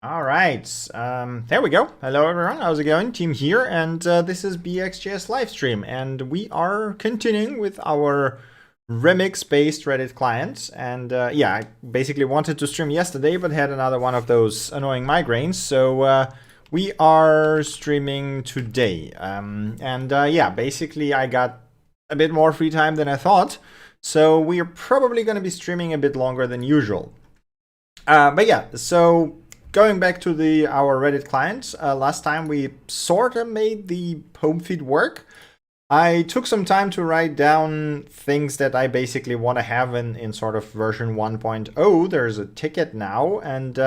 All right, there we go. Hello everyone, how's it going? Team here, and this is BXJS livestream, and we are continuing with our remix-based Reddit client. And yeah, I basically wanted to stream yesterday, but had another one of those annoying migraines, so we are streaming today. Yeah, basically I got a bit more free time than I thought, so we are probably going to be streaming a bit longer than usual. But yeah, so going back to our Reddit client, last time we sort of made the home feed work. I took some time to write down things that I basically want to have in sort of version 1.0. There's a ticket now, and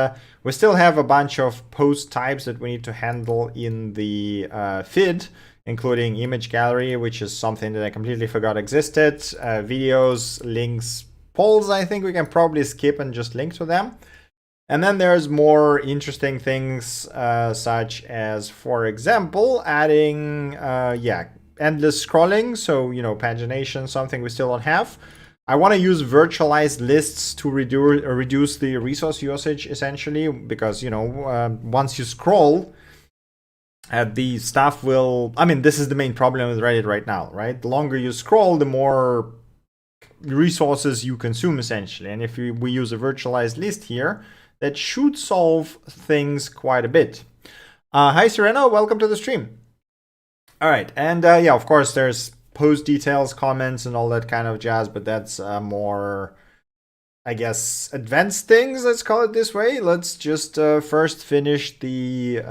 we still have a bunch of post types that we need to handle in the feed, including image gallery, which is something that I completely forgot existed, videos, links, polls. I think we can probably skip and just link to them. And then there's more interesting things, such as, for example, adding, endless scrolling. So, pagination, something we still don't have. I want to use virtualized lists to reduce the resource usage, essentially, because, once you scroll, the stuff will... I mean, this is the main problem with Reddit right now, right? The longer you scroll, the more resources you consume, essentially. And if we use a virtualized list here, that should solve things quite a bit. Hi, Serena. Welcome to the stream. All right. And yeah, of course, there's post details, comments, and all that kind of jazz, but that's more, I guess, advanced things. Let's call it this way. Let's just first finish the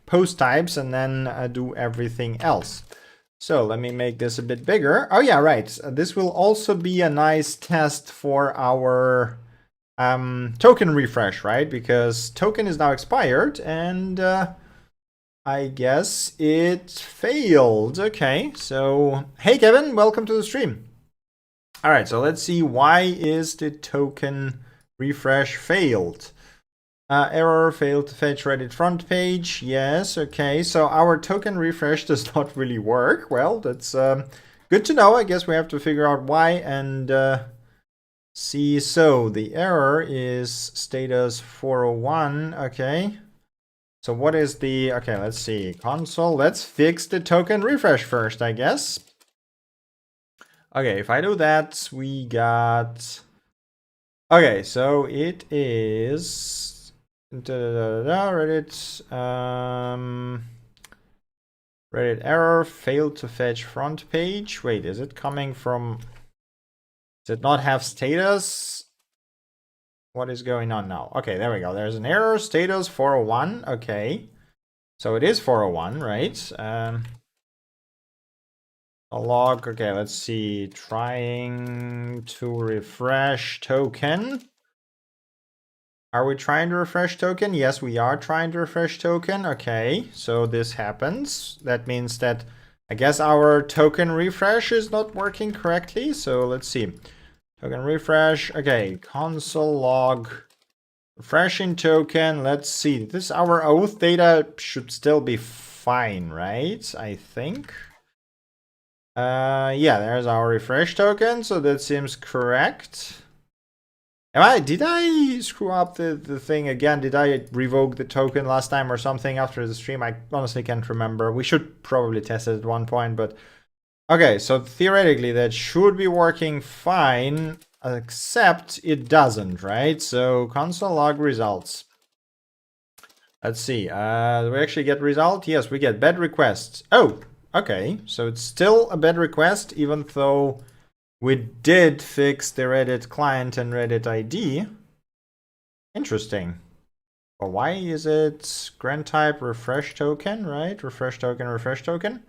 post types and then do everything else. So let me make this a bit bigger. Oh, yeah, right. This will also be a nice test for our token refresh, right? Because token is now expired, and I guess it failed. Okay, so hey Kevin, welcome to the stream. All right, so let's see, why is the token refresh failed? Error, failed to fetch Reddit front page. Yes, okay, so our token refresh does not really work. Well, that's good to know. I guess we have to figure out why and see. So the error is status 401. Okay. So what is the... Okay, let's see. Console. Let's fix the token refresh first, I guess. Okay, if I do that, we got... Okay, so it is... Reddit... Reddit error, failed to fetch front page. Wait, is it coming from... Does it not have status? What is going on now? Okay, there we go. There's an error, status 401. Okay. So it is 401, right? A log. Okay, let's see. Trying to refresh token. Are we trying to refresh token? Yes, we are trying to refresh token. Okay, so this happens. That means that I guess our token refresh is not working correctly. So let's see. Token refresh. Okay, console log refreshing token. Let's see. This our auth data should still be fine, right? I think. Yeah, there's our refresh token, so that seems correct. Did I screw up the thing again? Did I revoke the token last time or something after the stream? I honestly can't remember. We should probably test it at one point, but okay, so theoretically that should be working fine, except it doesn't, right? So console log results. Let's see. Do we actually get result? Yes, we get bad requests. Oh, okay. So it's still a bad request, even though we did fix the Reddit client and Reddit ID. Interesting. But why is it grant type refresh token, right? Refresh token, refresh token.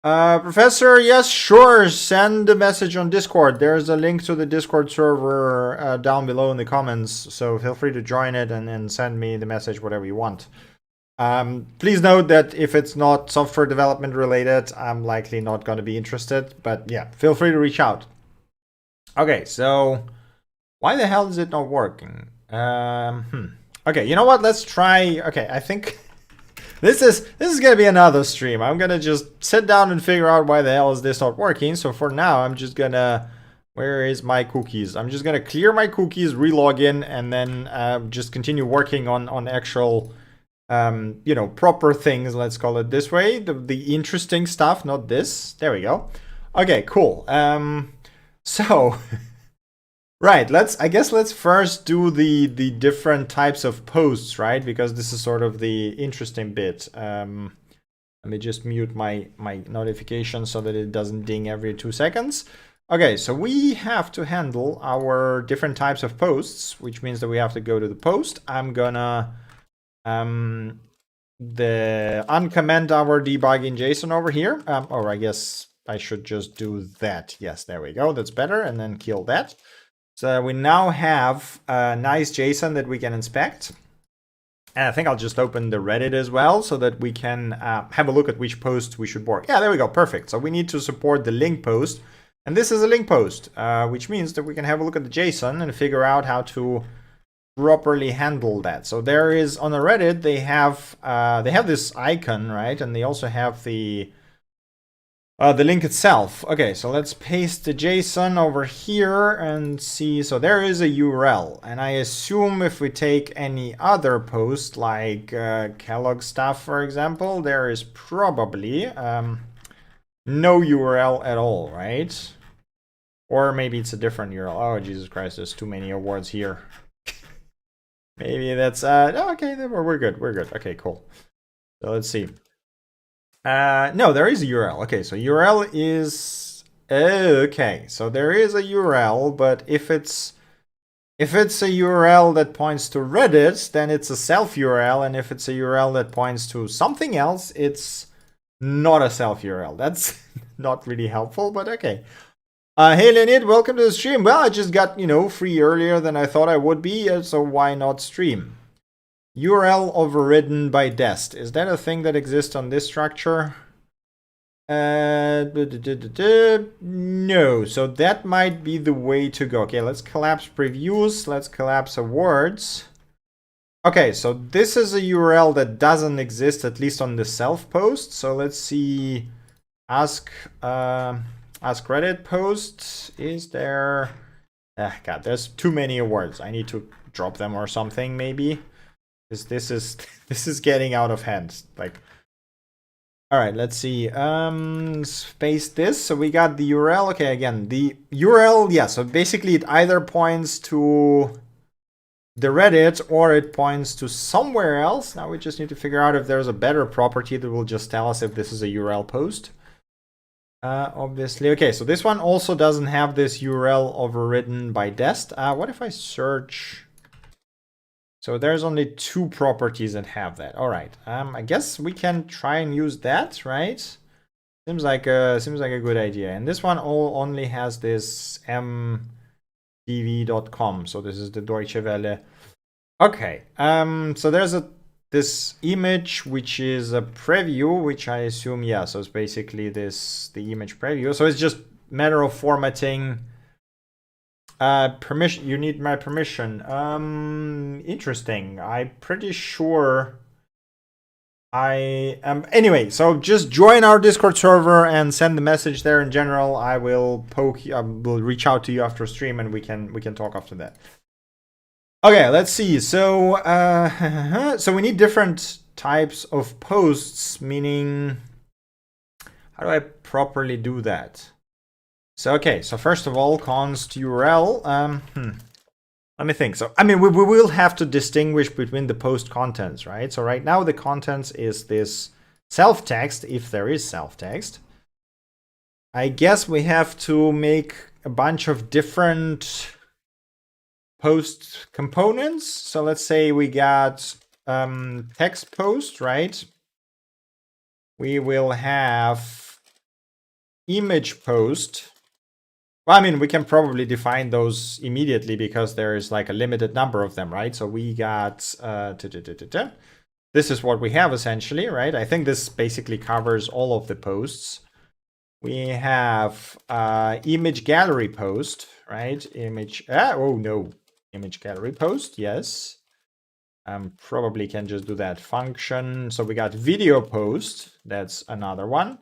Professor, yes, sure. Send a message on Discord. There's a link to the Discord server down below in the comments. So feel free to join it and send me the message, whatever you want. Please note that if it's not software development related, I'm likely not going to be interested. But yeah, feel free to reach out. Okay, so why the hell is it not working? Okay, you know what? Let's try. Okay, I think this is gonna be another stream. I'm gonna just sit down and figure out why the hell is this not working. So for now, I'm just gonna Where is my cookies? I'm just gonna clear my cookies, relog in, and then just continue working on actual, you know, proper things. Let's call it this way. The interesting stuff, not this. There we go. Okay, cool. So right, I guess let's first do the different types of posts, right? Because this is sort of the interesting bit. Let me just mute my notification so that it doesn't ding every 2 seconds. Okay, so we have to handle our different types of posts, which means that we have to go to the post. I'm gonna uncomment our debugging JSON over here. Or I guess I should just do that. Yes, there we go. That's better. And then kill that. So we now have a nice JSON that we can inspect. And I think I'll just open the Reddit as well so that we can have a look at which posts we should work. Yeah, there we go. Perfect. So we need to support the link post. And this is a link post, which means that we can have a look at the JSON and figure out how to properly handle that. So there is on the Reddit, they have this icon, right? And they also have the link itself. Okay, so let's paste the JSON over here and see. So there is a URL, and I assume if we take any other post like Kellogg stuff, for example, there is probably no URL at all, right? Or maybe it's a different URL. Oh, Jesus Christ, there's too many awards here. Maybe that's okay, we're good. We're good. Okay, cool. So let's see. No, there is a URL. Okay, so URL is okay. So there is a URL, but if it's a URL that points to Reddit, then it's a self URL, and if it's a URL that points to something else, it's not a self URL. That's not really helpful, but okay. Hey Leonid, welcome to the stream. Well, I just got, you know, free earlier than I thought I would be, so why not stream? URL overridden by dest. Is that a thing that exists on this structure? No, so that might be the way to go. Okay, let's collapse previews. Let's collapse awards. Okay, so this is a URL that doesn't exist, at least on the self post. So let's see. Ask Reddit post. Is there? God, there's too many awards. I need to drop them or something, maybe. This is getting out of hand. Like, all right, let's see. Space this. So we got the URL. Okay, again, the URL. Yeah. So basically, it either points to the Reddit or it points to somewhere else. Now we just need to figure out if there's a better property that will just tell us if this is a URL post. Obviously. Okay, so this one also doesn't have this URL overridden by dest. What if I search? So there's only 2 properties that have that. All right. I guess we can try and use that, right? Seems like a good idea. And this one only has this mdv.com. So this is the Deutsche Welle. Okay. So there's this image, which is a preview, which I assume, yeah, so it's basically the image preview. So it's just matter of formatting. Permission, you need my permission. Interesting. I'm pretty sure I am. Anyway, so just join our Discord server and send the message there in general. I will will reach out to you after stream and we can talk after that. Okay, let's see. So, so we need different types of posts, meaning, how do I properly do that? So, okay, so first of all, const URL. Let me think. So, I mean, we will have to distinguish between the post contents, right? So right now the contents is this self text, if there is self text. I guess we have to make a bunch of different post components. So let's say we got text post, right? We will have image post. Well, I mean, we can probably define those immediately because there is like a limited number of them, right? So we got this is what we have essentially, right? I think this basically covers all of the posts. We have image gallery post, right? Image, oh no, image gallery post, yes. Probably can just do that function. So we got video post, that's another one.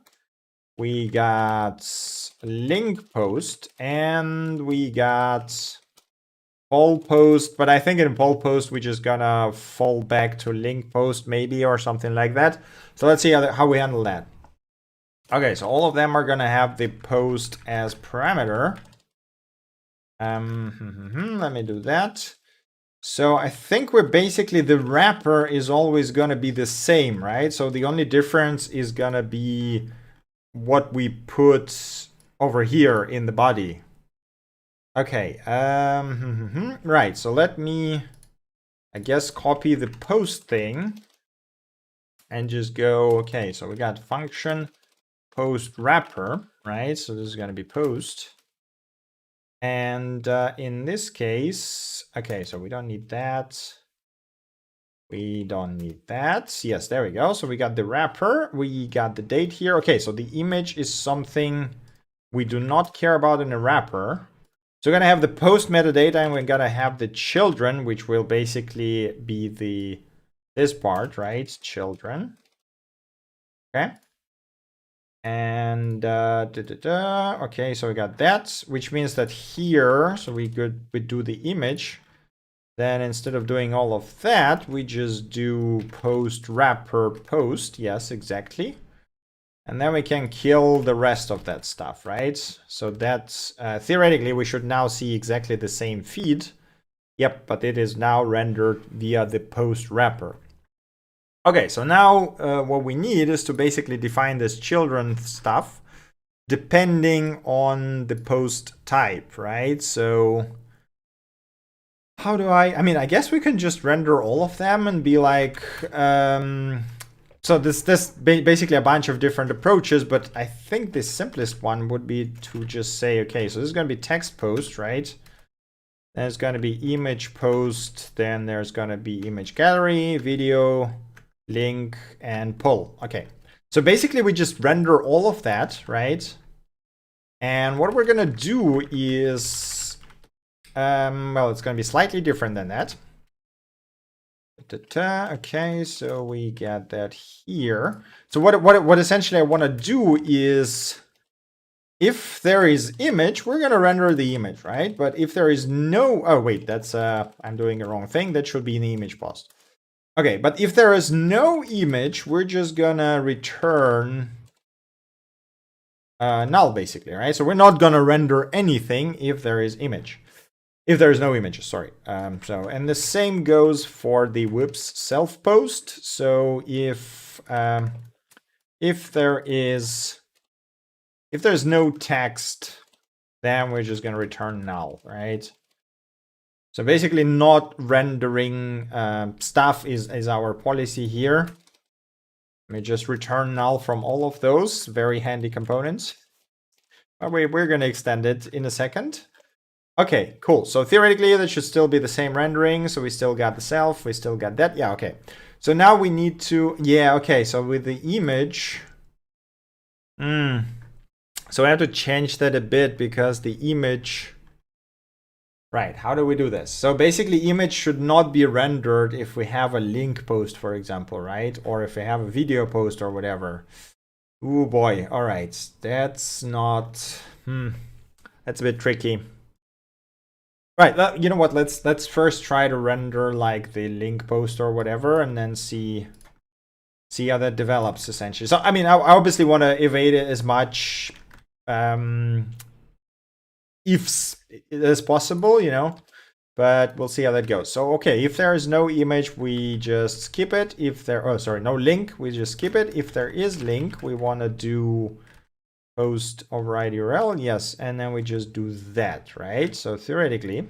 We got link post, and we got poll post, but I think in poll post we just gonna fall back to link post maybe or something like that. So let's see how we handle that. Okay, so all of them are gonna have the post as parameter. Let me do that. So I think we're basically, the wrapper is always gonna be the same, right? So the only difference is gonna be what we put over here in the body. Okay, right, so let me, I guess, copy the post thing and just go, okay, so we got function post wrapper, right? So this is gonna be post. And in this case, okay, so we don't need that. We don't need that. Yes, there we go. So we got the wrapper, we got the date here. Okay, so the image is something we do not care about in a wrapper. So we're gonna have the post metadata, and we're gonna have the children, which will basically be this part, right? Children. Okay. And okay, so we got that, which means that here, so we do the image. Then instead of doing all of that, we just do post wrapper post. Yes, exactly. And then we can kill the rest of that stuff, right? So that's theoretically, we should now see exactly the same feed. Yep, but it is now rendered via the post wrapper. Okay, so now what we need is to basically define this children stuff depending on the post type, right? So how do I mean, I guess we can just render all of them and be like, so this basically a bunch of different approaches, but I think the simplest one would be to just say, okay, so this is going to be text post, right? Then it's going to be image post, then there's going to be image gallery, video, link, and pull. Okay, so basically we just render all of that, right? And what we're going to do is, well, it's going to be slightly different than that. Okay, so we get that here. So what essentially I want to do is, if there is image, we're going to render the image, right? But if there is no, oh wait, that's I'm doing the wrong thing. That should be in the image post. Okay, but if there is no image, we're just gonna return null, basically, right? So we're not gonna render anything if there is image. If there is no images, sorry. And the same goes for the whoops self post. So if there's no text, then we're just gonna return null, right? So basically, not rendering stuff is our policy here. Let me just return null from all of those very handy components. But we're gonna extend it in a second. Okay, cool. So theoretically, that should still be the same rendering. So we still got the self, we still got that. Yeah, okay. So now we need to, yeah, okay. So with the image, so I have to change that a bit because the image, right, how do we do this? So basically, image should not be rendered if we have a link post, for example, right? Or if we have a video post or whatever. Oh boy, all right. That's not, that's a bit tricky. Right, you know what, let's first try to render like the link post or whatever, and then see how that develops, essentially. So, I mean, I obviously want to evade it as much ifs as possible, you know, but we'll see how that goes. So, okay, if there is no image, we just skip it. If there, oh, sorry, no link, we just skip it. If there is link, we want to do post override URL, yes, and then we just do that, right? So theoretically,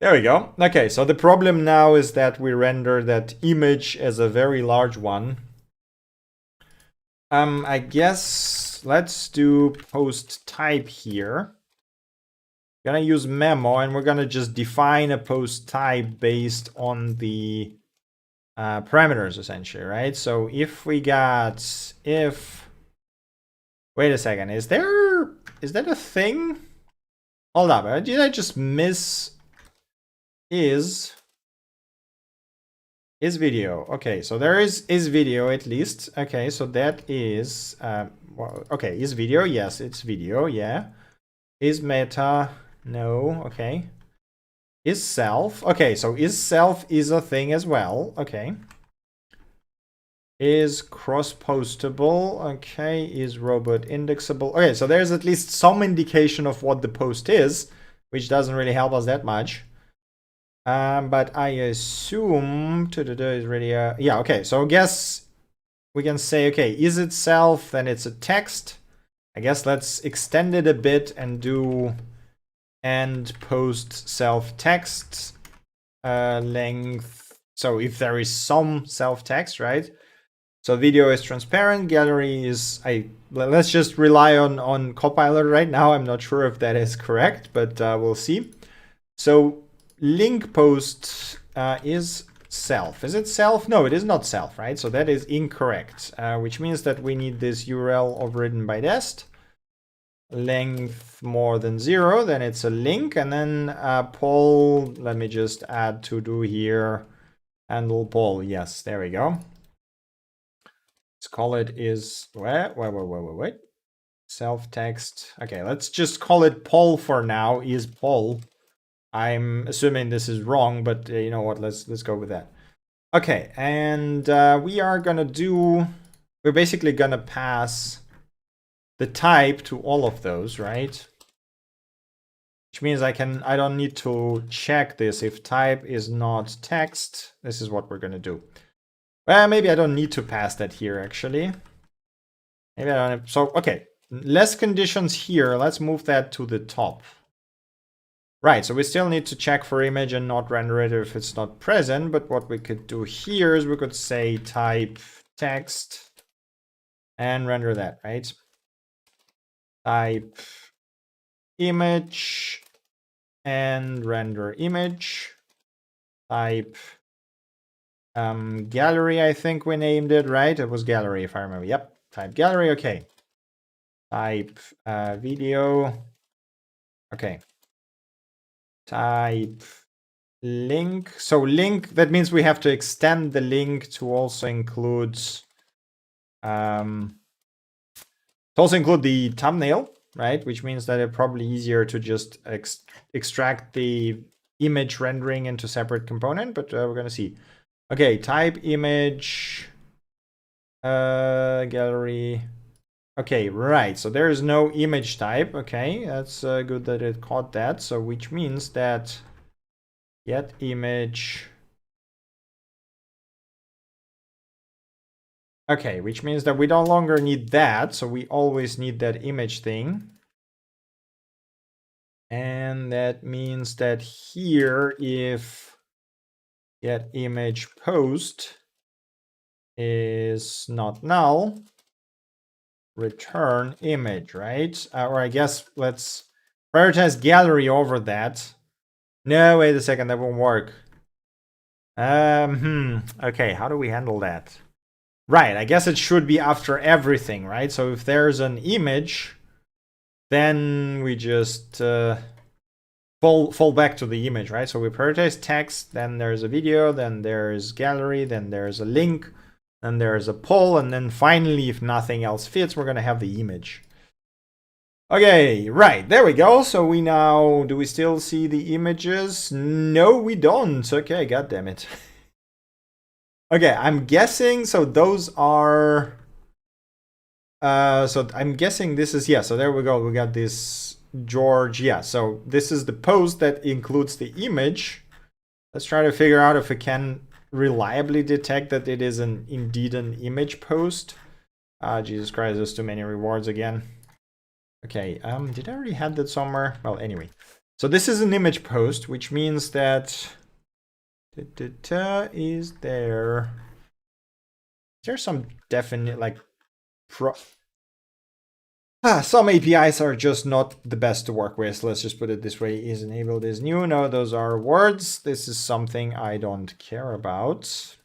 there we go. Okay, so the problem now is that we render that image as a very large one. I guess let's do post type here. Gonna use memo, and we're gonna just define a post type based on the parameters, essentially, right? So if we got wait a second, is that a thing? Hold up, did I just miss is video? Okay, so there is video at least. Okay, so that is Well, okay, is video? Yes, it's video, yeah. Is meta? No, okay. Is self? Okay, so is self is a thing as well, okay. Is cross-postable, okay. Is robot indexable? Okay, so there's at least some indication of what the post is, which doesn't really help us that much. But I assume is really yeah, okay, so I guess we can say, okay, is it self, then it's a text. I guess let's extend it a bit and do and post self text length. So if there is some self text, right? So video is transparent, gallery is, let's just rely on Copilot right now. I'm not sure if that is correct, but we'll see. So link post is self. Is it self? No, it is not self, right? So that is incorrect, which means that we need this URL overridden by dest. Length more than 0, then it's a link. And then poll, let me just add to do here. Handle poll. Yes, there we go. Let's call it is, wait. Self text. Okay, let's just call it poll for now. Is poll. I'm assuming this is wrong, but you know what? Let's go with that. Okay, and we are gonna do. We're basically gonna pass the type to all of those, right? Which means I don't need to check this. If type is not text, this is what we're gonna do. Well, maybe I don't need to pass that here actually. Maybe I don't have, so okay, less conditions here. Let's move that to the top. Right, so we still need to check for image and not render it if it's not present, but what we could do here is we could say type text and render that, right? Type image and render image. Type gallery, I think we named it, right? It was gallery if I remember. Yep, type gallery, okay. Type video, okay. Type link. So link, that means we have to extend the link to also include the thumbnail, right? Which means that it's probably easier to just extract the image rendering into separate component, but we're gonna see. Okay, type image gallery. Okay, right. So there is no image type. Okay, that's good that it caught that. So which means that get image. Okay, which means that we no longer need that. So we always need that image thing. And that means that here, if get image post is not null, return image, right? Or I guess let's prioritize gallery over that. No, wait a second, that won't work. Okay, how do we handle that? Right, I guess it should be after everything, right? So if there's an image, then we just fall back to the image, right? So we prioritize text, then there's a video, then there's gallery, then there's a link, then there's a poll, and then finally, if nothing else fits, we're gonna have the image. Okay, right, there we go. So we now, do we still see the images? No, we don't. Okay, god damn it. Okay, I'm guessing, so those are, so I'm guessing this is, yeah, so there we go. We got this George, yeah, so this is the post that includes the image. Let's try to figure out if we can reliably detect that it is indeed an image post. Jesus Christ, there's too many rewards again. Okay, did I already have that somewhere? Well, anyway. So this is an image post, which means that is there some definite, like, some APIs are just not the best to work with. Let's just put it this way. Is enabled is new. No, those are words. This is something I don't care about.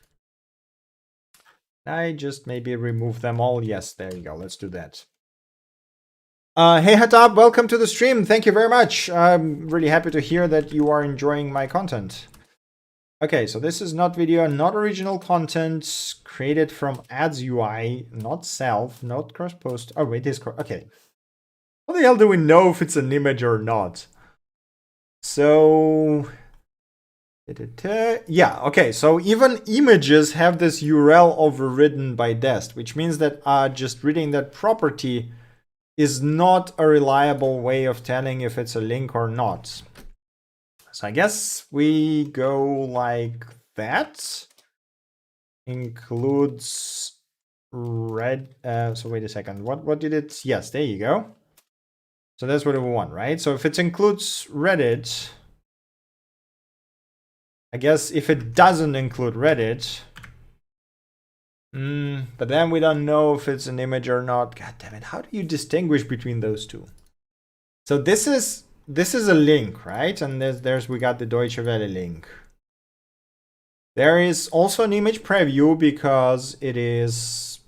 I just maybe remove them all. Yes, there you go. Let's do that. Hey Hatab, welcome to the stream. Thank you very much. I'm really happy to hear that you are enjoying my content. Okay, so this is not video, not original content, created from ads UI, not self, not cross post. Oh, wait, it is okay. How the hell do we know if it's an image or not? So, yeah, okay, so even images have this URL overridden by dest, which means that just reading that property is not a reliable way of telling if it's a link or not. So I guess we go like that. Includes red. So wait a second. What did it? Yes, there you go. So that's what we want, right? So if it includes Reddit, I guess if it doesn't include Reddit, but then we don't know if it's an image or not. God damn it! How do you distinguish between those two? So this is a link, right? And there's we got the Deutsche Welle link. There is also an image preview because it is,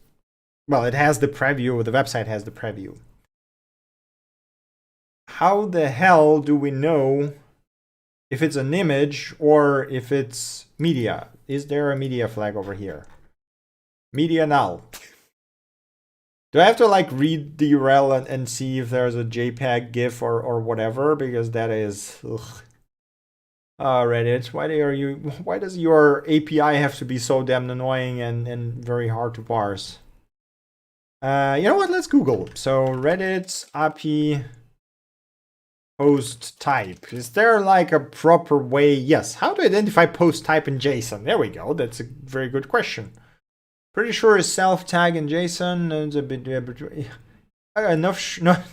well, it has the preview. The website has the preview. How the hell do we know if it's an image or if it's media? Is there a media flag over here? Media null. Do I have to like read the URL and see if there's a JPEG, GIF, or whatever? Because that is, ugh. Reddit, why does your API have to be so damn annoying and very hard to parse? You know what? Let's Google. So Reddit API post type. Is there like a proper way? Yes. How to identify post type in JSON? There we go. That's a very good question. Pretty sure it's self tag in JSON. It's a bit.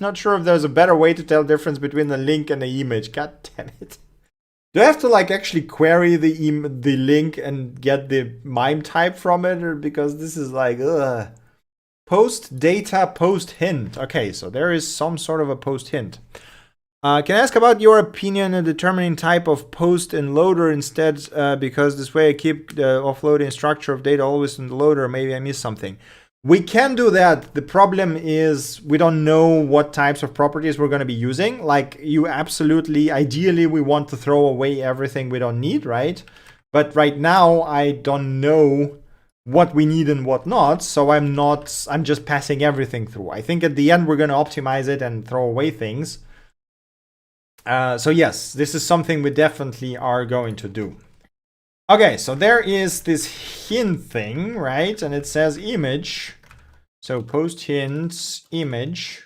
Not sure if there's a better way to tell the difference between the link and the image. God damn it. Do I have to like actually query the link and get the MIME type from it, or because this is like post data post hint? Okay, so there is some sort of a post hint. Can I ask about your opinion on determining type of post in loader instead? Because this way I keep the offloading structure of data always in the loader. Maybe I missed something. We can do that. The problem is we don't know what types of properties we're going to be using. Like you absolutely, ideally, we want to throw away everything we don't need, right? But right now, I don't know what we need and what not. So I'm just passing everything through. I think at the end, we're going to optimize it and throw away things. So yes, this is something we definitely are going to do. Okay, so there is this hint thing, right? And it says image. So post hint image.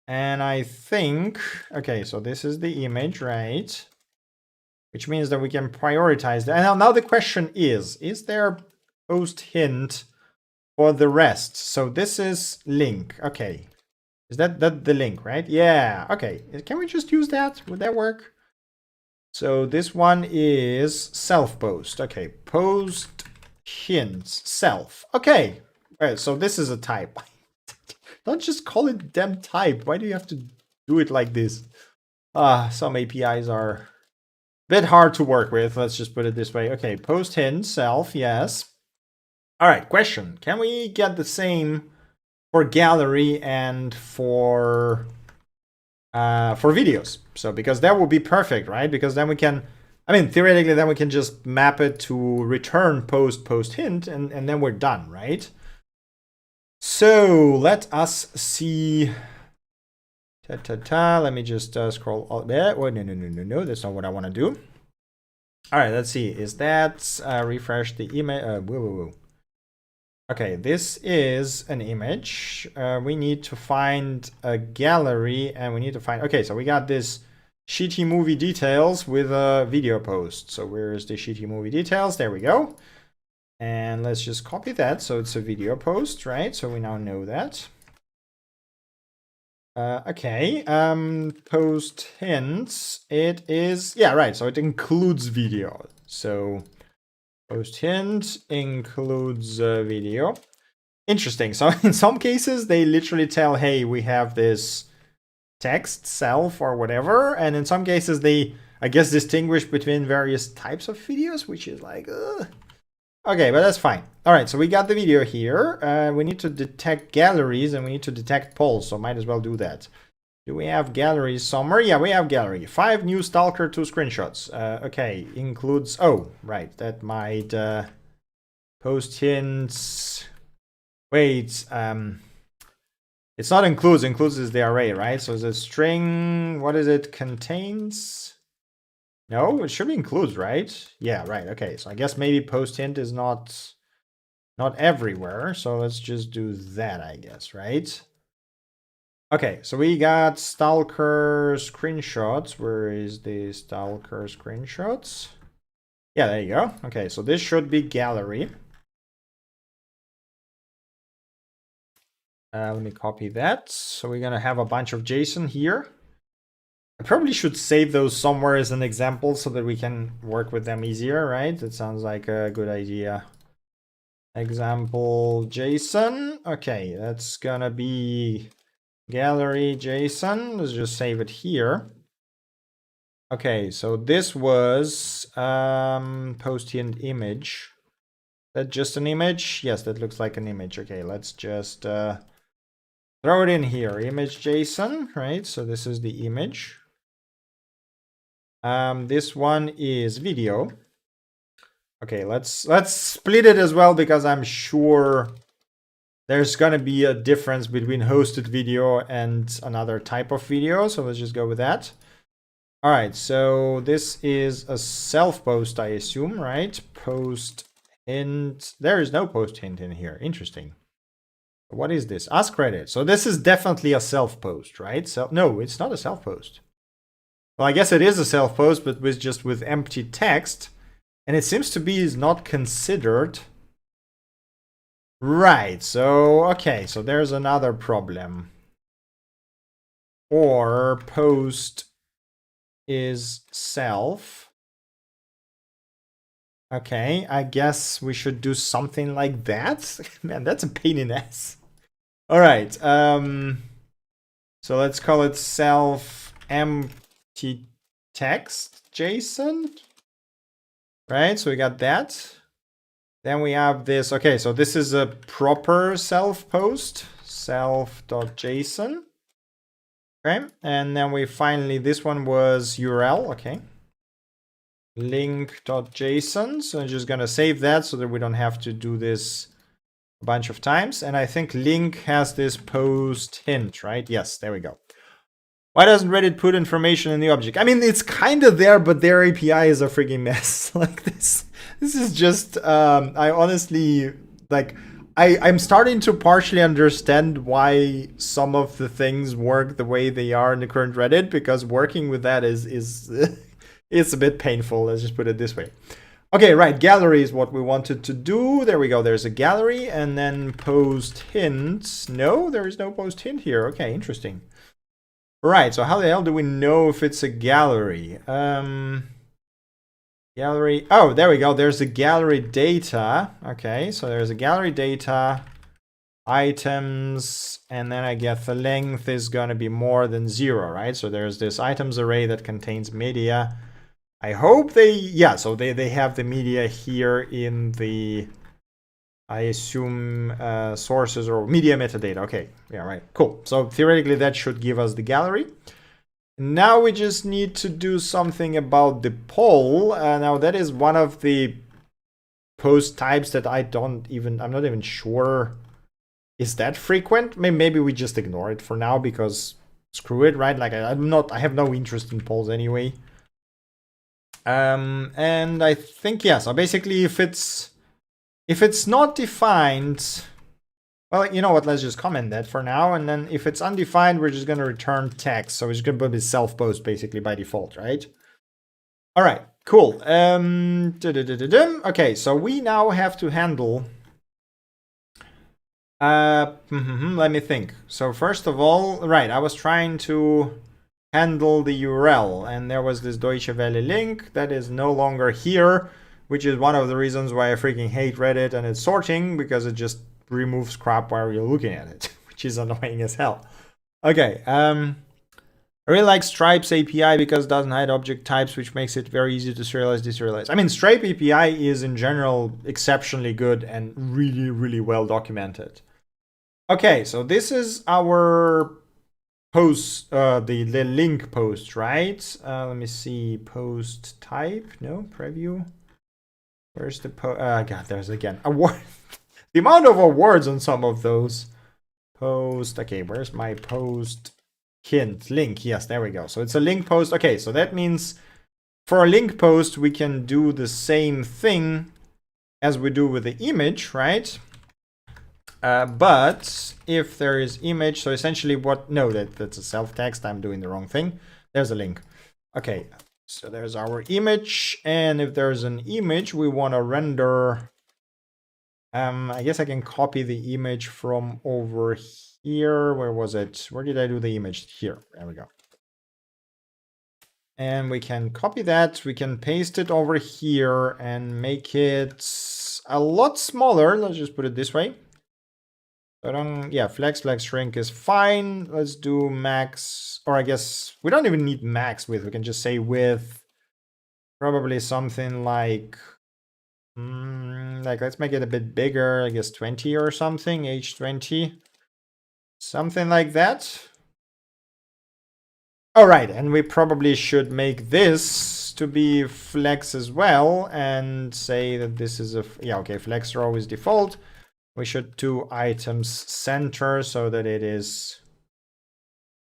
And I think, okay, so this is the image, right? Which means that we can prioritize that. And now the question is there post hint for the rest? So this is link. Okay. Is that the link, right? Yeah, okay. Can we just use that? Would that work? So this one is self post. Okay, post hints self. Okay, all right, so this is a type. Don't just call it damn type. Why do you have to do it like this? Some APIs are a bit hard to work with. Let's just put it this way. Okay, post hint self, yes. All right, question. Can we get the same for gallery and for videos? So because that would be perfect, right? Because then we can, I mean, theoretically, then we can just map it to return post hint, and then we're done, right? So let us see. Let me just scroll all there. Oh, no, that's not what I want to do. All right, let's see. Is that refresh the image? Whoa. Okay, this is an image. We need to find a gallery, and we need to find, okay, so we got this shitty movie details with a video post. So where's the shitty movie details? There we go. And let's just copy that. So it's a video post, right? So we now know that. Okay, post hints. It is, yeah, right. So it includes video. So post hint includes video. Interesting. So in some cases, they literally tell, hey, we have this text, self, or whatever. And in some cases, they, I guess, distinguish between various types of videos, which is like, ugh. Okay, but that's fine. All right, so we got the video here. We need to detect galleries and we need to detect polls, so might as well do that. Do we have galleries somewhere? Yeah, we have gallery. 5 new Stalker 2 screenshots. Okay, includes... Oh, right, that might... post hints... Wait, it's not includes. Includes is the array, right? So the string, what is it? Contains? No, it should be includes, right? Yeah, right. Okay, so I guess maybe post hint is not everywhere. So let's just do that, I guess, right? Okay, so we got Stalker screenshots. Where is the Stalker screenshots? Yeah, there you go. Okay, so this should be gallery. Let me copy that. So we're gonna have a bunch of JSON here. I probably should save those somewhere as an example so that we can work with them easier, right? That sounds like a good idea. Example JSON. Okay, that's gonna be gallery JSON. Let's just save it here. Okay, so this was post hint image. That just an image? Yes, that looks like an image. Okay, let's just throw it in here. Image JSON, right? So this is the image. This one is video. Okay, let's split it as well because I'm sure there's gonna be a difference between hosted video and another type of video. So let's just go with that. All right, so this is a self-post, I assume, right? Post hint. There is no post hint in here. Interesting. What is this? Ask Reddit. So this is definitely a self-post, right? So no, it's not a self-post. Well, I guess it is a self-post, but with empty text. And it seems to be is not considered. Right, so, okay, so there's another problem. Or post is self. Okay, I guess we should do something like that. Man, that's a pain in the ass. All right, so let's call it self empty text JSON. Right, so we got that. Then we have this. Okay, so this is a proper self post, self.json. Okay, and then we finally, this one was URL. Okay, link.json. So I'm just gonna save that so that we don't have to do this a bunch of times. And I think link has this post hint, right? Yes, there we go. Why doesn't Reddit put information in the object? I mean, it's kind of there, but their API is a freaking mess. Like this is just, I honestly, like, I'm starting to partially understand why some of the things work the way they are in the current Reddit, because working with that is it's a bit painful. Let's just put it this way. Okay, right, gallery is what we wanted to do. There we go, there's a gallery, and then post hint. No, there is no post hint here. Okay, interesting. Right, so how the hell do we know if it's a gallery? Gallery, oh, there we go. There's a gallery data. Okay, so there's a gallery data, items, and then I guess the length is gonna be more than 0, right? So there's this items array that contains media. I hope yeah, so they have the media here in the, I assume, sources or media metadata. Okay, yeah, right, cool. So theoretically that should give us the gallery. Now we just need to do something about the poll. Now that is one of the post types that I'm not even sure is that frequent. Maybe we just ignore it for now because screw it, right? Like I have no interest in polls anyway. And I think, yeah, so basically if it's not defined, well, you know what, let's just comment that for now. And then if it's undefined, we're just going to return text. So it's going to be self-post basically by default, right? All right, cool. Okay, so we now have to handle... let me think. So first of all, right, I was trying to handle the URL, and there was this Deutsche Welle link that is no longer here, which is one of the reasons why I freaking hate Reddit and its sorting, because it just removes crap while you're looking at it, which is annoying as hell. Okay, I really like Stripe's API because it doesn't hide object types, which makes it very easy to serialize, deserialize. I mean, Stripe API is in general exceptionally good and really, really well documented. Okay, so this is our post, the link post, right? Let me see, post type, no, preview. Where's the God, there's again a word. The amount of words on some of those. Post, okay, where's my post hint? Link, yes, there we go. So it's a link post. Okay, so that means for a link post, we can do the same thing as we do with the image, right? But if there is image, so essentially what, no, that's a self text. I'm doing the wrong thing. There's a link. Okay, so there's our image. And if there's an image, we want to render. I guess I can copy the image from over here. Where was it? Where did I do the image? Here. There we go. And we can copy that. We can paste it over here and make it a lot smaller. Let's just put it this way. Yeah, flex shrink is fine. Let's do max, or I guess we don't even need max width. We can just say width, probably something like let's make it a bit bigger, I guess 20 or something, H20, something like that. All right, and we probably should make this to be flex as well and say that this is a, yeah, okay, flex row is default. We should do items center so that it is,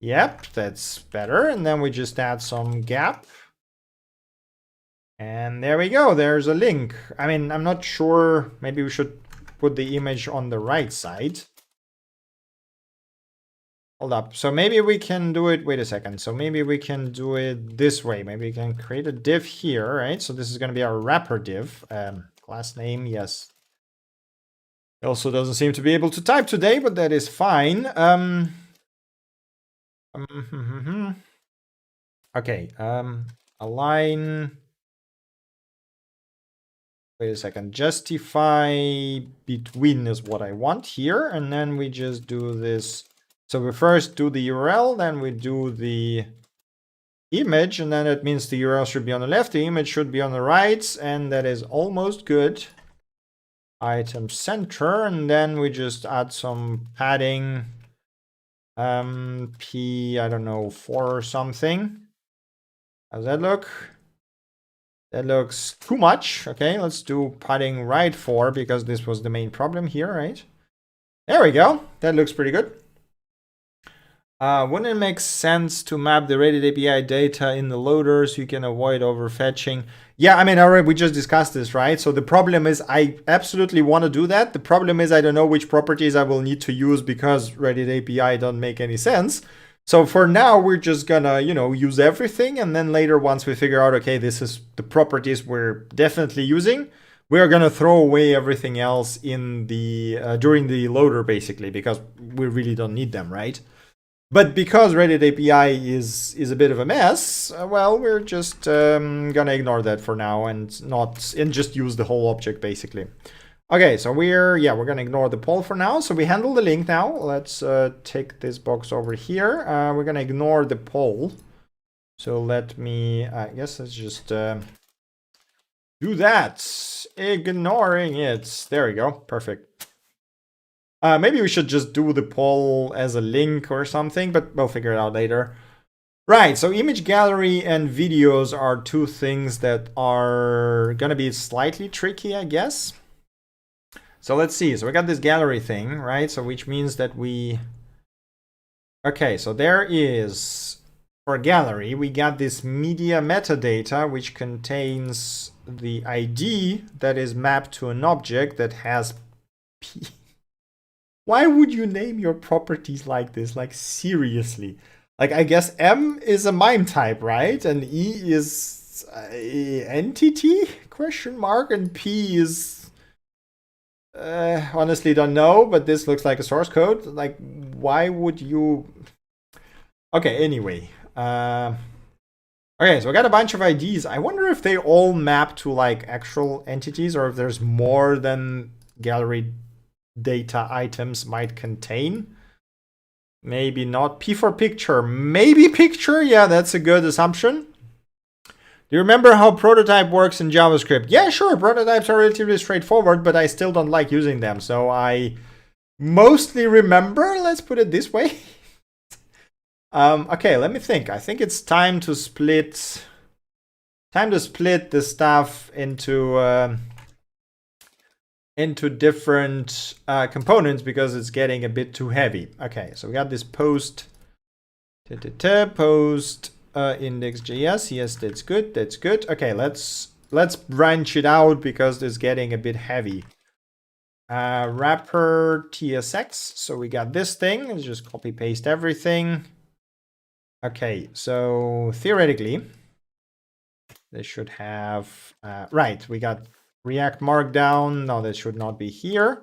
yep, that's better. And then we just add some gap. And there we go, there's a link. I mean, I'm not sure, maybe we should put the image on the right side. Hold up, so maybe we can do it, wait a second. So maybe we can do it this way. Maybe we can create a div here, right? So this is gonna be our wrapper div. Class name, yes. It also doesn't seem to be able to type today, but that is fine. Okay, align. Wait a second, justify between is what I want here. And then we just do this. So we first do the URL, then we do the image, and then it means the URL should be on the left, the image should be on the right, and that is almost good. Item center, and then we just add some padding. P, I don't know, 4 or something. How's that look? That looks too much. Okay, let's do padding right 4 because this was the main problem here, right? There we go. That looks pretty good. Wouldn't it make sense to map the Reddit API data in the loader so you can avoid overfetching? Yeah, I mean, already we just discussed this, right? So the problem is I absolutely want to do that. The problem is I don't know which properties I will need to use because Reddit API don't make any sense. So for now, we're just gonna, use everything. And then later, once we figure out, okay, this is the properties we're definitely using, we're gonna throw away everything else in the during the loader, basically, because we really don't need them, right? But because Reddit API is a bit of a mess, well, we're just gonna ignore that for now and just use the whole object basically. Okay, so we're gonna ignore the poll for now. So we handle the link now. Let's take this box over here. We're gonna ignore the poll. So let me, I guess let's just do that. Ignoring it. There we go. Perfect. Maybe we should just do the poll as a link or something, but we'll figure it out later. Right, so image gallery and videos are two things that are gonna be slightly tricky, I guess. So let's see, so we got this gallery thing, right? So which means that okay, so there is, for gallery, we got this media metadata, which contains the ID that is mapped to an object that has P. Why would you name your properties like this? Like, seriously. Like, I guess M is a MIME type, right? And E is entity, question mark, and P is, honestly don't know, but this looks like a source code. Like, why would you? Okay, anyway. Okay, so I got a bunch of IDs. I wonder if they all map to like actual entities or if there's more than gallery data items might contain. Maybe not. P for picture. Maybe picture. Yeah, that's a good assumption. Do you remember how prototype works in JavaScript? Yeah, sure. Prototypes are relatively straightforward, but I still don't like using them. So I mostly remember, let's put it this way. Okay, let me think. I think it's time to split the stuff into different components because it's getting a bit too heavy. Okay, so we got this post post index.js. Yes, that's good. That's good. Okay, let's branch it out because it's getting a bit heavy. Wrapper tsx. So we got this thing. Let's just copy paste everything. Okay, so theoretically, they should have right. We got React Markdown. No, this should not be here.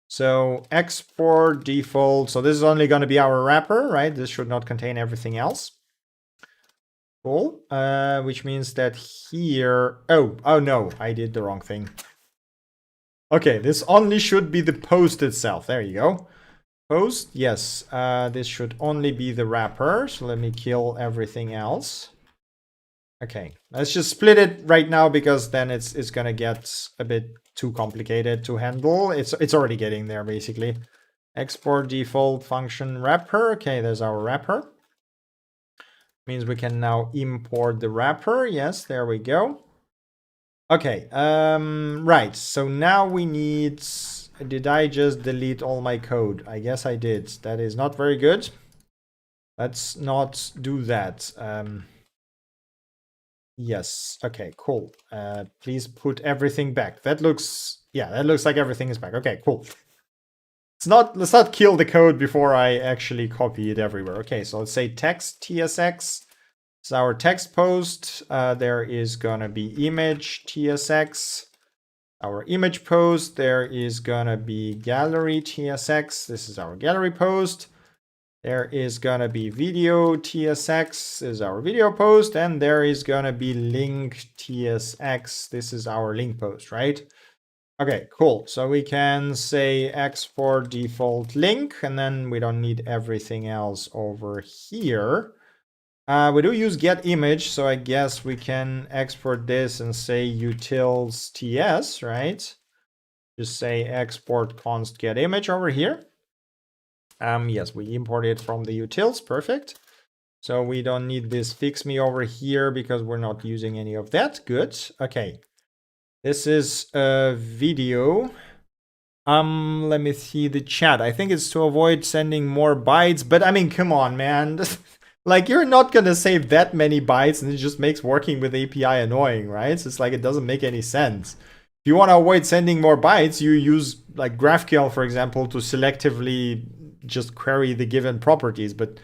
So export default. So this is only going to be our wrapper, right? This should not contain everything else. Cool. Which means that here. Oh no, I did the wrong thing. Okay, this only should be the post itself. There you go. Post, yes. This should only be the wrapper. So let me kill everything else. Okay, let's just split it right now because then it's gonna get a bit too complicated to handle. It's already getting there basically. Export default function wrapper. Okay, there's our wrapper. Means we can now import the wrapper. Yes, there we go. Okay, right. So now we need. Did I just delete all my code? I guess I did. That is not very good. Let's not do that. Yes. Okay, cool. Please put everything back. That looks, yeah, that looks like everything is back. Okay, cool. Let's not kill the code before I actually copy it everywhere. Okay, so let's say text tsx. It's our text post. There is gonna be image tsx. Our image post, there is gonna be gallery tsx. This is our gallery post. There is gonna be video tsx, is our video post, and there is gonna be link tsx. This is our link post, right? Okay, cool. So we can say export default link, and then we don't need everything else over here. We do use get image, so I guess we can export this and say utils ts, right? Just say export const get image over here. Yes, we import it from the utils, perfect. So we don't need this fix me over here because we're not using any of that. Good. Okay. This is a video. Let me see the chat. I think it's to avoid sending more bytes, but I mean, come on, man. Like, you're not gonna save that many bytes and it just makes working with API annoying, right? So it's like, it doesn't make any sense. If you want to avoid sending more bytes, you use like GraphQL, for example, to selectively just query the given properties, but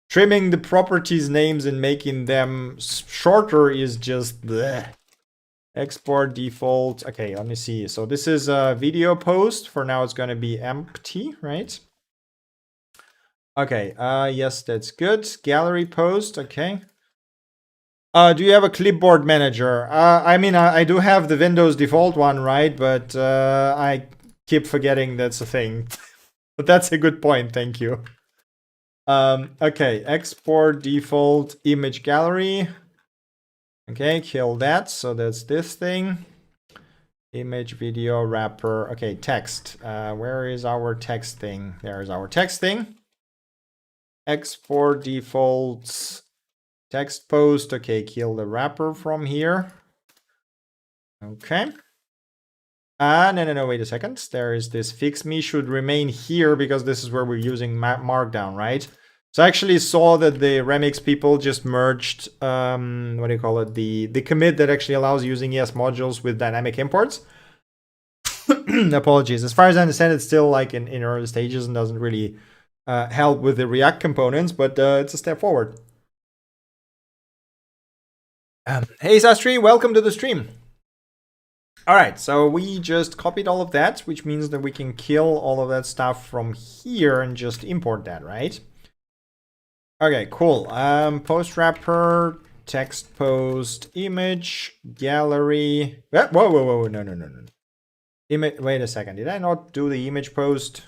trimming the properties names and making them shorter is just bleh. Export default. Okay, let me see. So this is a video post. For now, it's going to be empty, right? Okay, yes, that's good. Gallery post, okay. Do you have a clipboard manager? I mean, I do have the Windows default one, right? But I keep forgetting that's a thing. But that's a good point, thank you. Okay, export default image gallery. Okay, kill that. So that's this thing. Image, video, wrapper. Okay, text. Where is our text thing? There is our text thing. Export defaults. Text post. Okay, kill the wrapper from here. Okay. No, wait a second. There is this fix me should remain here because this is where we're using Markdown, right? So I actually saw that the Remix people just merged, what do you call it? The commit that actually allows using ES modules with dynamic imports. Apologies. As far as I understand, it's still like in early stages and doesn't really help with the React components, but it's a step forward. Hey Sastri, welcome to the stream. All right, so we just copied all of that, which means that we can kill all of that stuff from here and just import that, right? Okay, cool. Post wrapper, text post, image, gallery. Whoa, no. Image. Wait a second. Did I not do the image post?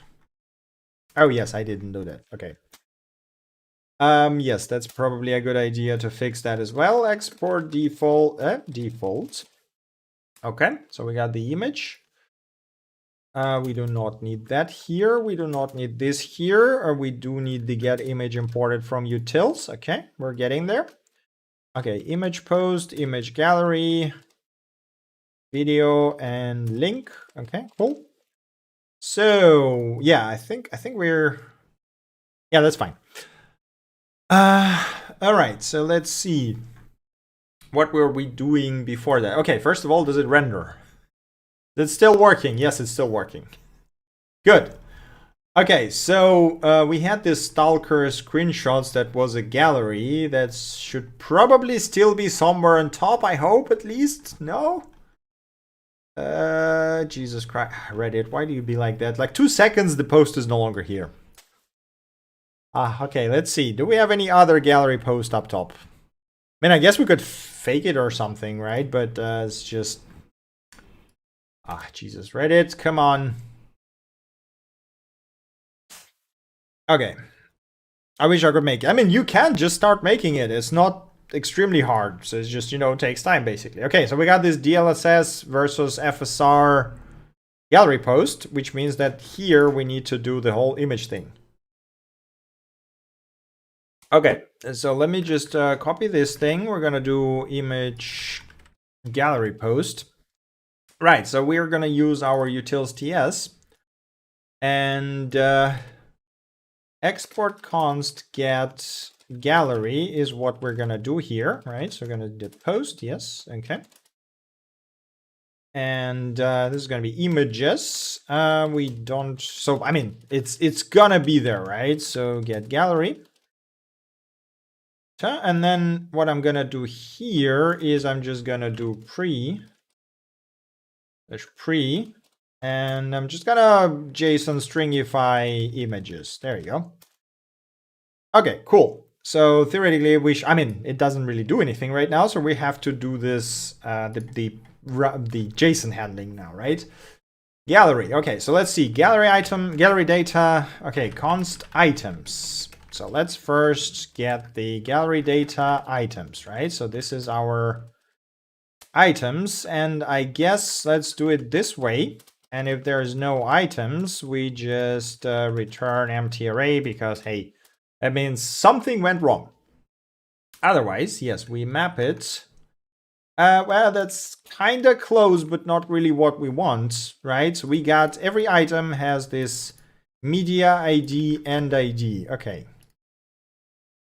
Oh yes, I didn't do that. Okay. Yes, that's probably a good idea to fix that as well. Export default. Default. Okay, so we got the image. We do not need that here. We do not need this here. Or we do need the get image imported from utils. Okay, we're getting there. Okay, image post, image gallery, video, and link. Okay, cool. So yeah, I think we're, yeah, that's fine. All right, so let's see. What were we doing before that? Okay, first of all, does it render? It's still working. Yes, it's still working. Good. Okay, so we had this Stalker screenshots that was a gallery that should probably still be somewhere on top, I hope, at least. No? Jesus Christ. Reddit, why do you be like that? Like 2 seconds, the post is no longer here. Okay, let's see. Do we have any other gallery post up top? I mean, I guess we could fake it or something, right? But it's just... Jesus, Reddit, come on. Okay. I wish I could make it. I mean, you can just start making it. It's not extremely hard. So it's just, you know, takes time, basically. Okay, so we got this DLSS versus FSR gallery post, which means that here we need to do the whole image thing. Okay, so let me just copy this thing. We're going to do image gallery post. Right, so we're going to use our utils TS. And export const get gallery is what we're going to do here, right? So we're going to do post, yes, okay. And this is going to be images. We don't, so I mean, it's going to be there, right? So get gallery. And then what I'm going to do here is I'm just going to do pre, and I'm just going to JSON stringify images. There you go. Okay, cool. So theoretically, I mean, it doesn't really do anything right now, so we have to do this, the JSON handling now, right? Gallery. Okay, so let's see. Gallery item, gallery data. Okay, const items. So let's first get the gallery data items, right? So this is our items, and I guess let's do it this way. And if there's no items, we just return empty array because, hey, that means something went wrong. Otherwise, yes, we map it. Well, that's kind of close, but not really what we want, right? So we got every item has this media ID and ID. Okay.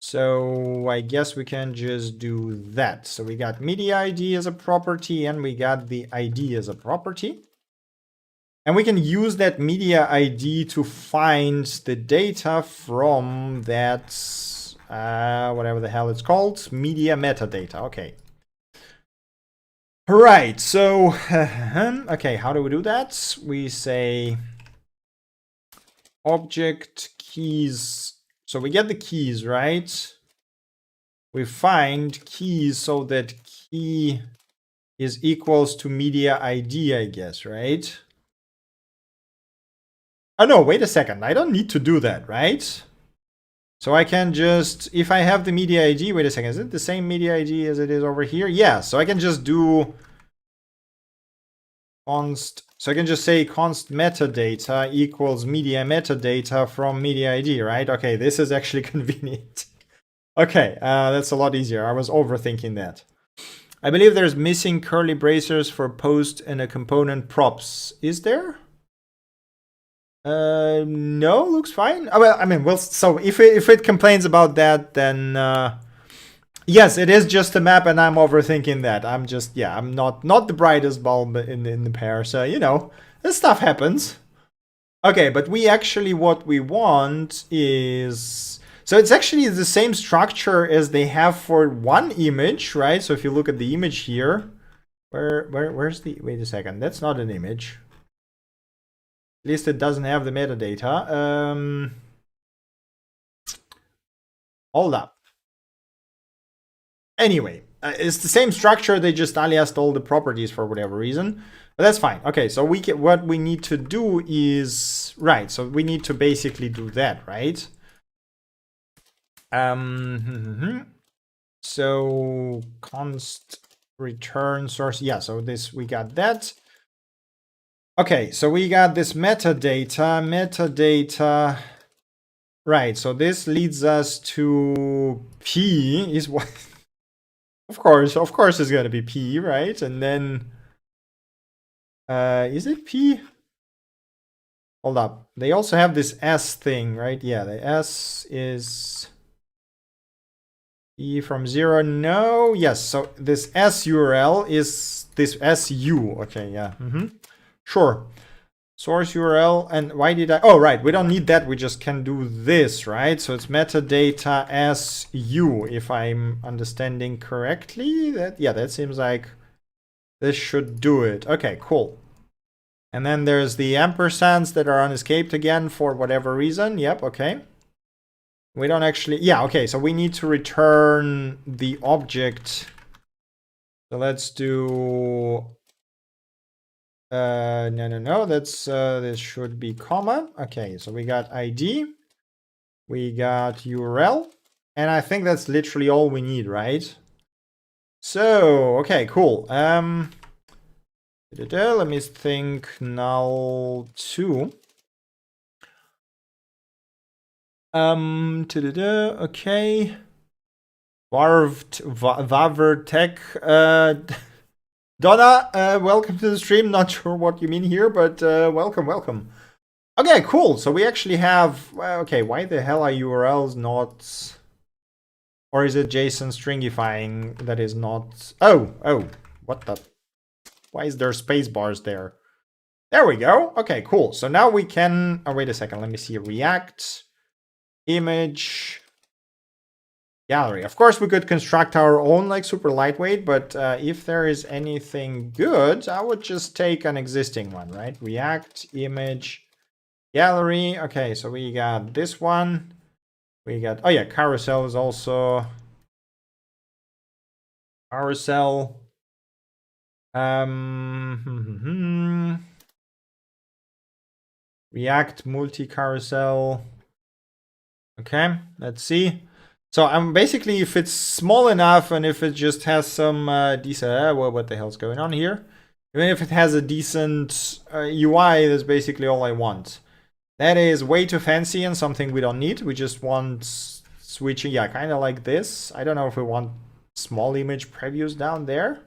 So I guess we can just do that. So we got media ID as a property and we got the ID as a property. And we can use that media ID to find the data from that, whatever the hell it's called, media metadata. Okay. Right, so, okay, how do we do that? We say object keys. So we get the keys, right? We find keys so that key is equals to media ID, I guess, right? Oh no, wait a second. I don't need to do that, right? So I can just, if I have the media ID, wait a second, is it the same media ID as it is over here? Yeah, so I can just do const, so I can just say const metadata equals media metadata from media ID, right? Okay, this is actually convenient. Okay, that's a lot easier. I was overthinking that. I believe there's missing curly braces for post and a component props. Is there? No, looks fine. Oh, well, I mean, well, so if it complains about that, then yes, it is just a map, and I'm overthinking that. I'm just, yeah, I'm not the brightest bulb in the pair, so you know, this stuff happens. Okay, but we actually, what we want is, so it's actually the same structure as they have for one image, right? So if you look at the image here, where's the, wait a second, that's not an image. At least it doesn't have the metadata. Hold up. Anyway, it's the same structure. They just aliased all the properties for whatever reason. But that's fine. Okay, so what we need to do is, right, so we need to basically do that, right? So const return source. Yeah, so this, we got that. Okay, so we got this metadata. Right, so this leads us to P is what, of course it's gonna be P, right? And then, is it P? Hold up, they also have this S thing, right? Yeah, the S is E from 0, no, yes, so this S URL is this SU, okay, yeah, sure. Source URL, and why did I, oh, right, we don't need that, we just can do this, right? So it's metadata SU, if I'm understanding correctly. That, yeah, that seems like this should do it. Okay, cool. And then there's the ampersands that are unescaped again for whatever reason. Yep, okay. We don't actually, yeah, okay, so we need to return the object. So let's do, no, that's, this should be comma. Okay, so we got ID, we got URL, and I think that's literally all we need, right? So, okay, cool. Let me think, null2. Okay. Vavertech, Donna, welcome to the stream. Not sure what you mean here, but welcome. Okay, cool. So we actually have, okay, why the hell are URLs not, or is it JSON stringifying that is not, oh, what the, why is there space bars there? There we go. Okay, cool. So now we can, oh, wait a second. Let me see, React, image, gallery. Of course, we could construct our own, like, super lightweight, but if there is anything good, I would just take an existing one, right? React, image, gallery. Okay, so we got this one. We got, oh yeah, carousel is also, carousel. React multi-carousel. Okay, let's see. So I'm basically, if it's small enough and if it just has some decent, what the hell's going on here? Even if it has a decent UI, that's basically all I want. That is way too fancy and something we don't need. We just want switching, yeah, kind of like this. I don't know if we want small image previews down there.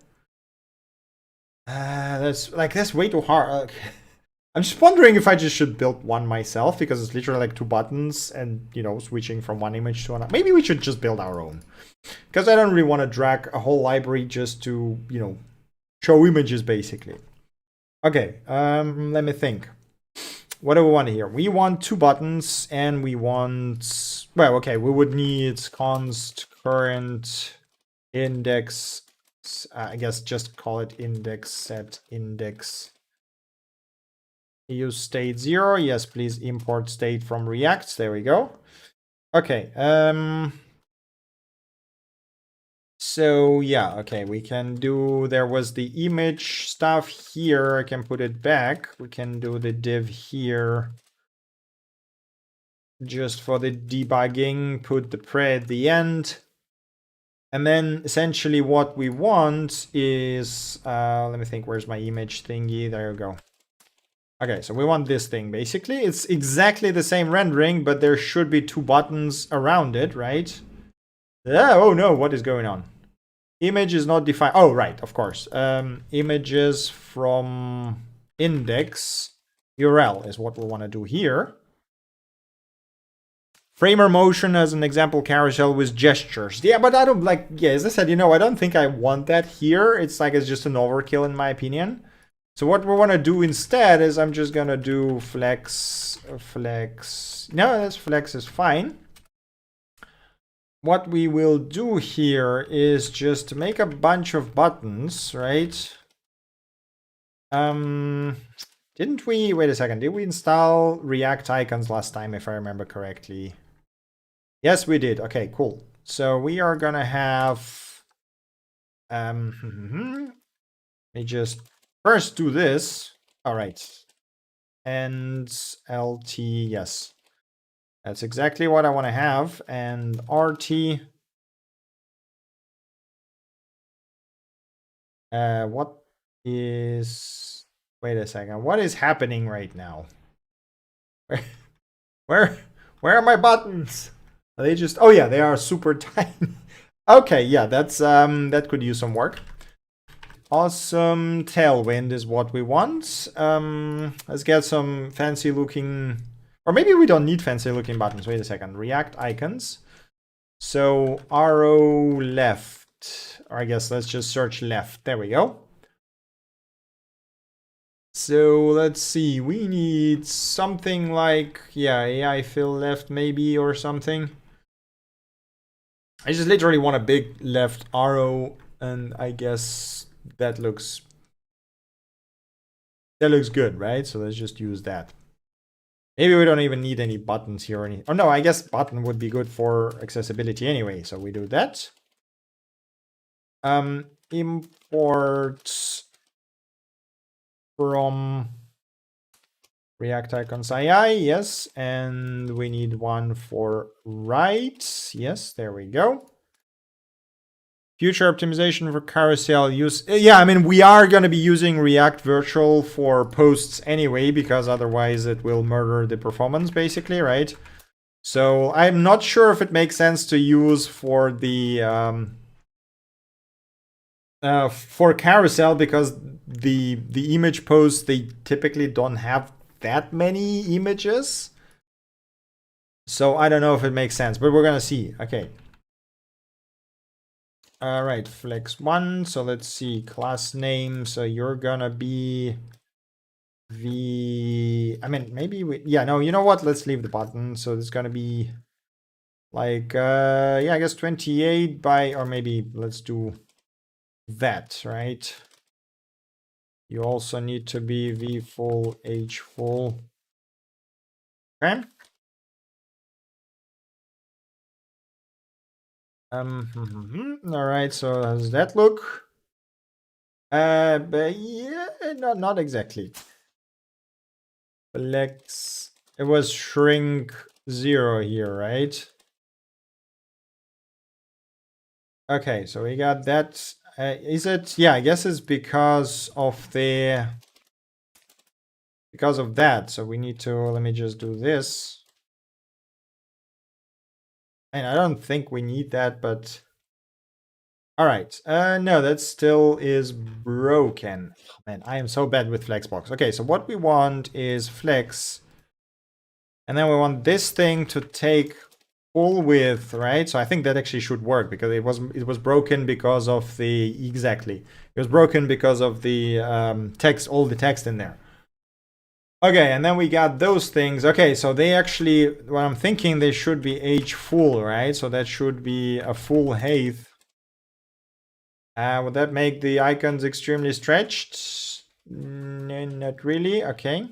That's way too hard. I'm just wondering if I just should build one myself, because it's literally like 2 buttons and, you know, switching from one image to another. Maybe we should just build our own, because I don't really want to drag a whole library just to, you know, show images basically. Okay, let me think. What do we want here? We want 2 buttons and we want, well, okay, we would need const current index. I guess just call it index set index. Use state 0. Yes, please import state from React. There we go. Okay. So yeah, okay, we can do, there was the image stuff here. I can put it back. We can do the div here just for the debugging, put the pre at the end. And then essentially what we want is, let me think, where's my image thingy? There you go. Okay, so we want this thing, basically. It's exactly the same rendering, but there should be 2 buttons around it, right? Oh no, what is going on? Image is not defined. Oh, right, of course. Images from index URL is what we want to do here. Framer motion as an example carousel with gestures. Yeah, but I don't like, yeah, as I said, you know, I don't think I want that here. It's like, it's just an overkill in my opinion. So what we want to do instead is I'm just going to do flex. No, that's flex is fine. What we will do here is just make a bunch of buttons, right? Didn't we, wait a second, did we install React icons last time, if I remember correctly? Yes, we did. Okay, cool. So we are gonna have, let me just first do this. All right. And LT, yes. That's exactly what I want to have. And RT. What is Wait a second. What is happening right now? Where where are my buttons? Are they just, oh yeah, they are super tiny. Okay, yeah, that's that could use some work. Awesome. Tailwind is what we want. Let's get some fancy looking, or maybe we don't need fancy looking buttons. Wait a second. React icons. So arrow left, or I guess let's just search left. There we go. So let's see, we need something like, yeah, AI fill left maybe or something. I just literally want a big left arrow, and I guess that looks good, right? So let's just use that. Maybe we don't even need any buttons here or any. Oh no, I guess button would be good for accessibility anyway. So we do that. Import from React icons AI, yes, and we need one for right. Yes, there we go. Future optimization for carousel use. Yeah, I mean, we are going to be using React Virtual for posts anyway, because otherwise it will murder the performance, basically, right? So I'm not sure if it makes sense to use for the for carousel, because the image posts, they typically don't have that many images. So I don't know if it makes sense, but we're gonna see. Okay. All right, flex one. So let's see, class name. So you're gonna be I mean, maybe we, yeah, no, you know what? Let's leave the button. So it's gonna be like, yeah, I guess 28 by, or maybe let's do that, right? You also need to be v full, h full. Okay. All right. So how does that look? But yeah, not exactly. Flex. It was shrink 0 here, right? Okay, so we got that. Is it? Yeah, I guess it's because of the that. So we need to, let me just do this. And I don't think we need that, but all right. No, that still is broken. Oh, man, I am so bad with Flexbox. Okay, so what we want is flex. And then we want this thing to take full width, right? So I think that actually should work, because it was broken because of the, exactly. It was broken because of the text, all the text in there. Okay, and then we got those things. Okay, so they actually, what I'm thinking, they should be h full, right? So that should be a full height. Would that make the icons extremely stretched? Not really. Okay.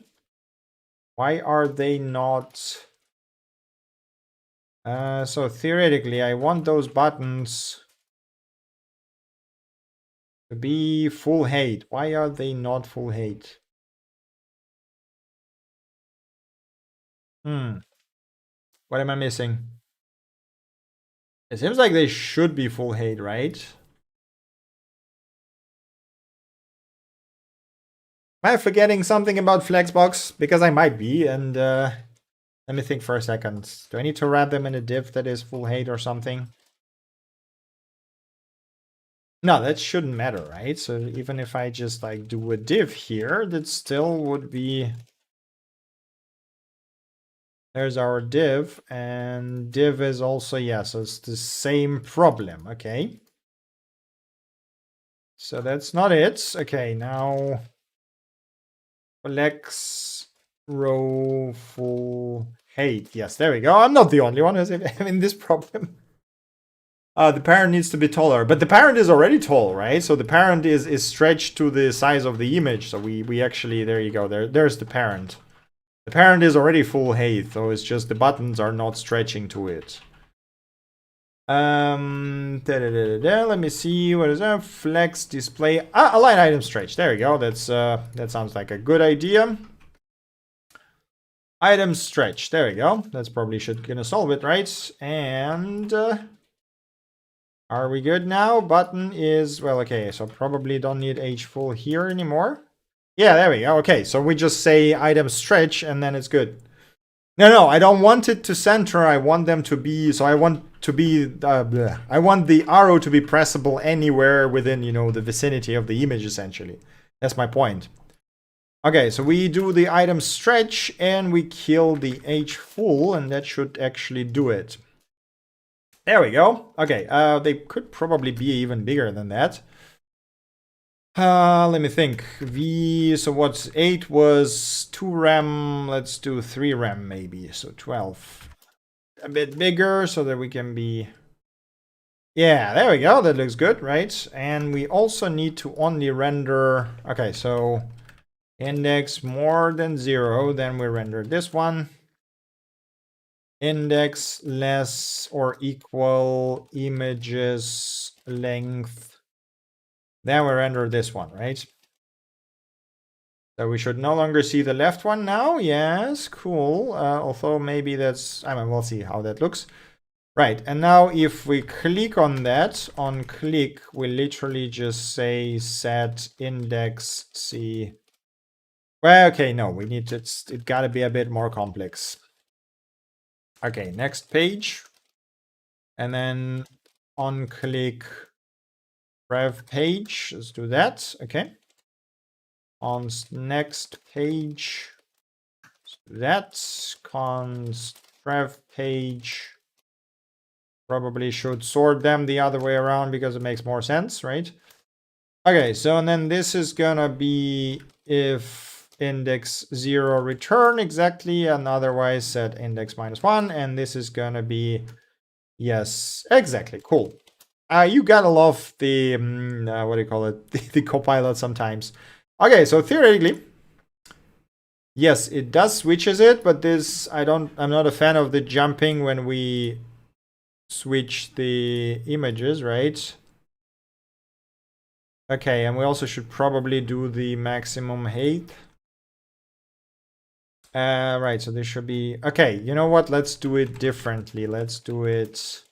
Why are they not? So theoretically, I want those buttons to be full height. Why are they not full height? What am I missing? It seems like they should be full height, right? Am I forgetting something about Flexbox? Because I might be, and let me think for a second. Do I need to wrap them in a div that is full height or something? No, that shouldn't matter, right? So even if I just like do a div here, that still would be... There's our div, and div is also, yeah, so it's the same problem, okay. So that's not it. Okay, now flex row full height. Yes, there we go. I'm not the only one who's having this problem. The parent needs to be taller, but the parent is already tall, right? So the parent is stretched to the size of the image. So we actually, there you go. There's the parent. The parent is already full height, so it's just the buttons are not stretching to it. Let me see, what is that? Flex display, align item stretch. There we go. That's that sounds like a good idea. Item stretch. There we go. That's probably gonna solve it, right? And are we good now? Button is, well, okay, so probably don't need h full here anymore. Yeah, there we go. Okay, so we just say item stretch and then it's good. No, I don't want it to center. I want them to be, so I want to be, I want the arrow to be pressable anywhere within, the vicinity of the image, essentially. That's my point. Okay, so we do the item stretch and we kill the h full, and that should actually do it. There we go. Okay, they could probably be even bigger than that. Let me think. So what's 8 was 2 rem. Let's do 3 rem maybe. So 12. A bit bigger so that we can be... Yeah, there we go. That looks good, right? And we also need to only render... Okay, so index more than 0. Then we render this one. Index less or equal images length. Then we render this one, right? So we should no longer see the left one now. Yes, cool. Although maybe that's, we'll see how that looks. Right, and now if we click on that, on click, we literally just say set index C. Well, okay, no, we need to, it gotta be a bit more complex. Okay, next page. And then on click rev page, let's do that, okay. On next page, that's const rev page. Probably should sort them the other way around because it makes more sense, right? Okay, so and then this is gonna be if index 0 return exactly, and otherwise set index -1, and this is gonna be yes, exactly, cool. You gotta love the what do you call it, the copilot sometimes. Okay, so theoretically, yes, it does switches it, but this I'm not a fan of the jumping when we switch the images, right? Okay, and we also should probably do the maximum height. Right, so this should be okay. You know what? Let's do it differently. Let's do it.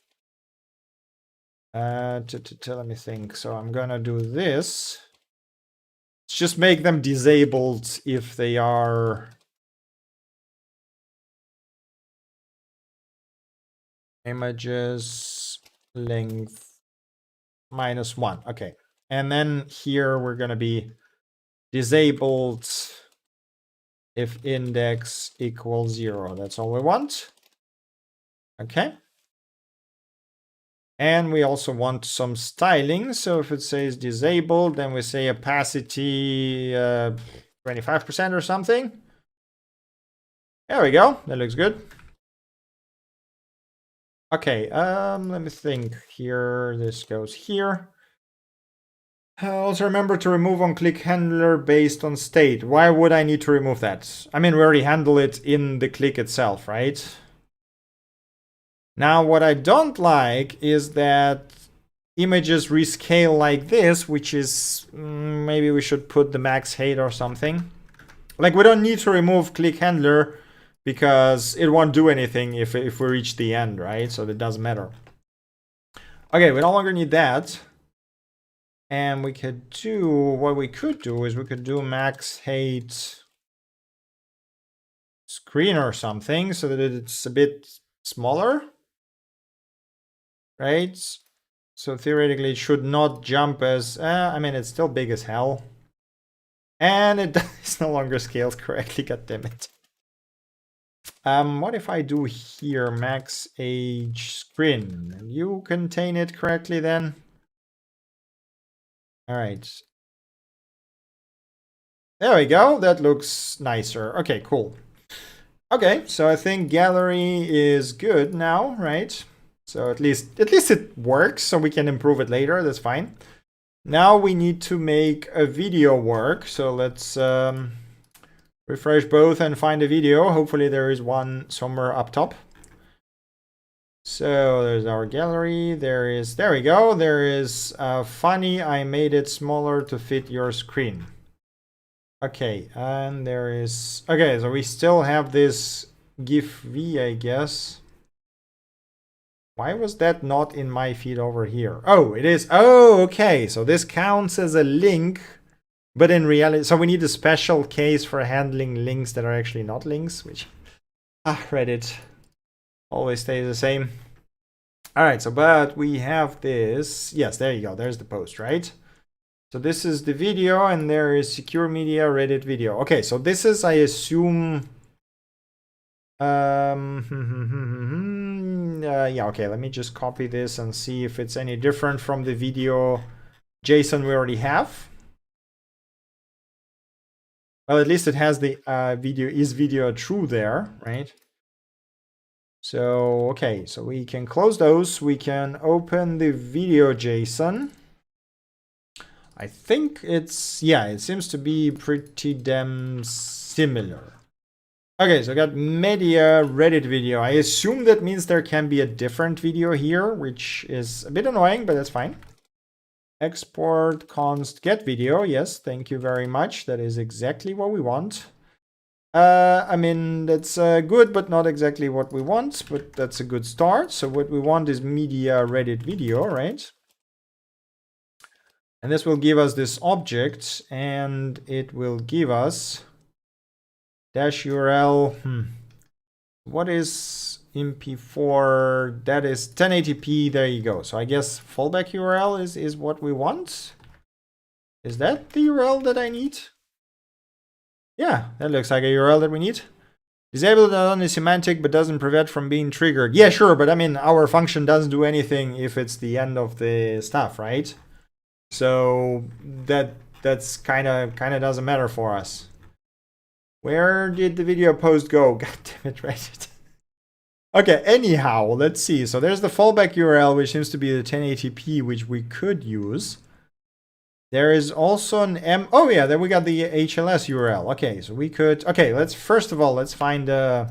Let me think. So I'm gonna do this. Let's just make them disabled if they are images length -1. Okay, and then here we're gonna be disabled if index equals 0. That's all we want. Okay. And we also want some styling. So if it says disabled, then we say opacity 25% or something. There we go. That looks good. Okay, let me think here. This goes here. Also remember to remove on-click handler based on state. Why would I need to remove that? I mean, we already handle it in the click itself, right? Now, what I don't like is that images rescale like this, which is maybe we should put the max height or something. Like, we don't need to remove click handler because it won't do anything if we reach the end, right? So it doesn't matter. Okay, we no longer need that. And we could do, what we could do is we could do max height screen or something so that it's a bit smaller. Right? So theoretically it should not jump as, I mean, it's still big as hell. And it is no longer scales correctly, god damn it. What if I do here max age screen? You contain it correctly then? All right. There we go. That looks nicer. Okay, cool. Okay, so I think gallery is good now, right? So at least it works, so we can improve it later. That's fine. Now we need to make a video work. So let's refresh both and find a video. Hopefully there is one somewhere up top. So there's our gallery. There we go. There is funny. I made it smaller to fit your screen. Okay, and there is, okay, so we still have this GIF V, I guess. Why was that not in my feed over here? Oh, it is. Oh, okay. So this counts as a link But in reality, so we need a special case for handling links that are actually not links, which Reddit always stays the same. All right, so but we have this. Yes, there you go. There's the post, right? So this is the video, and there is secure media Reddit video. Okay, so this is, I assume. Yeah, okay, let me just copy this and see if it's any different from the video JSON we already have. Well, at least it has the video true there, right? So, okay, so we can close those. We can open the video JSON. I think it's, yeah, it seems to be pretty damn similar. Okay, so I got media Reddit video. I assume that means there can be a different video here, which is a bit annoying, but that's fine. Export const get video. Yes, thank you very much. That is exactly what we want. I mean, that's good, but not exactly what we want, but that's a good start. So what we want is media Reddit video, right? And this will give us this object, and it will give us dash URL. What is MP4? That is 1080p. There you go. So I guess fallback URL is what we want. Is that the URL that I need? Yeah, that looks like a URL that we need. Disable not only semantic, but doesn't prevent from being triggered. Yeah, sure, but I mean, our function doesn't do anything if it's the end of the stuff, right? So that's kind of doesn't matter for us. Where did the video post go? God damn it, Reddit. Okay, anyhow, let's see. So there's the fallback URL, which seems to be the 1080p, which we could use. There is also an oh yeah, then we got the HLS URL. Okay, so we could, okay, let's first of all, let's find do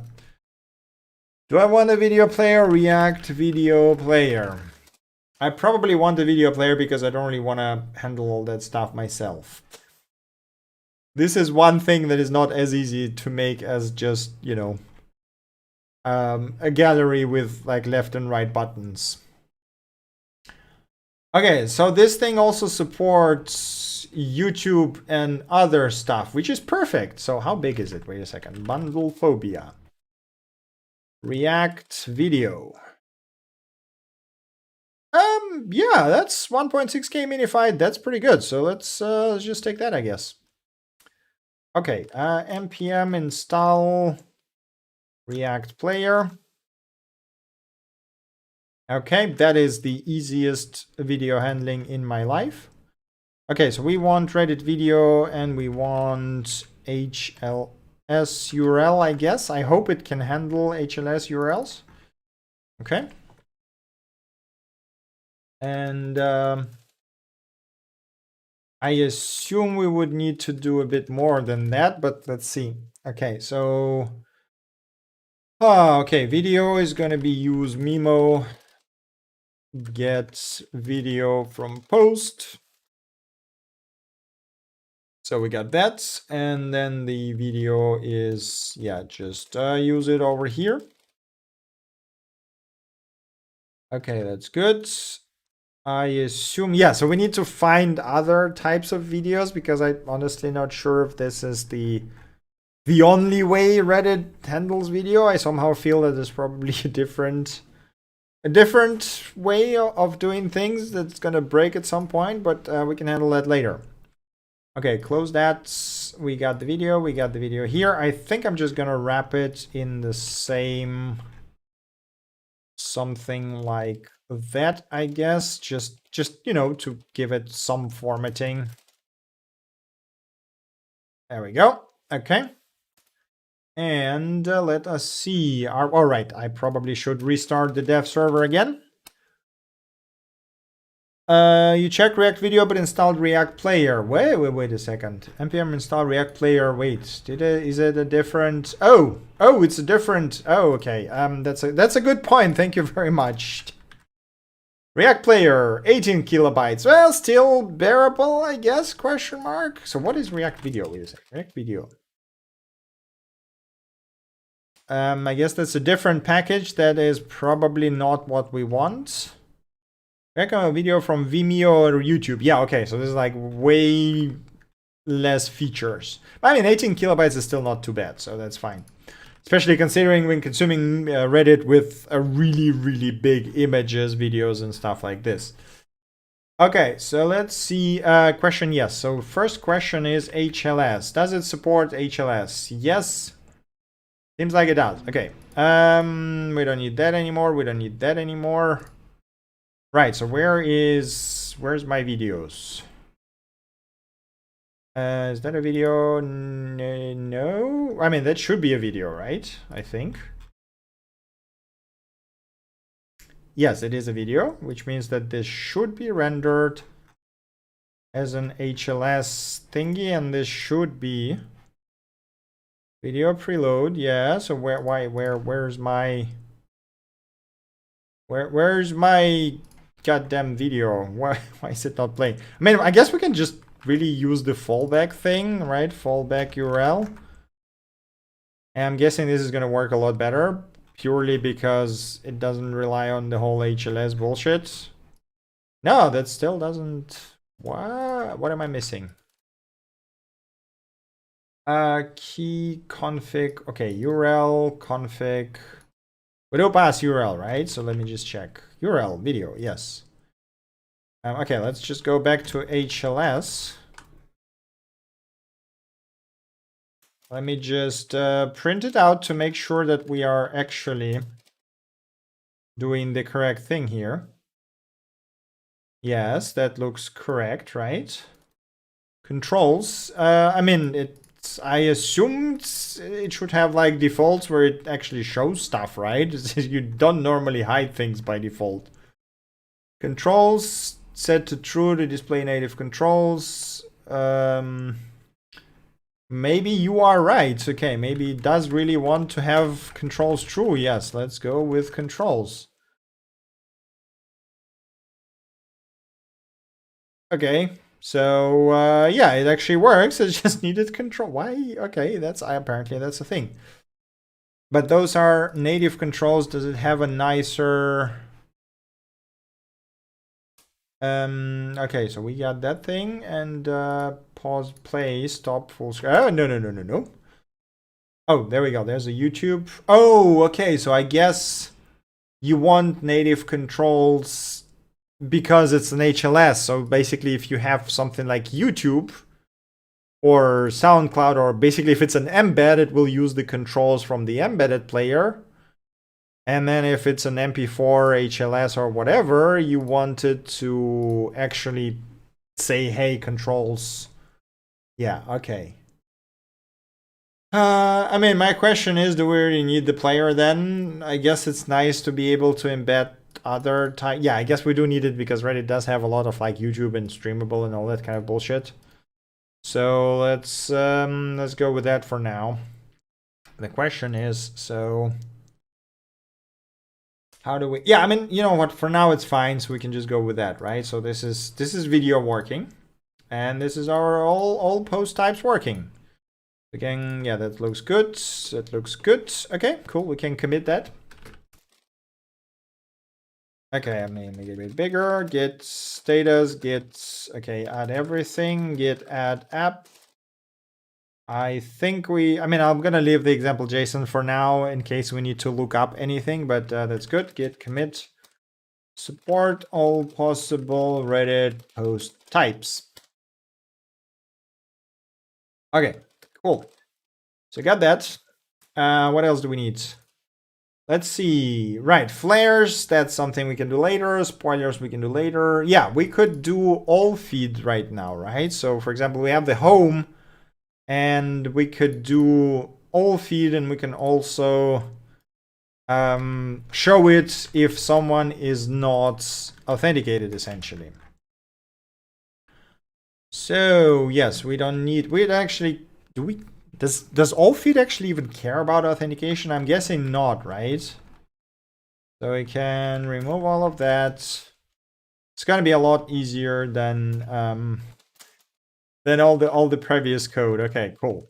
I want a video player? React video player. I probably want a video player because I don't really want to handle all that stuff myself. This is one thing that is not as easy to make as just, you know, a gallery with like left and right buttons. Okay, so this thing also supports YouTube and other stuff, which is perfect. So how big is it? Wait a second. Bundle phobia. React video. Yeah, that's 1.6K minified. That's pretty good. So let's just take that, I guess. Okay, npm install React player. Okay, that is the easiest video handling in my life. Okay, so we want Reddit video and we want HLS URL, I guess. I hope it can handle HLS URLs. Okay. And I assume we would need to do a bit more than that, but let's see. Okay, so okay, video is going to be use Mimo get video from post. So we got that, and then the video is, yeah, just use it over here. Okay, that's good. I assume, yeah, so we need to find other types of videos because I'm honestly not sure if this is the only way Reddit handles video. I somehow feel that there's probably a different way of doing things that's gonna break at some point, but we can handle that later. Okay, close that. We got the video here. I think I'm just gonna wrap it in the same something like that, I guess, just you know, to give it some formatting. There we go. Okay. And let us see. All right, I probably should restart the dev server again. You checked React video but installed React player. Wait a second. npm install React player. Wait, is it a different? Oh, it's a different. Oh, okay. That's a good point. Thank you very much. React player, 18 kilobytes. Well, still bearable, I guess, question mark. So what is React video? Wait a second. React video. I guess that's a different package. That is probably not what we want. React video from Vimeo or YouTube. Yeah, okay. So this is like way less features. I mean, 18 kilobytes is still not too bad, so that's fine. Especially considering when consuming Reddit with a really big images, videos, and stuff like this. Okay, so let's see. Question, yes. So first question is HLS. Does it support HLS? Yes. Seems like it does. Okay. We don't need that anymore. We don't need that anymore. Right. So where's my videos? Is that a video? No. I mean, that should be a video, right? I think. Yes, it is a video, which means that this should be rendered as an HLS thingy, and this should be video preload. Yeah. So where's my goddamn video? Why is it not playing? I mean, I guess we can just really use the fallback thing, right? Fallback URL. And I'm guessing this is gonna work a lot better, purely because it doesn't rely on the whole HLS bullshit. No, that still doesn't. What am I missing? Key config. Okay, URL config. We don't pass URL, right? So let me just check. URL video, yes. Okay, let's just go back to HLS. Let me just print it out to make sure that we are actually doing the correct thing here. Yes, that looks correct, right? Controls. I mean, I assumed it should have like defaults where it actually shows stuff, right? You don't normally hide things by default. Controls set to true to display native controls. Maybe you are right. Okay, maybe it does really want to have controls true. Yes, let's go with controls. Okay, so yeah, it actually works. It just needed control. Why? Okay, apparently that's a thing. But those are native controls. Does it have a nicer? Okay, so we got that thing, and pause, play, stop, full screen. Oh, no. Oh, there we go. There's a YouTube. Oh, okay. So I guess you want native controls because it's an HLS. So basically, if you have something like YouTube or SoundCloud, or basically if it's an embed, it will use the controls from the embedded player. And then if it's an MP4, HLS, or whatever, you want it to actually say, hey, controls. Yeah, okay. I mean, my question is, do we really need the player then? I guess it's nice to be able to embed other type. Yeah, I guess we do need it because Reddit does have a lot of like YouTube and streamable and all that kind of bullshit. So let's go with that for now. The question is, so how do we? Yeah, I mean, you know what? For now, it's fine. So we can just go with that, right? So this is video working, and this is our all post types working. Again, yeah, that looks good. That looks good. Okay, cool. We can commit that. Okay, I mean, make it a bit bigger. Git status, git, okay, add everything, git add app. I think I mean, I'm gonna leave the example JSON for now in case we need to look up anything, but that's good. Git commit, support all possible Reddit post types. Okay, cool. So got that. What else do we need? Let's see. Right, flares, that's something we can do later. Spoilers we can do later. Yeah, we could do all feed right now, right? So for example, we have the home, and we could do all feed, and we can also show it if someone is not authenticated, essentially. So yes, we don't need, we actually, does all feed actually even care about authentication? I'm guessing not, right? So we can remove all of that. It's gonna be a lot easier than all the previous code. Okay, cool.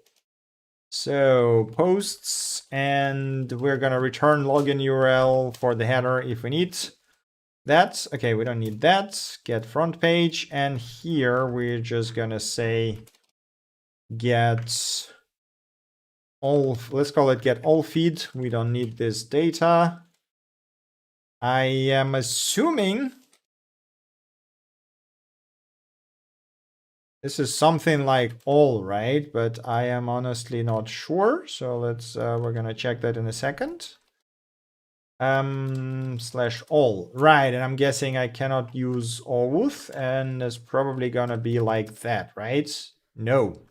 So posts, and we're gonna return login URL for the header if we need that. Okay, we don't need that. Get front page, and here we're just gonna say get all, let's call it get all feed. We don't need this data. I am assuming this is something like all, right? But I am honestly not sure. So let's, we're gonna check that in a second. Slash all, right? And I'm guessing I cannot use auth, and it's probably gonna be like that, right? No.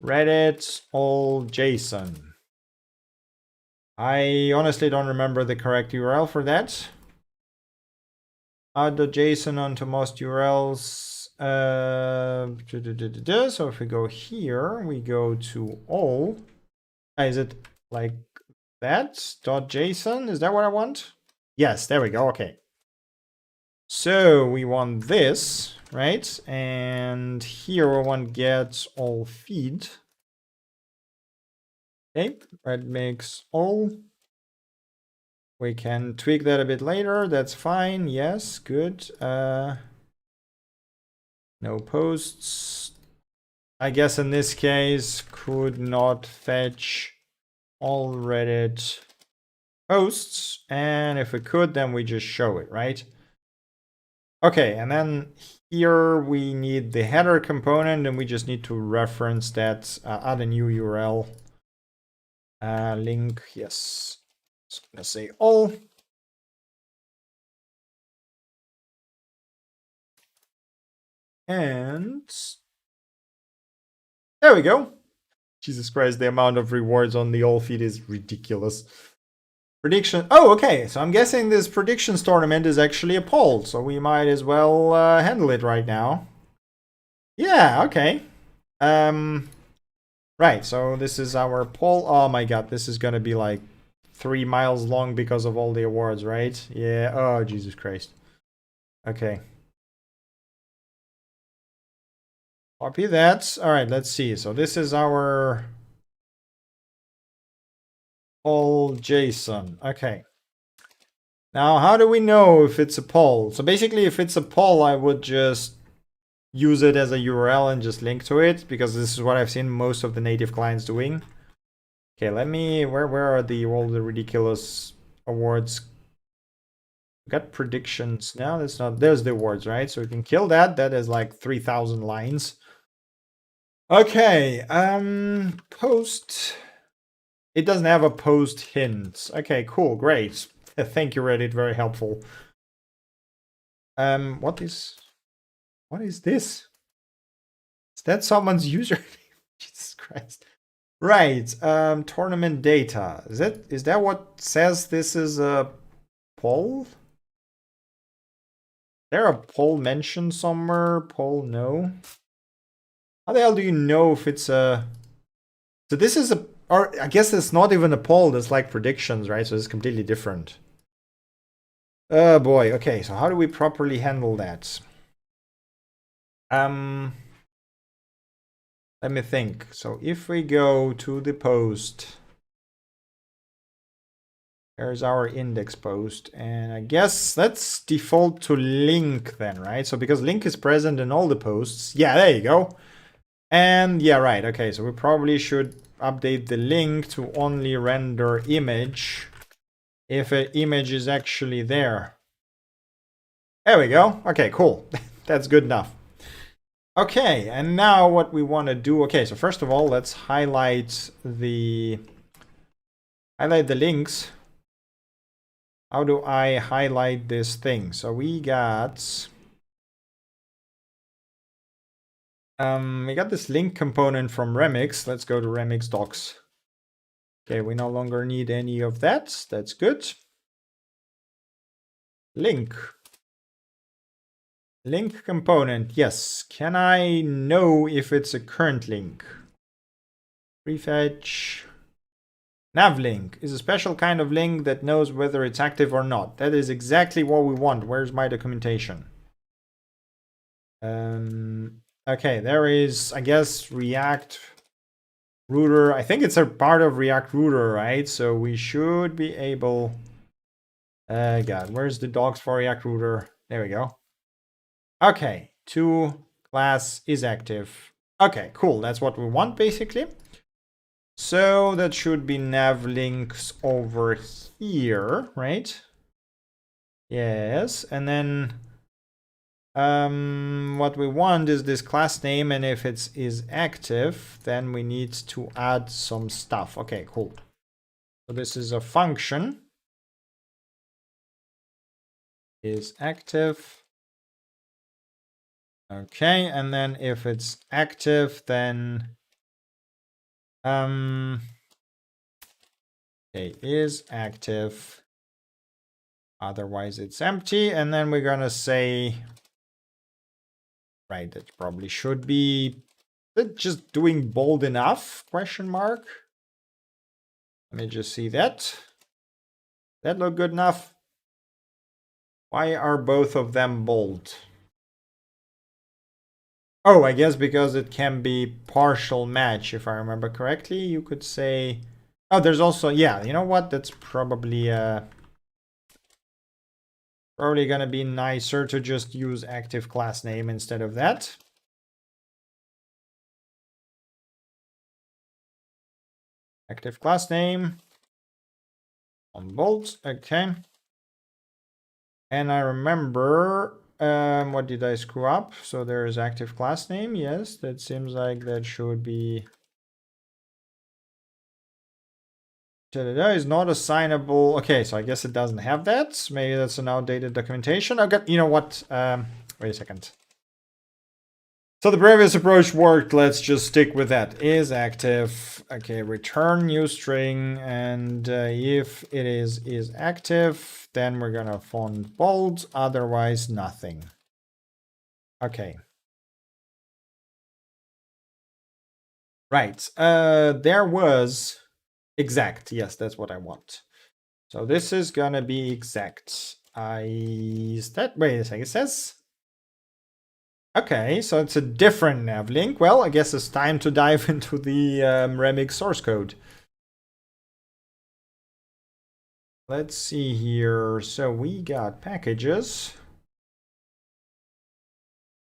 Reddit all JSON. I honestly don't remember the correct URL for that. Add the JSON onto most URLs. So if we go here, we go to all. Is it like that? .json? Is that what I want? Yes, there we go. Okay. So we want this, right? And here we want get all feed. Okay, that makes all. We can tweak that a bit later. That's fine. Yes, good. No posts. I guess in this case, could not fetch all Reddit posts. And if we could, then we just show it, right? Okay, and then here we need the header component, and we just need to reference that, add a new URL. Link, yes. Just gonna say all. And there we go. Jesus Christ, the amount of rewards on the all feed is ridiculous. Prediction. Oh, okay. So I'm guessing this predictions tournament is actually a poll, so we might as well handle it right now. Yeah, okay. Right, so this is our poll. Oh my god, this is gonna be like 3 miles long because of all the awards, right? Yeah, oh Jesus Christ. Okay. Copy that. All right, let's see. So this is our poll JSON. Okay. Now, how do we know if it's a poll? So basically, if it's a poll, I would just use it as a URL and just link to it, because this is what I've seen most of the native clients doing. Okay, let me, where are all the ridiculous awards? We got predictions. No, that's not, there's the awards, right? So we can kill that. That is like 3,000 lines. Okay, post. It doesn't have a post hint. Okay, cool, great. Thank you, Reddit, very helpful. What is this? Is that someone's username? Jesus Christ. Right, tournament data. Is that what says this is a poll? Is there a poll mentioned somewhere? Poll, no. How the hell do you know if it's a... So this is a... Or I guess it's not even a poll, that's like predictions, right? So it's completely different. Oh boy, okay, so how do we properly handle that? Let me think. So if we go to the post, there's our index post, and I guess let's default to link then, right? So because link is present in all the posts. Yeah, there you go. And yeah, right. Okay, so we probably should update the link to only render image if an image is actually there. There we go. Okay, cool. That's good enough. Okay, and now what we want to do. Okay, so first of all, let's highlight the links. How do I highlight this thing? So we got this link component from Remix. Let's go to Remix docs. Okay, we no longer need any of that. That's good. Link component. Yes. Can I know if it's a current link? Prefetch. Nav link is a special kind of link that knows whether it's active or not. That is exactly what we want. Where's my documentation? Okay, there is, I guess, React router. I think it's a part of React router, right? So we should be able... God, where's the docs for React router? There we go. Okay, to class is active. Okay, cool. That's what we want basically. So that should be nav links over here, right? Yes, and then what we want is this class name, and if it is active, then we need to add some stuff. Okay, cool. So this is a function is active. Okay, and then if it's active, then okay, is active. Otherwise it's empty, and then we're gonna say, right, that probably should be just doing bold enough, question mark. Let me just see that. That look good enough? Why are both of them bold? Oh, I guess because it can be partial match, if I remember correctly. You could say, oh, there's also, yeah, you know what? That's probably gonna be nicer to just use active class name instead of that. Active class name on bold, okay. And I remember, what did I screw up? So there's active class name. Yes, that seems like that should be. Is not assignable. Okay, so I guess it doesn't have that. Maybe that's an outdated documentation. Okay, you know what? Wait a second. So the previous approach worked. Let's just stick with that. Is active. Okay, return new string, and if it is active, then we're gonna font bold. Otherwise, nothing. Okay. Right. There was exact. Yes, that's what I want. So this is gonna be exact. Is that, wait a second, it says. Okay, so it's a different nav link. Well, I guess it's time to dive into the Remix source code. Let's see here. So we got packages.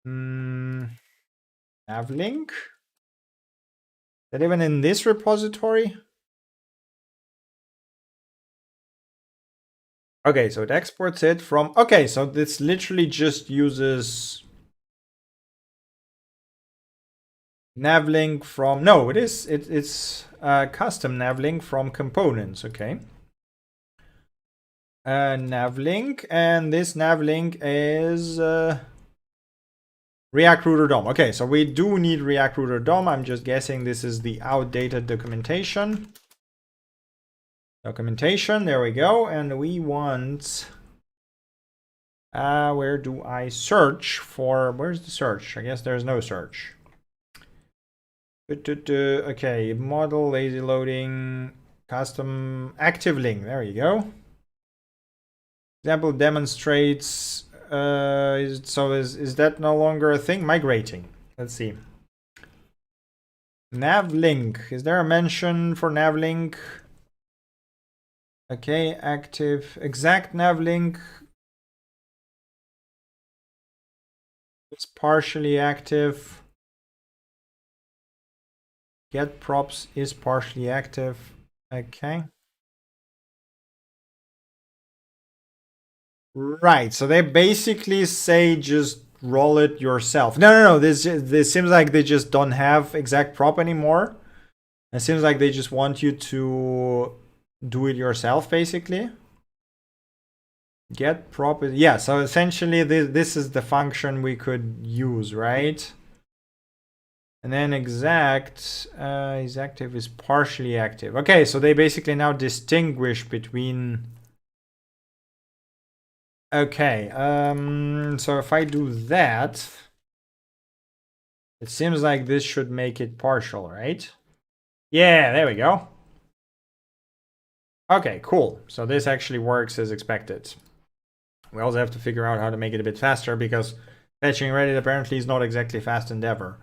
Nav link. Is that even in this repository? Okay, so it exports it from, okay, so this literally just uses navlink from, no, it's custom navlink from components, okay. Navlink, and this navlink is React Router DOM. Okay, so we do need React Router DOM. I'm just guessing this is the outdated documentation. There we go. And we want, where do I search for, where's the search? I guess there's no search. Okay, model, lazy loading, custom, active link. There you go. Example demonstrates, is that no longer a thing? Migrating. Let's see. Navlink. Is there a mention for navlink? Okay, active exact navlink is partially active. Get props is partially active. Okay. Right. So they basically say just roll it yourself. No. This seems like they just don't have exact prop anymore. It seems like they just want you to do it yourself, basically. Get prop. Yeah. So essentially, this is the function we could use, right? And then exact is active is partially active. Okay. So they basically now distinguish between. Okay, so if I do that, it seems like this should make it partial, right? Yeah, there we go. Okay, cool. So this actually works as expected. We also have to figure out how to make it a bit faster because fetching Reddit apparently is not exactly fast endeavor.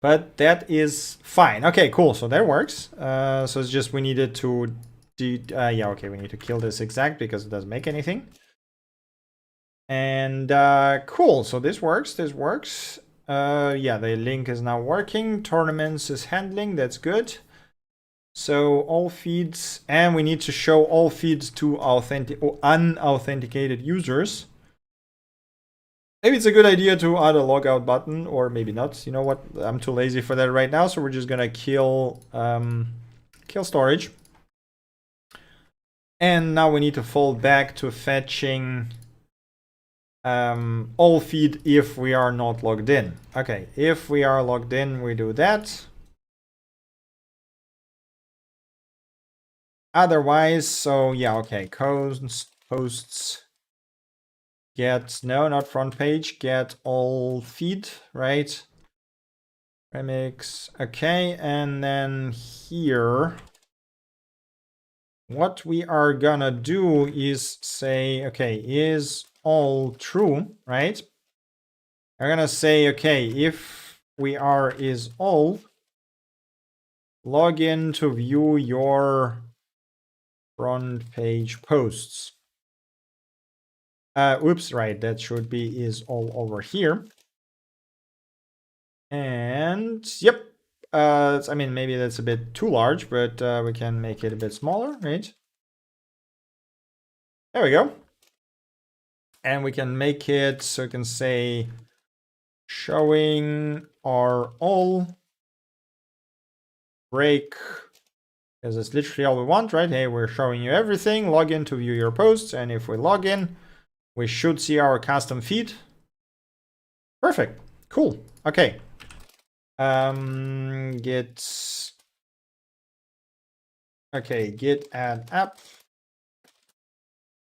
But that is fine. Okay, cool. So that works. So it's just we needed to, yeah, okay, we need to kill this exact because it doesn't make anything. And cool, so this works. Yeah, the link is now working. Tournaments is handling, that's good. So all feeds, and we need to show all feeds to unauthenticated users. Maybe it's a good idea to add a logout button, or maybe not. You know what? I'm too lazy for that right now, so we're just gonna kill storage. And now we need to fall back to fetching all feed if we are not logged in. Okay, if we are logged in, we do that. Otherwise, so yeah, okay, posts, get, no, not front page, get all feed, right? Remix, okay, and then here, what we are gonna do is say, okay, is all true, right? I'm gonna say, okay, if we are is all, log in to view your front page posts. Oops, right, that should be is all over here. And yep, I mean, maybe that's a bit too large, but we can make it a bit smaller, right? There we go. And we can make it so we can say showing are all break, because it's literally all we want, right? Hey, we're showing you everything. Log in to view your posts, and if we log in, we should see our custom feed. Perfect. Cool. Okay. Git. Okay, git add app.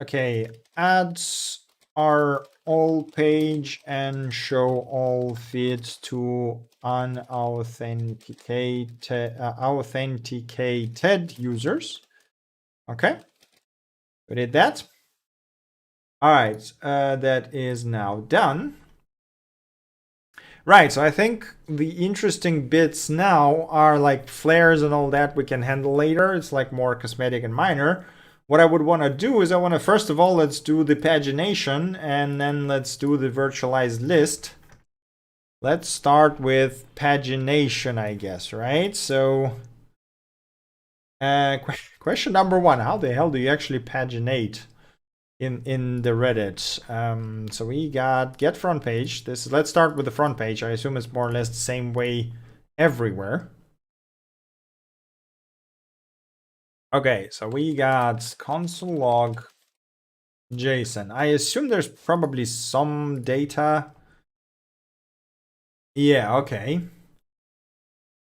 Okay, ads are all page and show all feeds to authenticated users. Okay, we did that. All right, that is now done. Right, so I think the interesting bits now are like flares and all that we can handle later. It's like more cosmetic and minor. What I would want to do is I want to, first of all, let's do the pagination, and then let's do the virtualized list. Let's start with pagination, I guess, right? So question number one, how the hell do you actually paginate in the Reddit? So we got get front page. Let's start with the front page. I assume it's more or less the same way everywhere. Okay, so we got console log JSON. I assume there's probably some data. Yeah, okay.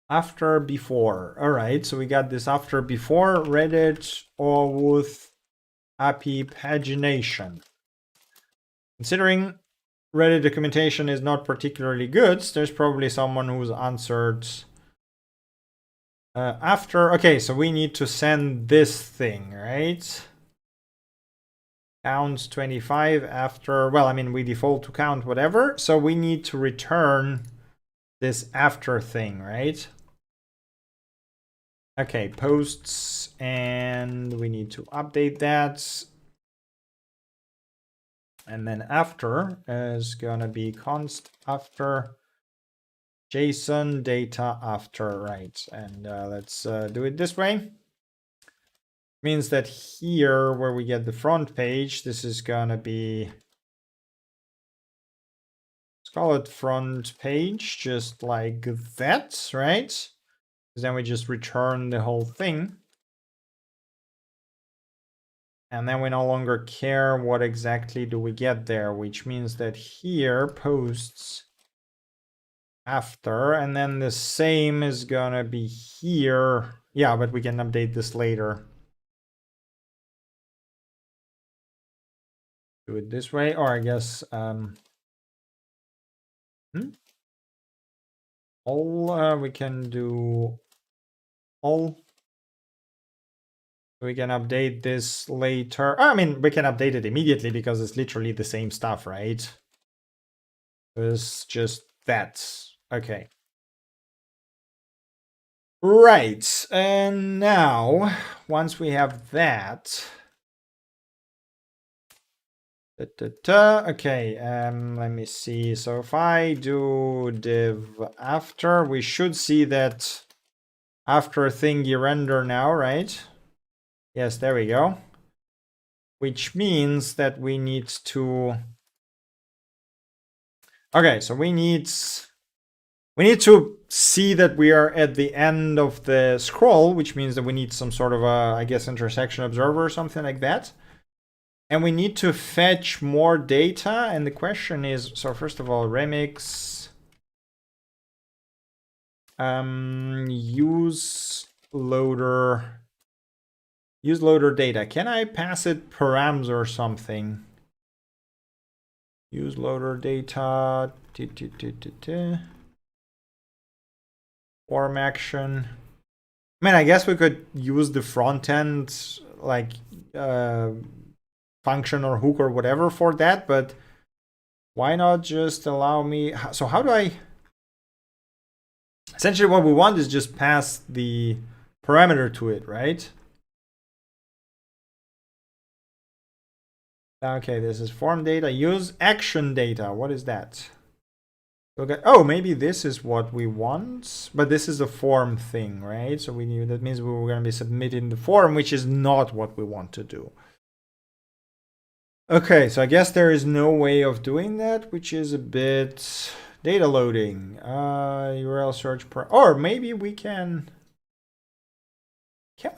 After, before. All right, so we got this after, before, Reddit auth API pagination. Considering Reddit documentation is not particularly good, there's probably someone who's answered after. Okay, so we need to send this thing, right? Counts 25 after, well, I mean, we default to count whatever, so we need to return this after thing, right? Okay, posts, and we need to update that. And then after is gonna be const after JSON data after, right? And let's do it this way. Means that here where we get the front page, this is gonna be, let's call it front page, just like that, right? Because then we just return the whole thing. And then we no longer care what exactly do we get there, which means that here posts after, and then the same is gonna be here. Yeah, but we can update this later. Do it this way, or I guess all we can do all. We can update this later. I mean, we can update it immediately because it's literally the same stuff, right? It's just that. Okay. Right, and now, once we have that, Okay, let me see. So if I do div after, we should see that after thingy render now, right? Yes, there we go. Which means that we need to... Okay, so we need to see that we are at the end of the scroll, which means that we need some sort of a, I guess, intersection observer or something like that. And we need to fetch more data. And the question is, so first of all, remix use loader data. Can I pass it params or something? Use loader data. Form action. I mean, I guess we could use the front end like function or hook or whatever for that, but why not just allow me? So how do I? Essentially, what we want is just pass the parameter to it, right? Okay, this is form data. Use action data. What is that? Okay. Oh, maybe this is what we want, but this is a form thing, right? So that means we were going to be submitting the form, which is not what we want to do. Okay, so I guess there is no way of doing that, which is a bit data loading. URL search or maybe we can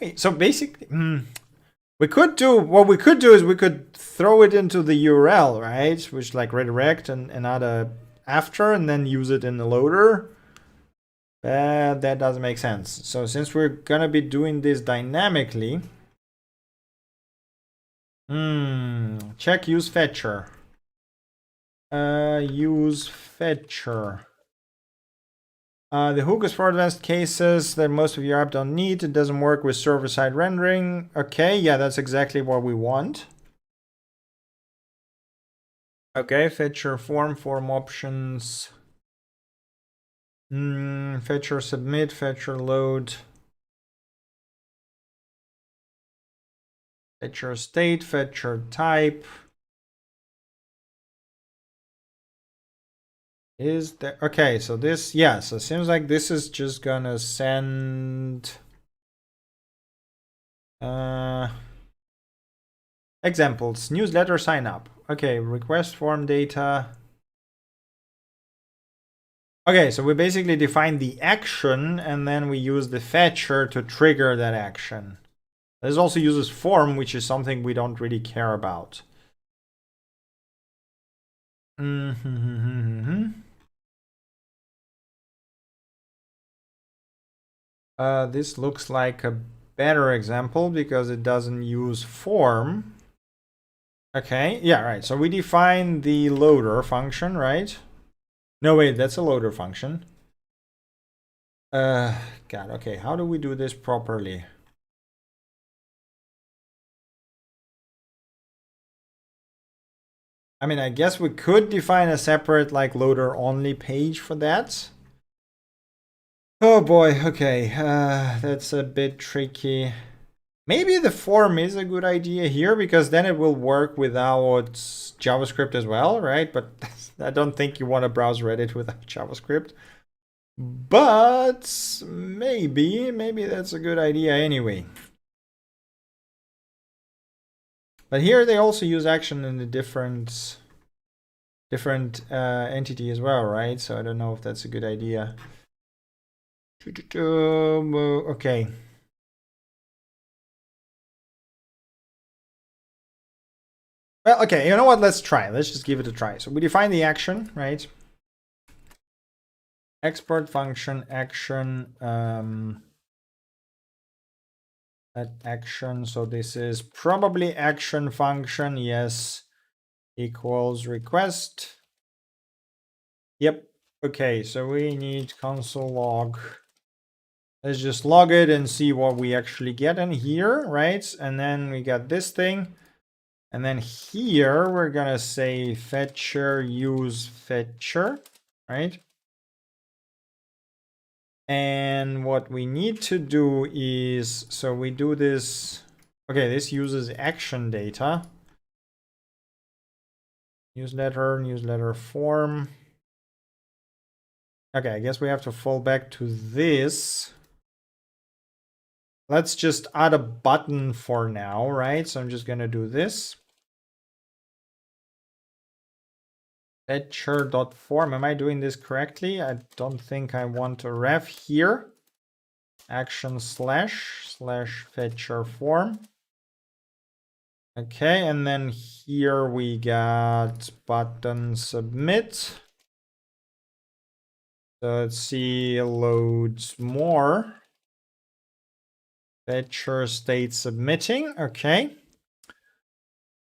we? So basically, what we could do is we could throw it into the URL, right? Which like redirect and add a after and then use it in the loader. That doesn't make sense. So since we're gonna be doing this dynamically, check use fetcher. Use fetcher. The hook is for advanced cases that most of your app don't need. It doesn't work with server-side rendering. Okay, yeah, that's exactly what we want. Okay, fetcher form options. Fetcher submit, fetcher load. Fetcher state, fetcher type. Is there... Okay, so this... Yeah, so it seems like this is just gonna send... examples. Newsletter sign up. Okay, request form data. Okay, so we basically define the action and then we use the fetcher to trigger that action. This also uses form, which is something we don't really care about. This looks like a better example because it doesn't use form. Okay, yeah, right. So we define the loader function, right? No, wait, that's a loader function. God, okay, how do we do this properly? I mean, I guess we could define a separate like loader only page for that. Oh boy, okay, that's a bit tricky. Maybe the form is a good idea here because then it will work without JavaScript as well, right? But I don't think you want to browse Reddit without JavaScript. But maybe that's a good idea anyway. But here they also use action in a different entity as well, right? So I don't know if that's a good idea. Okay. Well, okay, you know what? Let's try. Let's just give it a try. So we define the action, right? Export function action at action. So this is probably action function. Yes, equals request. Yep. Okay, so we need console log. Let's just log it and see what we actually get in here, right? And then we got this thing. And then here we're gonna say fetcher use fetcher, right? And what we need to do is, so we do this, okay, this uses action data. newsletter form. Okay, I guess we have to fall back to this. Let's just add a button for now, right? So I'm just gonna do this. Fetcher.form. Am I doing this correctly? I don't think I want a ref here. Action slash fetcher form. Okay, and then here we got button submit. So let's see, loads more. Fetcher state submitting. Okay.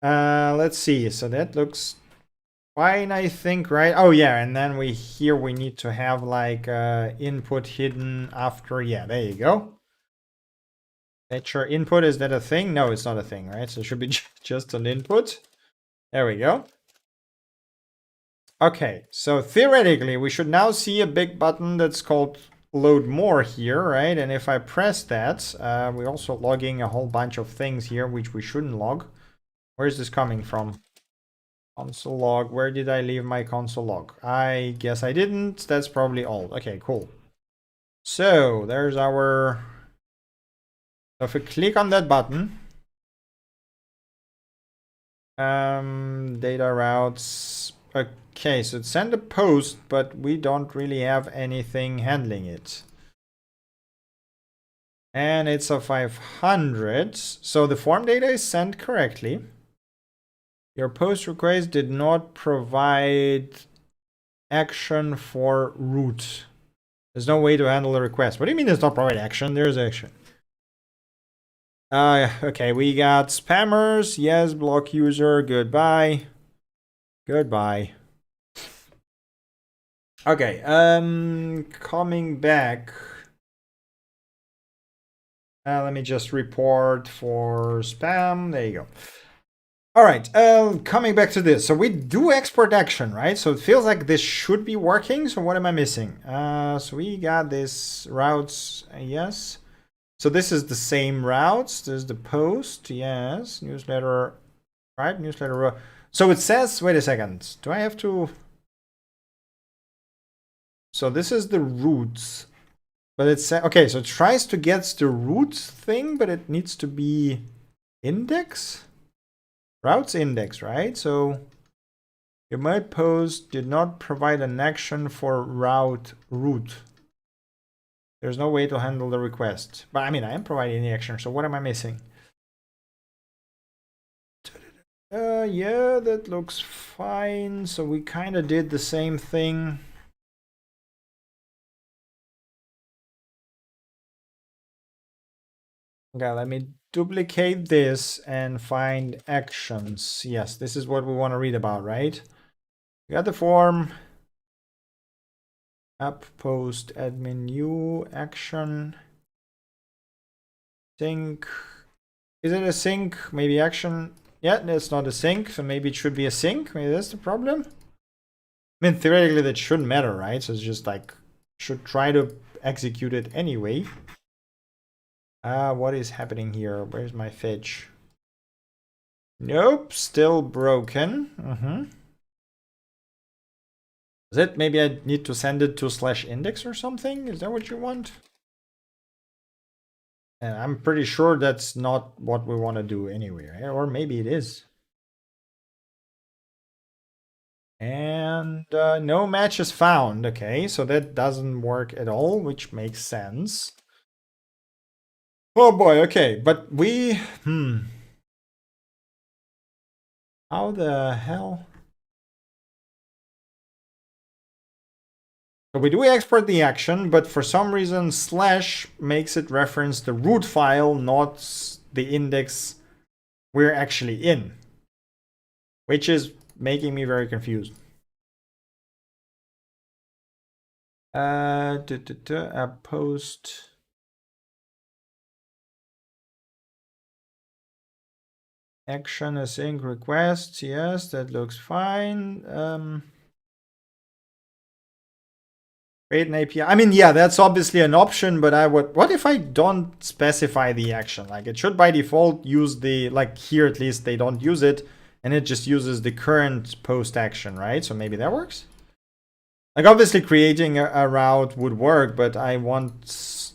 Let's see. So that looks fine, I think, right? Oh yeah, and then we need to have like input hidden after. Yeah, there you go. Fetcher input, is that a thing? No, it's not a thing, right? So it should be just an input. There we go. Okay, so theoretically, we should now see a big button that's called load more here, right? And if I press that, we're also logging a whole bunch of things here, which we shouldn't log. Where is this coming from? Console log. Where did I leave my console log? I guess I didn't. That's probably all. Okay, cool. So there's our... So if we click on that button, data routes. Okay, so it sent a post, but we don't really have anything handling it. And it's a 500. So the form data is sent correctly. Your post request did not provide action for root. There's no way to handle the request. What do you mean there's not provide action? There's action. Okay, we got spammers. Yes, block user. Goodbye. Goodbye. Okay, coming back. Let me just report for spam. There you go. All right, coming back to this. So we do export action, right? So it feels like this should be working. So what am I missing? So we got this routes, yes. So this is the same routes. There's the post, yes. Newsletter, right? Newsletter. So it says, wait a second. Do I have to? So this is the roots. But it's, okay, so it tries to get the roots thing, but it needs to be index? Routes index, right? So your mode post did not provide an action for route root. There's no way to handle the request. But I mean, I am providing the action, so what am I missing? Yeah, that looks fine. So we kind of did the same thing. Okay, let me duplicate this and find actions. Yes, this is what we want to read about, right? We got the form. App post admin new action. Sync. Is it a sync? Maybe action. Yeah, it's not a sync, so maybe it should be a sync. Maybe that's the problem. I mean, theoretically, that shouldn't matter, right? So it's just like, should try to execute it anyway. What is happening here? Where's my fetch? Nope, still broken. Is it? Maybe I need to send it to /index or something? Is that what you want? And I'm pretty sure that's not what we want to do anyway, right? Or maybe it is. And no match is found. Okay, so that doesn't work at all, which makes sense. Oh boy, okay, but we... How the hell? So we do export the action, but for some reason slash makes it reference the root file, not the index we're actually in, which is making me very confused. A post. Action async requests. Yes, that looks fine. Create an API. I mean, yeah, that's obviously an option, but I would. What if I don't specify the action? Like, it should by default use the, like here at least they don't use it. and it just uses the current post action, right? So maybe that works. Like obviously creating a route would work, but I want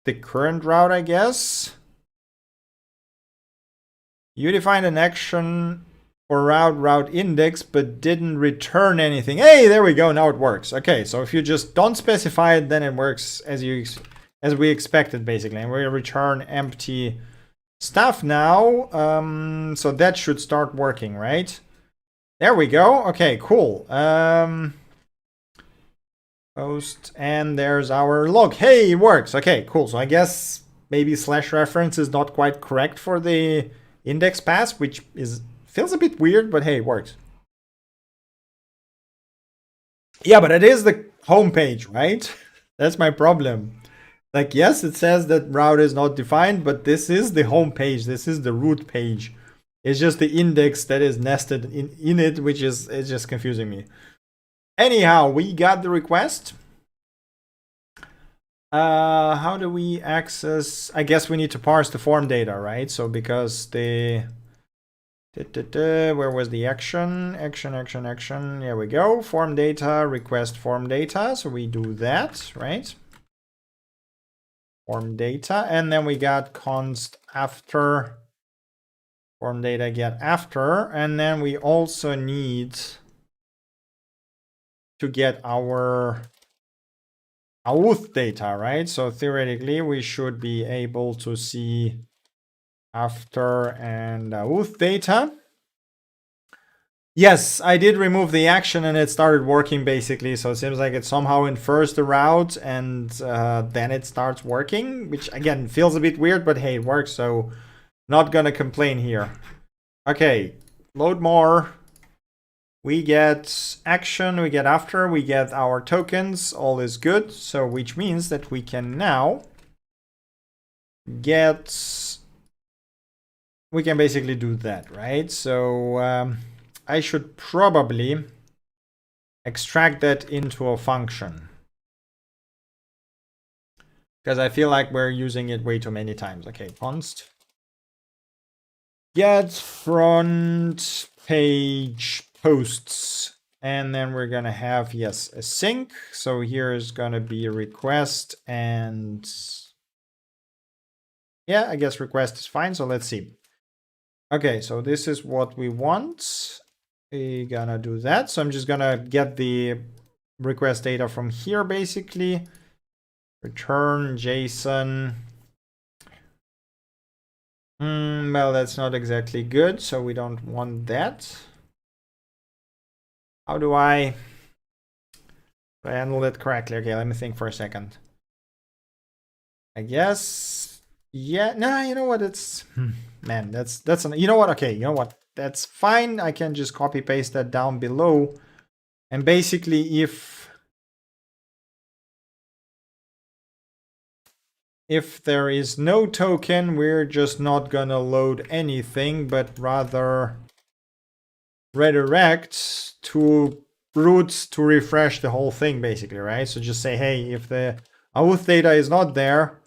the current route, I guess. You defined an action for route index, but didn't return anything. Hey, there we go. Now it works. Okay, so if you just don't specify it, then it works as we expected, basically. And we return empty stuff now. So that should start working, right? There we go. Okay, cool. Post, and there's our log. Hey, it works. Okay, cool. So I guess maybe slash reference is not quite correct for the index path, which feels a bit weird, but hey, it works. Yeah, but it is the home page, right? That's my problem. Like, yes, it says that route is not defined, but this is the home page. This is the root page. It's just the index that is nested in it, which is just confusing me. Anyhow, we got the request. How do we access? I guess we need to parse the form data, right? So because the where was the action? Action. Here we go. Form data, request form data. So we do that, right? Form data, and then we got const after form data get after, and then we also need to get our auth data, right? So theoretically, we should be able to see after and auth data. Yes, I did remove the action and it started working basically. So it seems like it somehow infers the route and then it starts working, which again feels a bit weird, but hey, it works. So not gonna complain here. Okay, load more. We get action, we get after, we get our tokens, all is good. So which means that we can now we can basically do that, right? So I should probably extract that into a function, because I feel like we're using it way too many times. Okay, const get front page posts, and then we're gonna have, yes, a sync. So here is gonna be a request, and yeah, I guess request is fine. So let's see. Okay, so this is what we want. We're gonna do that. So I'm just gonna get the request data from here, basically. Return JSON. Well, that's not exactly good, so we don't want that. How do I handle it correctly? Okay, let me think for a second. I guess, yeah, no, you know what, it's, man, you know what, okay, you know what, that's fine. I can just copy paste that down below. And basically, if there is no token, we're just not gonna load anything, but rather redirect to routes to refresh the whole thing, basically, right? So just say, hey, if the auth data is not there,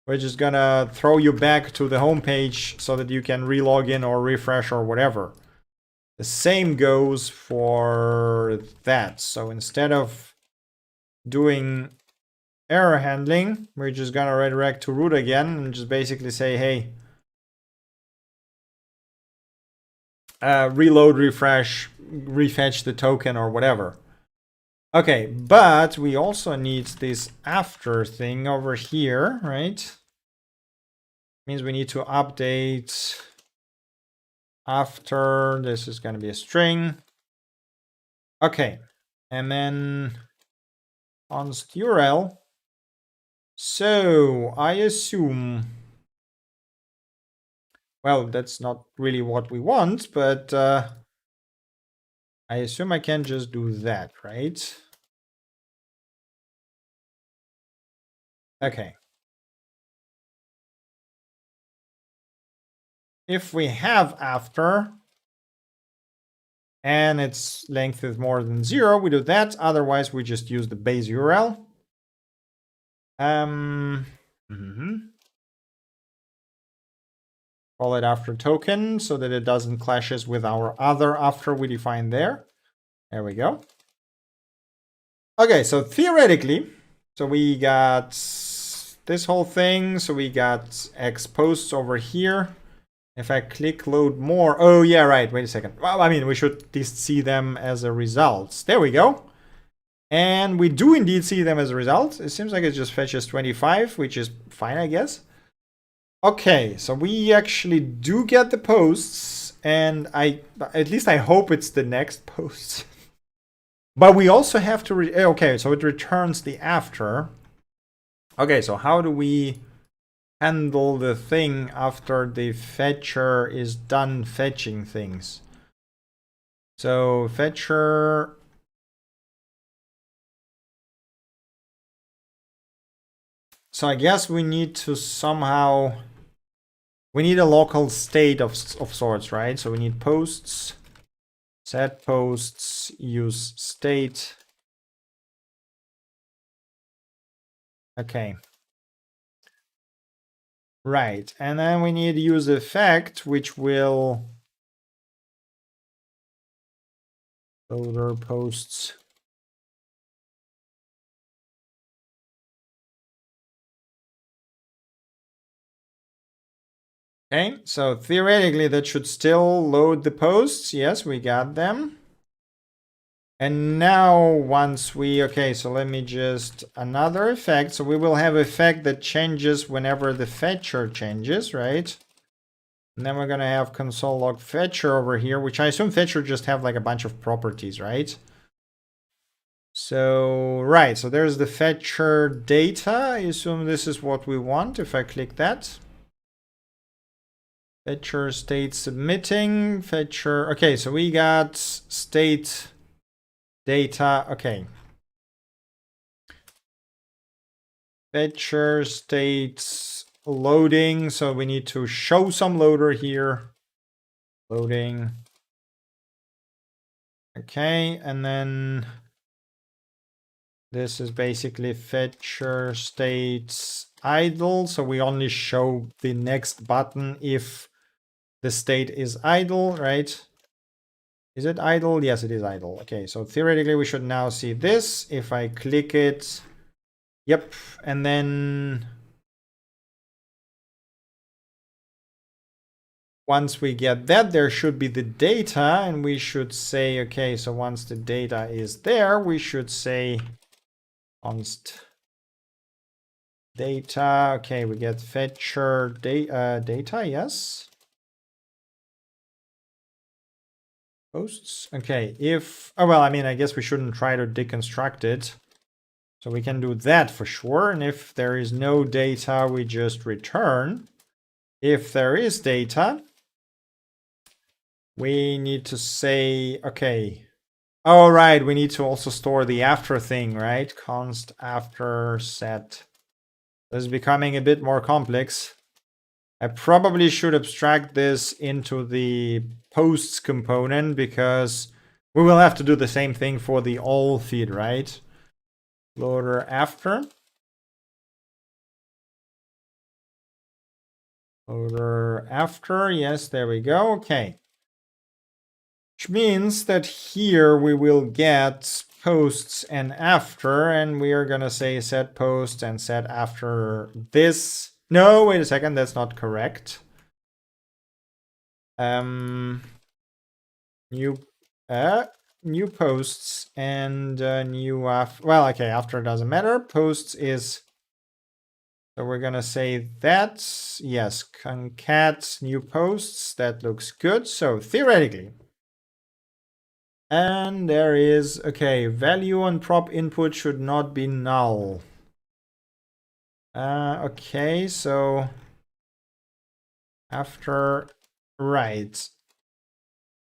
we're just gonna throw you back to the home page so that you can relog in or refresh or whatever. The same goes for that. So instead of doing error handling, we're just gonna redirect to root again and just basically say, hey, reload, refresh, refetch the token or whatever. Okay, but we also need this after thing over here, right? Means we need to update after. This is going to be a string. Okay, and then const URL. So I assume, well, that's not really what we want, but I assume I can just do that, right? Okay. If we have after and its length is more than 0, we do that. Otherwise, we just use the base URL. call it after token so that it doesn't clashes with our other after we define there. There we go. Okay, so theoretically, so we got this whole thing. So we got X posts over here. If I click load more, oh yeah, right, wait a second. Well, I mean, we should at least see them as a result. There we go. And we do indeed see them as a result. It seems like it just fetches 25, which is fine, I guess. Okay, so we actually do get the posts, and at least I hope it's the next post. But we also have to, okay, so it returns the after. Okay, so how do we handle the thing after the fetcher is done fetching things? So fetcher, so I guess we need to somehow, we need a local state of sorts, right? So we need posts, set posts, use state. Okay. Right, and then we need use effect, which will loader posts. Okay, so theoretically that should still load the posts. Yes, we got them. And now once we, okay, so let me just, another effect. So we will have effect that changes whenever the fetcher changes, right? And then we're gonna have console log fetcher over here, which I assume fetcher just have like a bunch of properties, right? So, right, so there's the fetcher data. I assume this is what we want if I click that. Fetcher state submitting, fetcher, okay, so we got state data, okay. Fetcher states loading, so we need to show some loader here. Loading. Okay, and then this is basically fetcher states idle, so we only show the next button if the state is idle, right? Is it idle? Yes, it is idle. Okay, so theoretically we should now see this. If I click it, yep, and then once we get that, there should be the data, and we should say, okay, so once the data is there, we should say const data. Okay, we get fetcher data, yes. Posts. Okay, if, oh, well, I mean, I guess we shouldn't try to deconstruct it. So we can do that for sure. And if there is no data, we just return. If there is data, we need to say, okay. Oh, right, we need to also store the after thing, right? Const after set. This is becoming a bit more complex. I probably should abstract this into the posts component because we will have to do the same thing for the all feed, right? Loader after. Loader after, yes, there we go, okay. Which means that here we will get posts and after, and we are gonna say set post and set after this. No, wait a second, that's not correct. New posts and new after. Well, okay, after doesn't matter. Posts is, so we're gonna say that, yes, concat new posts. That looks good. So theoretically, and there is, okay, value on prop input should not be null. Okay, so after, right,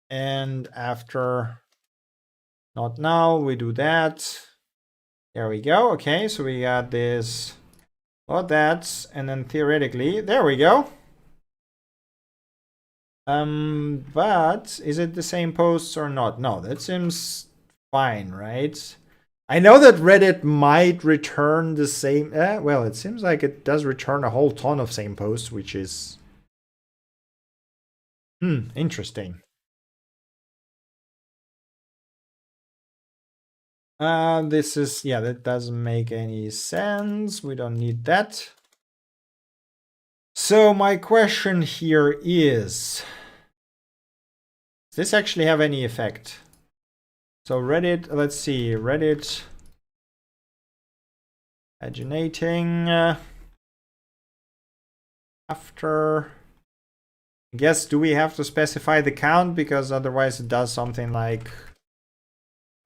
and after not null, we do that. There we go. Okay, so we got this, well, that, and then theoretically, there we go. But is it the same posts or not? No, that seems fine, right? I know that Reddit might return the same, well, it seems like it does return a whole ton of same posts, which is Interesting. This is, yeah, that doesn't make any sense. We don't need that. So my question here is, does this actually have any effect? So Reddit, let's see, Reddit paginating after, I guess, do we have to specify the count? Because otherwise it does something like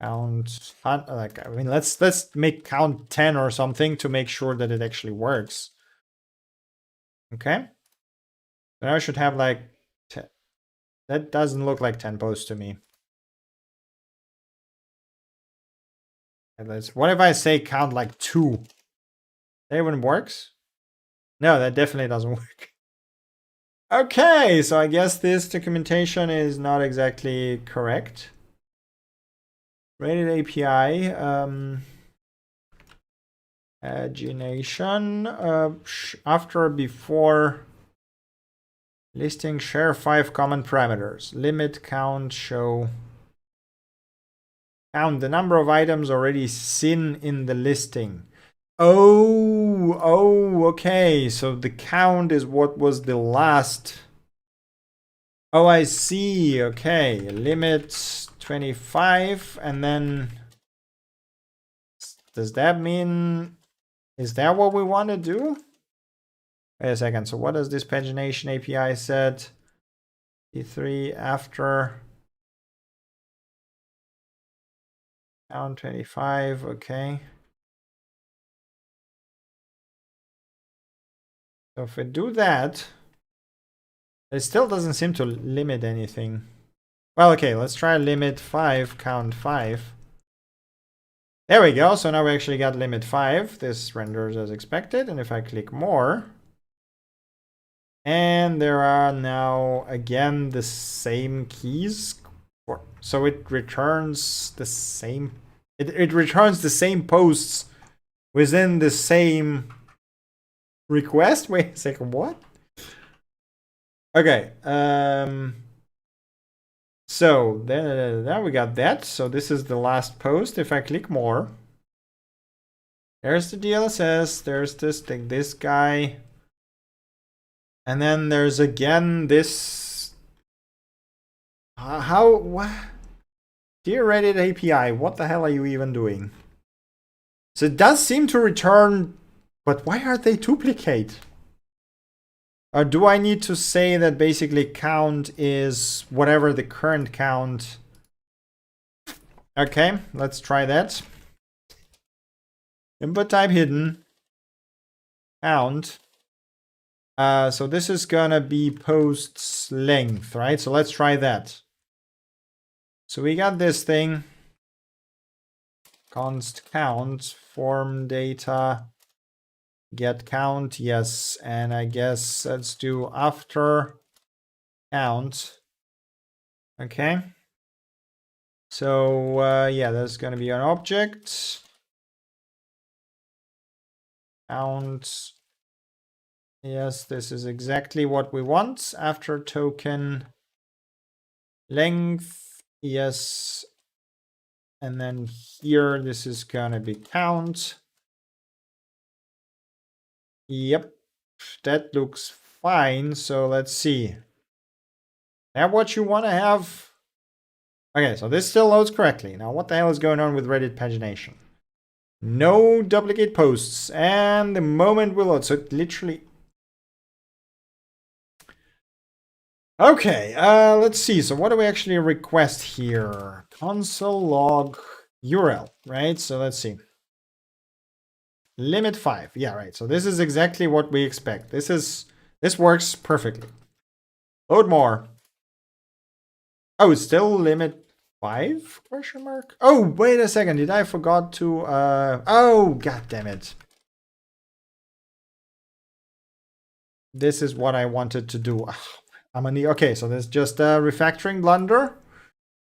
count, like, I mean, let's make count 10 or something to make sure that it actually works. Okay. Now I should have like 10. That doesn't look like 10 posts to me. What if I say count like 2? That even works? No, that definitely doesn't work. Okay, so I guess this documentation is not exactly correct. Reddit API, pagination, after or before listing, share 5 common parameters. Limit, count, show. Count the number of items already seen in the listing. Oh, okay. So the count is what was the last. Oh, I see. Okay. Limit 25. And then does that mean, is that what we want to do? Wait a second. So what does this pagination API said? E3 after count 25. Okay. So if we do that, it still doesn't seem to limit anything. Well, okay, let's try limit 5, count 5. There we go. So now we actually got limit 5. This renders as expected. And if I click more, and there are now again the same keys. So it returns the same. It returns the same posts within the same request. Wait a second, what? Okay. So then we got that. So this is the last post. If I click more, there's the DLSS. There's this guy. And then there's again this. What? Dear Reddit API, what the hell are you even doing? So it does seem to return, but why are they duplicate? Or do I need to say that basically count is whatever the current count? Okay, let's try that. Input type hidden. Count. So this is gonna be posts length, right? So let's try that. So we got this thing. Const count, form data, get count, yes. And I guess let's do after count. Okay. So yeah, there's gonna be an object. Count. Yes, this is exactly what we want. After token length, yes. And then here, this is gonna be count. Yep, that looks fine. So let's see. That what you want to have? Okay, so this still loads correctly. Now, what the hell is going on with Reddit pagination? No duplicate posts. And the moment we load, so it literally... Okay, let's see. So what do we actually request here? Console log URL, right? So let's see. Limit 5. Yeah, right. So this is exactly what we expect. This works perfectly. Load more. Oh, it's still limit 5? Question mark. Oh, wait a second. Did I forgot to oh, god damn it. This is what I wanted to do. Okay, so there's just a refactoring blunder.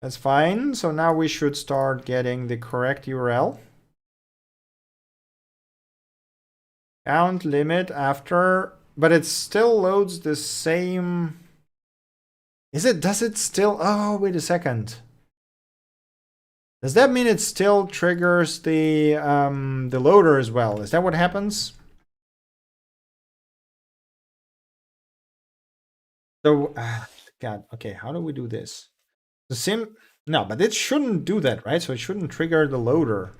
That's fine. So now we should start getting the correct URL. Count limit after, but it still loads the same. does it still, oh, wait a second. Does that mean it still triggers the loader as well? Is that what happens? So, God, okay, how do we do this? The sim, no, but it shouldn't do that, right? So it shouldn't trigger the loader.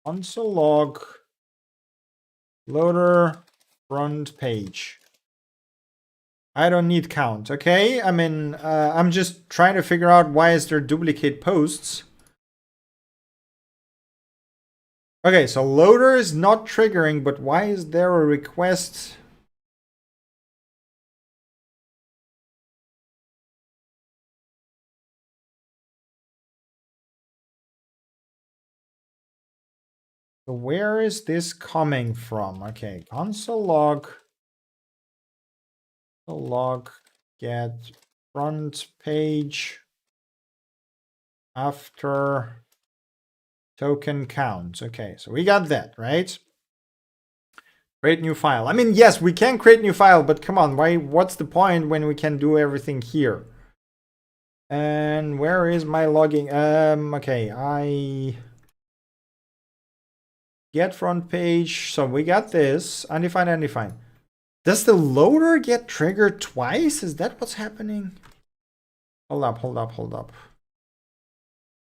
Console log loader front page. I don't need count, okay? I mean, I'm just trying to figure out why is there duplicate posts. Okay, so loader is not triggering, but why is there a request? So where is this coming from? Okay, console log get front page after token count. Okay, so we got that, right? Create new file. I mean, yes, we can create new file, but come on, why? What's the point when we can do everything here? And where is my logging? Okay, I get front page. So we got this undefined, undefined. Does the loader get triggered twice? Is that what's happening? Hold up.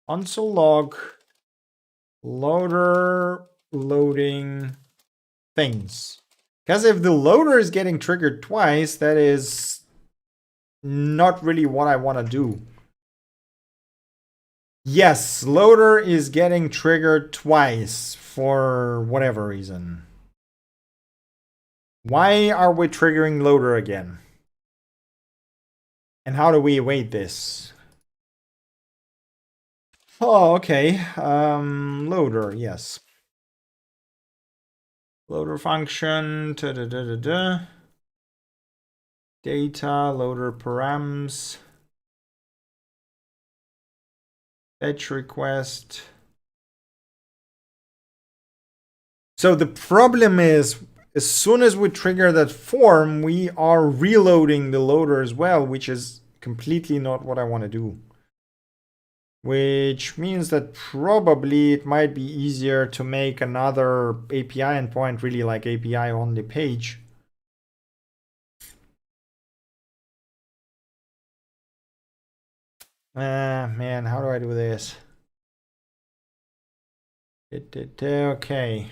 Console log loader loading things. Because if the loader is getting triggered twice, that is not really what I want to do. Yes, loader is getting triggered twice for whatever reason. Why are we triggering loader again? And how do we await this? Oh, okay. Loader, yes. Loader function, data, loader params, fetch request. So the problem is, as soon as we trigger that form, we are reloading the loader as well, which is completely not what I want to do. Which means that probably it might be easier to make another API endpoint, really like API on the page. Man, how do I do this? Okay.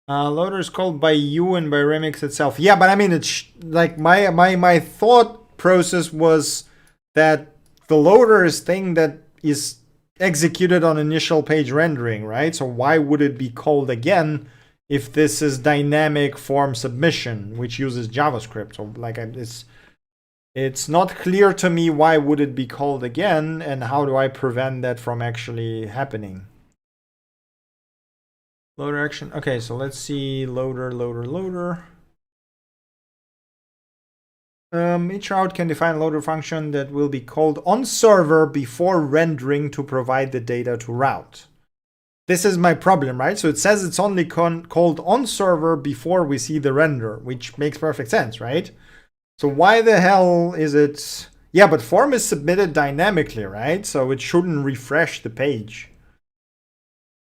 Loader is called by you and by Remix itself. Yeah, but I mean, it's like my thought process was that the loader is thing that is executed on initial page rendering, right? So why would it be called again if this is dynamic form submission, which uses JavaScript? So like it's not clear to me why would it be called again, and how do I prevent that from actually happening? Loader action. Okay, so let's see loader. Each route can define a loader function that will be called on server before rendering to provide the data to route. This is my problem, right? So it says it's only called on server before we see the render, which makes perfect sense, right? So why the hell is it? Yeah, but form is submitted dynamically, right? So it shouldn't refresh the page.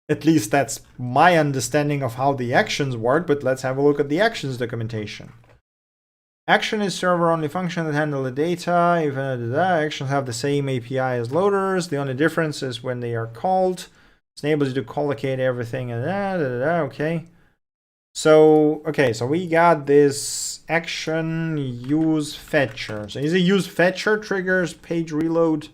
At least that's my understanding of how the actions work, but let's have a look at the actions documentation. Action is server-only function that handle the data. If actions have the same API as loaders, the only difference is when they are called. It enables you to collocate everything and okay. So, okay, so we got this action use fetcher. So is it use fetcher triggers page reload?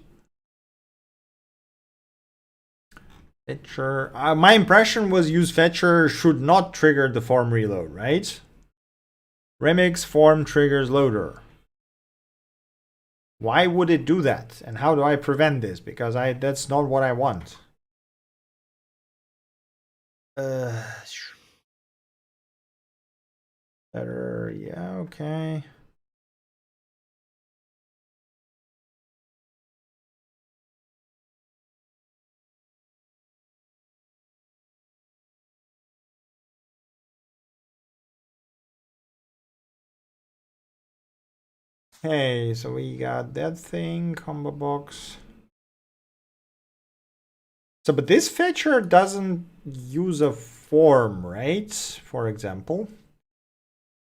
Fetcher. My impression was use fetcher should not trigger the form reload, right? Remix form triggers loader. Why would it do that? And how do I prevent this? Because that's not what I want. Better, yeah, okay. Okay, so we got that thing, combo box. So, but this feature doesn't use a form, right? For example,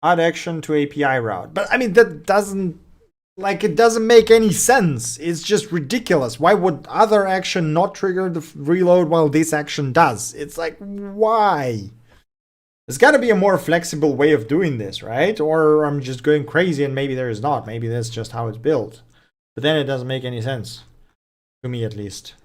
add action to API route. But I mean, that doesn't, like, it doesn't make any sense. It's just ridiculous. Why would other action not trigger the reload while this action does? It's like, why? There's got to be a more flexible way of doing this, right? Or I'm just going crazy and maybe there is not. Maybe that's just how it's built. But then it doesn't make any sense. To me, at least.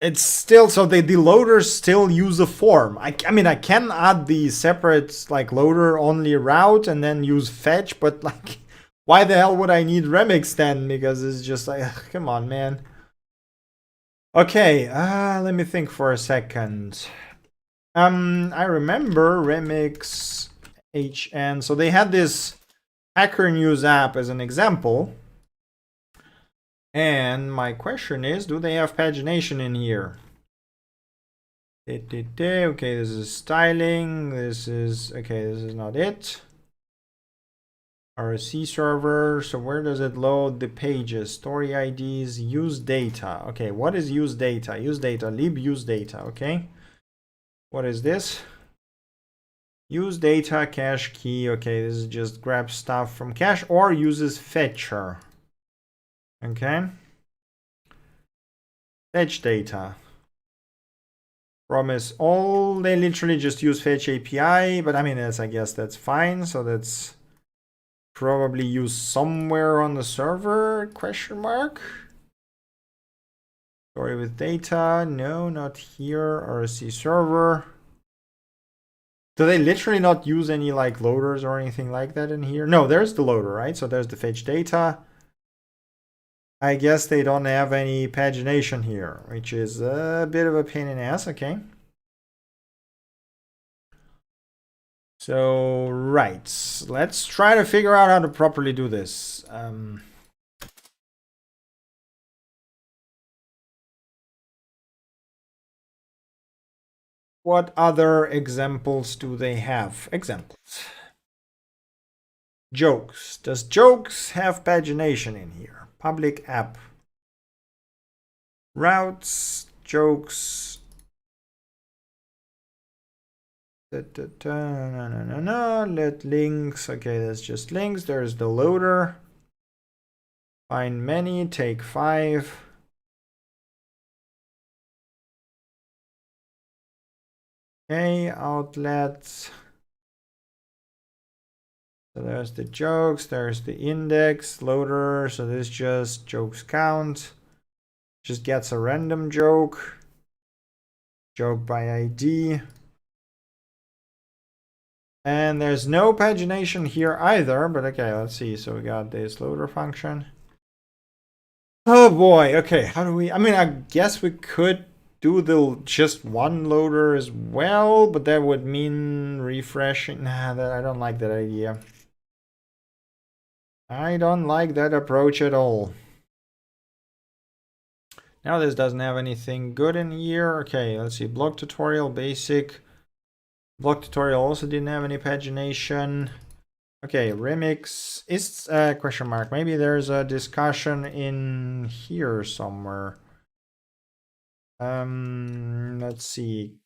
It's still, so the loaders still use a form. I mean, I can add the separate, like, loader only route and then use fetch, but, like, why the hell would I need remix then? Because it's just like, ugh, come on, man. Okay, let me think for a second. I remember remix HN. So they had this Hacker News app as an example. And my question is, do they have pagination in here? Okay, this is styling. This is, okay, this is not it. RSC server. So where does it load the pages? Story IDs, use data. Okay, what is use data? Use data, lib use data, okay. What is this? Use data cache key. Okay, this is just grab stuff from cache or uses fetcher. Okay. Fetch data. Promise all. They literally just use fetch API, but I mean, I guess that's fine. So that's probably used somewhere on the server, question mark. Story with data. No, not here. RSC server. Do they literally not use any like loaders or anything like that in here? No, there's the loader, right? So there's the fetch data. I guess they don't have any pagination here, which is a bit of a pain in the ass. Okay. So, right. Let's try to figure out how to properly do this. What other examples do they have? Examples. Jokes. Does jokes have pagination in here? Public app. Routes, jokes. No. Let links. Okay, that's just links. There's the loader. Find many, take 5. Okay, outlets. So there's the jokes, there's the index, loader. So this just jokes count. Just gets a random joke. Joke by ID. And there's no pagination here either, but okay, let's see. So we got this loader function. Oh boy, okay, how do we, I mean, I guess we could do the just one loader as well, but that would mean refreshing. Nah, I don't like that idea. I don't like that approach at all. Now this doesn't have anything good in here. Okay, let's see. Blog tutorial, basic. Blog tutorial also didn't have any pagination. Okay, remix is question mark. Maybe there's a discussion in here somewhere. Let's see.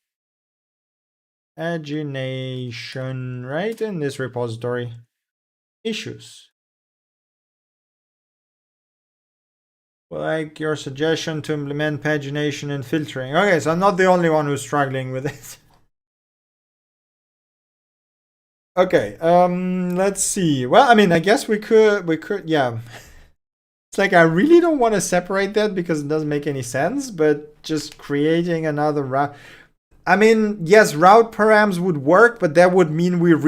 Pagination, right? In this repository. Issues. Like your suggestion to implement pagination and filtering. Okay, so I'm not the only one who's struggling with it. Okay, let's see. Well, I mean, I guess we could, yeah. It's like I really don't want to separate that because it doesn't make any sense, but just creating another route. I mean, yes, route params would work, but that would mean we have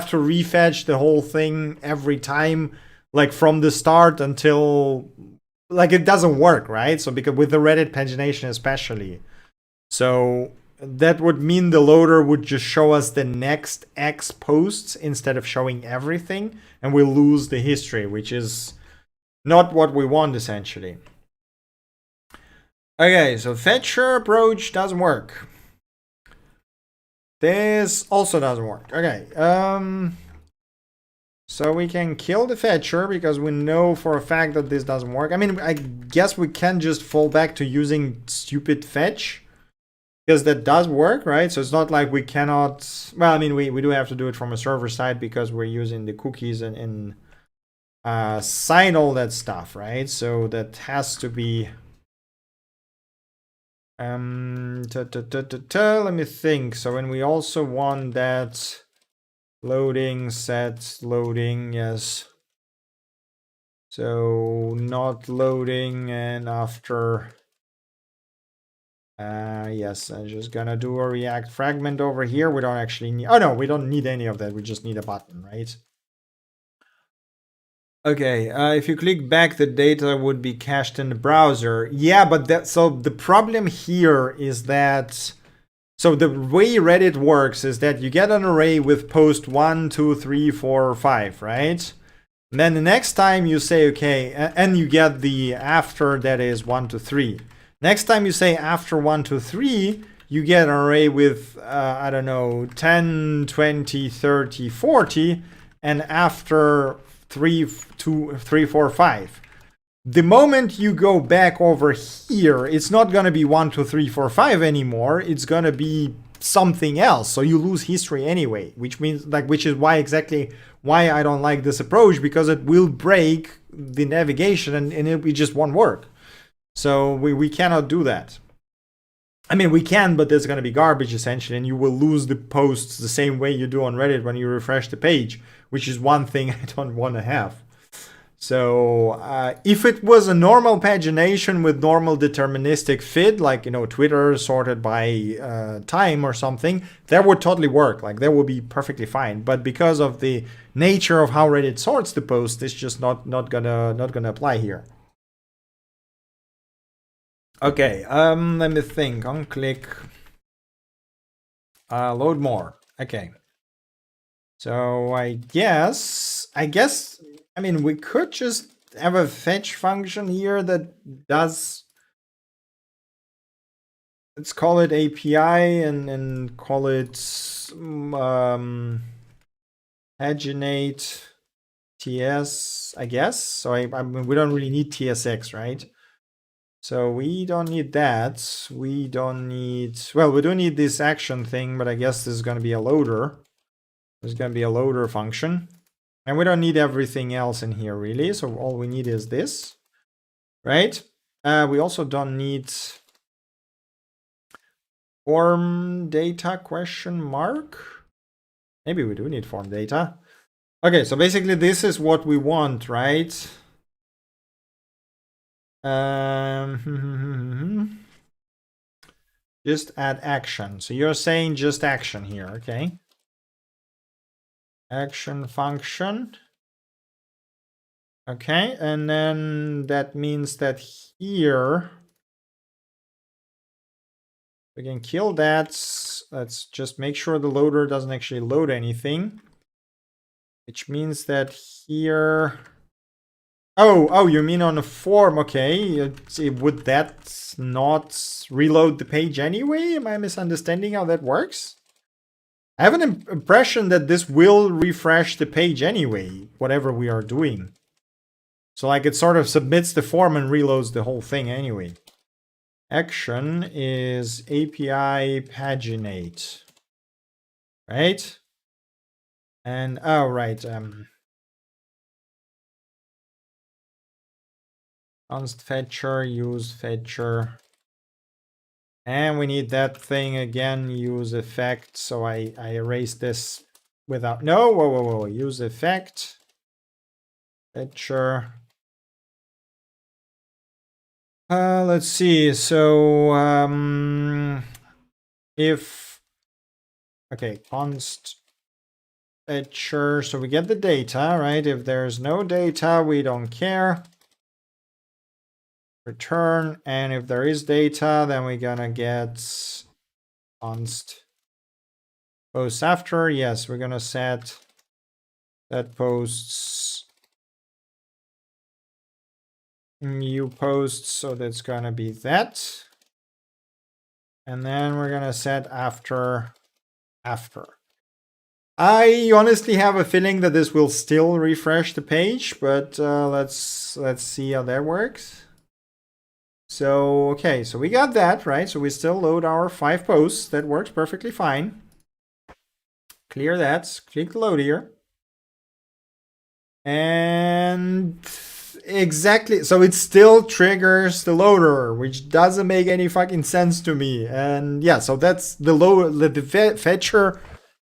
to refetch the whole thing every time, like from the start until, like, it doesn't work, right? So because with the Reddit pagination especially. So that would mean the loader would just show us the next X posts instead of showing everything, and we'll lose the history, which is not what we want essentially. Okay, so fetcher approach doesn't work. This also doesn't work. Okay. So we can kill the fetcher because we know for a fact that this doesn't work. I mean, I guess we can just fall back to using stupid fetch because that does work, right? So it's not like we cannot. Well, I mean, we do have to do it from a server side because we're using the cookies and sign all that stuff, right? So that has to be. Let me think. So when we also want that. Loading, set, loading, yes. So not loading and after, yes, I'm just gonna do a React fragment over here. We don't actually need, oh no, we don't need any of that. We just need a button, right? Okay, if you click back, the data would be cached in the browser. Yeah, but that, so the problem here is that, so the way Reddit works is that you get an array with post 1, 2, 3, 4, 5, right? And then the next time you say, okay, and you get the after that is 1 to 3. Next time you say after 1 to 3, you get an array with, I don't know, 10, 20, 30, 40, and after 3, 2, 3, 4, 5. The moment you go back over here, it's not going to be 1, 2, 3, 4, 5 anymore. It's going to be something else. So you lose history anyway, which means which is why I don't like this approach, because it will break the navigation and it just won't work. So we cannot do that. I mean, we can, but there's going to be garbage essentially, and you will lose the posts the same way you do on Reddit when you refresh the page, which is one thing I don't want to have. So if it was a normal pagination with normal deterministic fit, like, Twitter sorted by time or something, that would totally work. Like, that would be perfectly fine. But because of the nature of how Reddit sorts the post, it's just not gonna apply here. Okay, let me think. On click, load more. Okay. So I guess, I mean, we could just have a fetch function here that does, let's call it API and call it paginate TS, I guess. So I mean, we don't really need TSX, right? So we don't need that. We don't need, well, we do need this action thing, but I guess this is going to be a loader. There's going to be a loader function. And we don't need everything else in here, really. So all we need is this, right? We also don't need form data question mark. Maybe we do need form data. Okay, so basically this is what we want, right? Just add action. So you're saying just action here, okay? Action function. Okay, and then that means that here we can kill that. Let's just make sure the loader doesn't actually load anything. Which means that here... Oh, you mean on a form, okay. Would that not reload the page anyway? Am I misunderstanding how that works? I have an impression that this will refresh the page anyway, whatever we are doing. So like it sort of submits the form and reloads the whole thing anyway. Action is API paginate, right? And oh right, const fetcher, use fetcher, and we need that thing again. Use effect. So I erase this without whoa, use effect fetcher. Let's see. So if okay, const fetcher. So we get the data, right? If there's no data, we don't care. Return, and if there is data, then we're gonna get const post after. Yes, we're gonna set that posts new post, so that's gonna be that. And then we're gonna set after after. I honestly have a feeling that this will still refresh the page, but let's see how that works. So, okay, so we got that, right? So we still load our 5 posts. That works perfectly fine. Clear that, click load here. And exactly, so it still triggers the loader, which doesn't make any fucking sense to me. And yeah, so that's the loader, the fetcher.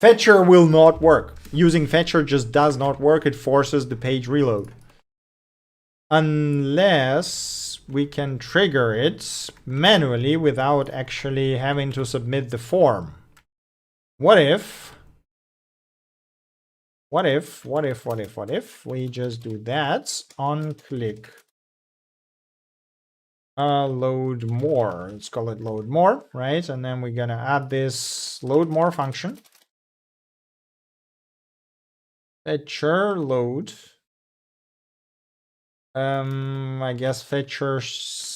Fetcher will not work. Using fetcher just does not work. It forces the page reload. Unless we can trigger it manually without actually having to submit the form. What if we just do that on click load more. Let's call it load more, right? And then we're gonna add this load more function. Fetcher load. I guess fetcher,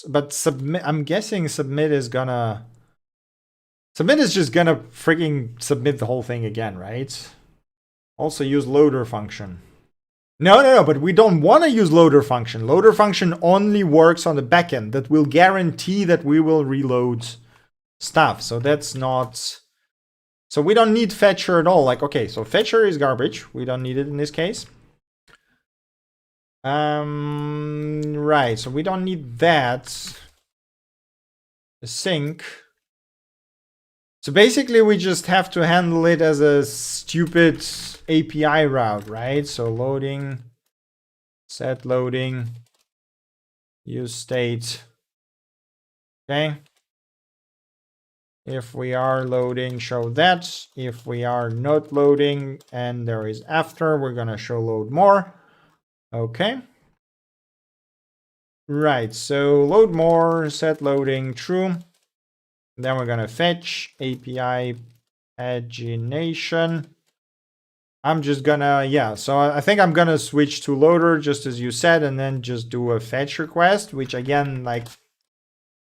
but submit. I'm guessing submit is just gonna freaking submit the whole thing again, right? Also use loader function. No, but we don't want to use loader function. Loader function only works on the backend. That will guarantee that we will reload stuff. So that's not, so we don't need fetcher at all. Like, okay, so fetcher is garbage. We don't need it in this case. Right, so we don't need that. Sync. So basically we just have to handle it as a stupid API route, right? So loading, set loading, use state. Okay. If we are loading, show that. If we are not loading and there is after, we're gonna show load more. Okay. Right, so load more, set loading, true. Then we're gonna fetch API pagination. I'm just gonna, yeah, so I think I'm gonna switch to loader just as you said, and then just do a fetch request, which again, like,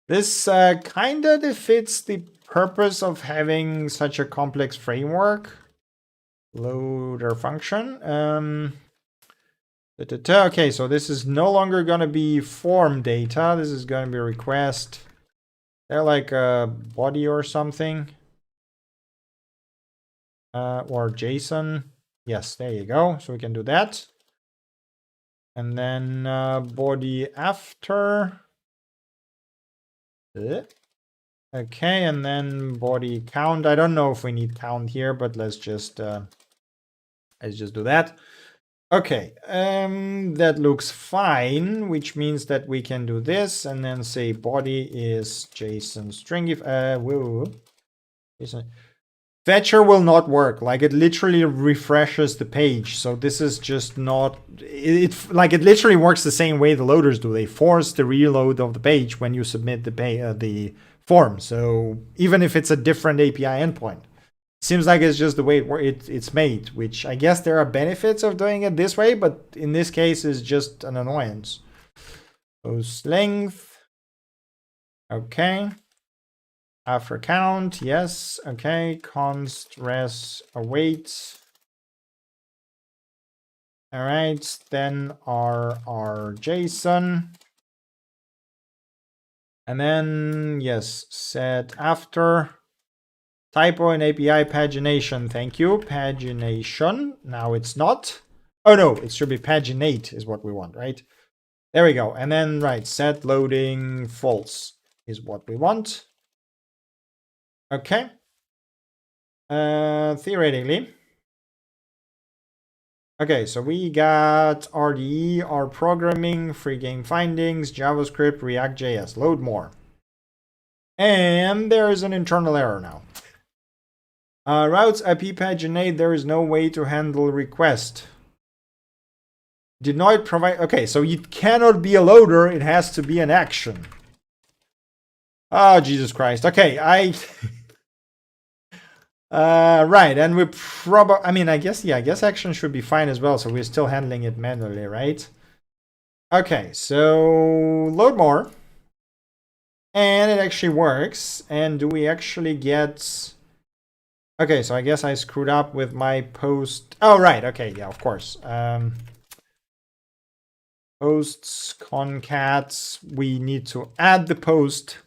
this kinda defeats the purpose of having such a complex framework. Loader function. Okay, so this is no longer gonna be form data. This is gonna be request. They're like a body or something. Or JSON. Yes, there you go. So we can do that. And then body after. Okay, and then body count. I don't know if we need count here, but let's just do that. Okay, that looks fine, which means that we can do this and then say body is JSON string. If fetcher will not work. Like, it literally refreshes the page. So this is just not it. Like, it literally works the same way the loaders do. They force the reload of the page when you submit the form. So even if it's a different API endpoint, seems like it's just the way it's made. Which I guess there are benefits of doing it this way, but in this case is just an annoyance. Post length. Okay. After count, yes. Okay, const res await. All right, then our JSON. And then, yes, set after. Typo in API pagination. Thank you. Pagination. Now it's not. Oh no, it should be paginate is what we want, right? There we go. And then, right, set loading false is what we want. Okay. Theoretically. Okay, so we got RDE, R programming, free game findings, JavaScript, React.js. Load more. And there is an internal error now. Routes IP paginate, there is no way to handle request. Did not provide. Okay, so it cannot be a loader, it has to be an action. Oh, Jesus Christ. Okay, right, and we probably, I mean, I guess action should be fine as well, so we're still handling it manually, right? Okay, so load more. And it actually works. And do we actually get Okay, so I guess I screwed up with my post. Oh, right. Okay, yeah, of course. Posts, concats. We need to add the post.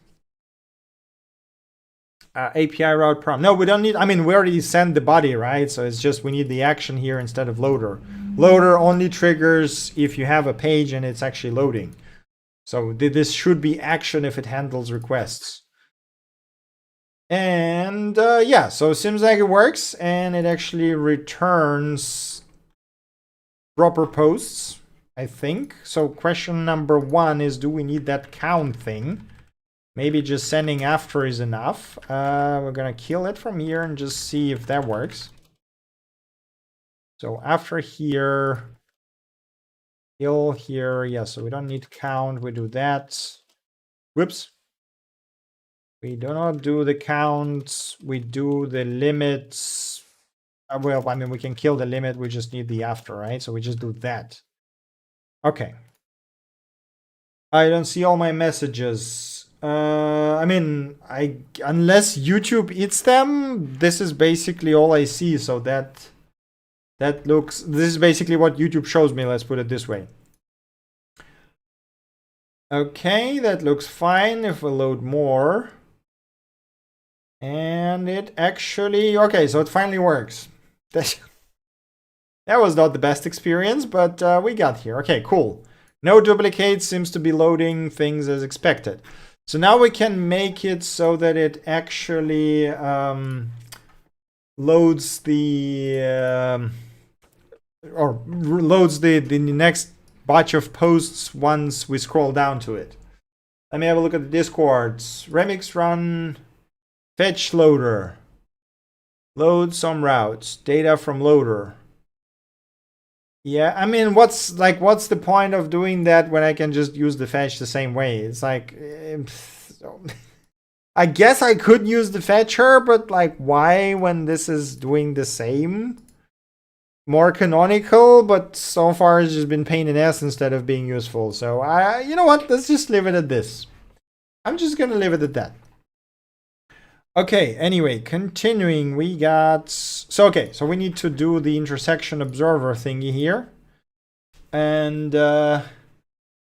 API route prompt. No, we don't need, I mean, we already sent the body, right? So it's just we need the action here instead of loader. Loader only triggers if you have a page and it's actually loading. So this should be action if it handles requests. And yeah, so it seems like it works and it actually returns proper posts, I think. So question number 1 is, do we need that count thing? Maybe just sending after is enough. We're gonna kill it from here and just see if that works. So after here, kill here. Yeah, so we don't need count. We do that. Whoops. We do not do the count. We do the limits. Well, I mean, we can kill the limit. We just need the after, right? So we just do that. Okay. I don't see all my messages. I mean, unless YouTube eats them, this is basically all I see. So this is basically what YouTube shows me. Let's put it this way. Okay, that looks fine. If we load more, and it actually, okay, so it finally works. That was not the best experience, but we got here. Okay, cool. No duplicates, seems to be loading things as expected. So now we can make it so that it actually loads the loads the next batch of posts once we scroll down to it. Let me have a look at the discords. Remix run fetch loader. Load some routes. Data from loader. Yeah, I mean, what's the point of doing that when I can just use the fetch the same way? It's like, I guess I could use the fetcher, but like, why when this is doing the same? More canonical, but so far it's just been pain in the ass instead of being useful. So you know what? Let's just leave it at this. I'm just gonna leave it at that. Okay, anyway, continuing, we got, so we need to do the intersection observer thingy here. And to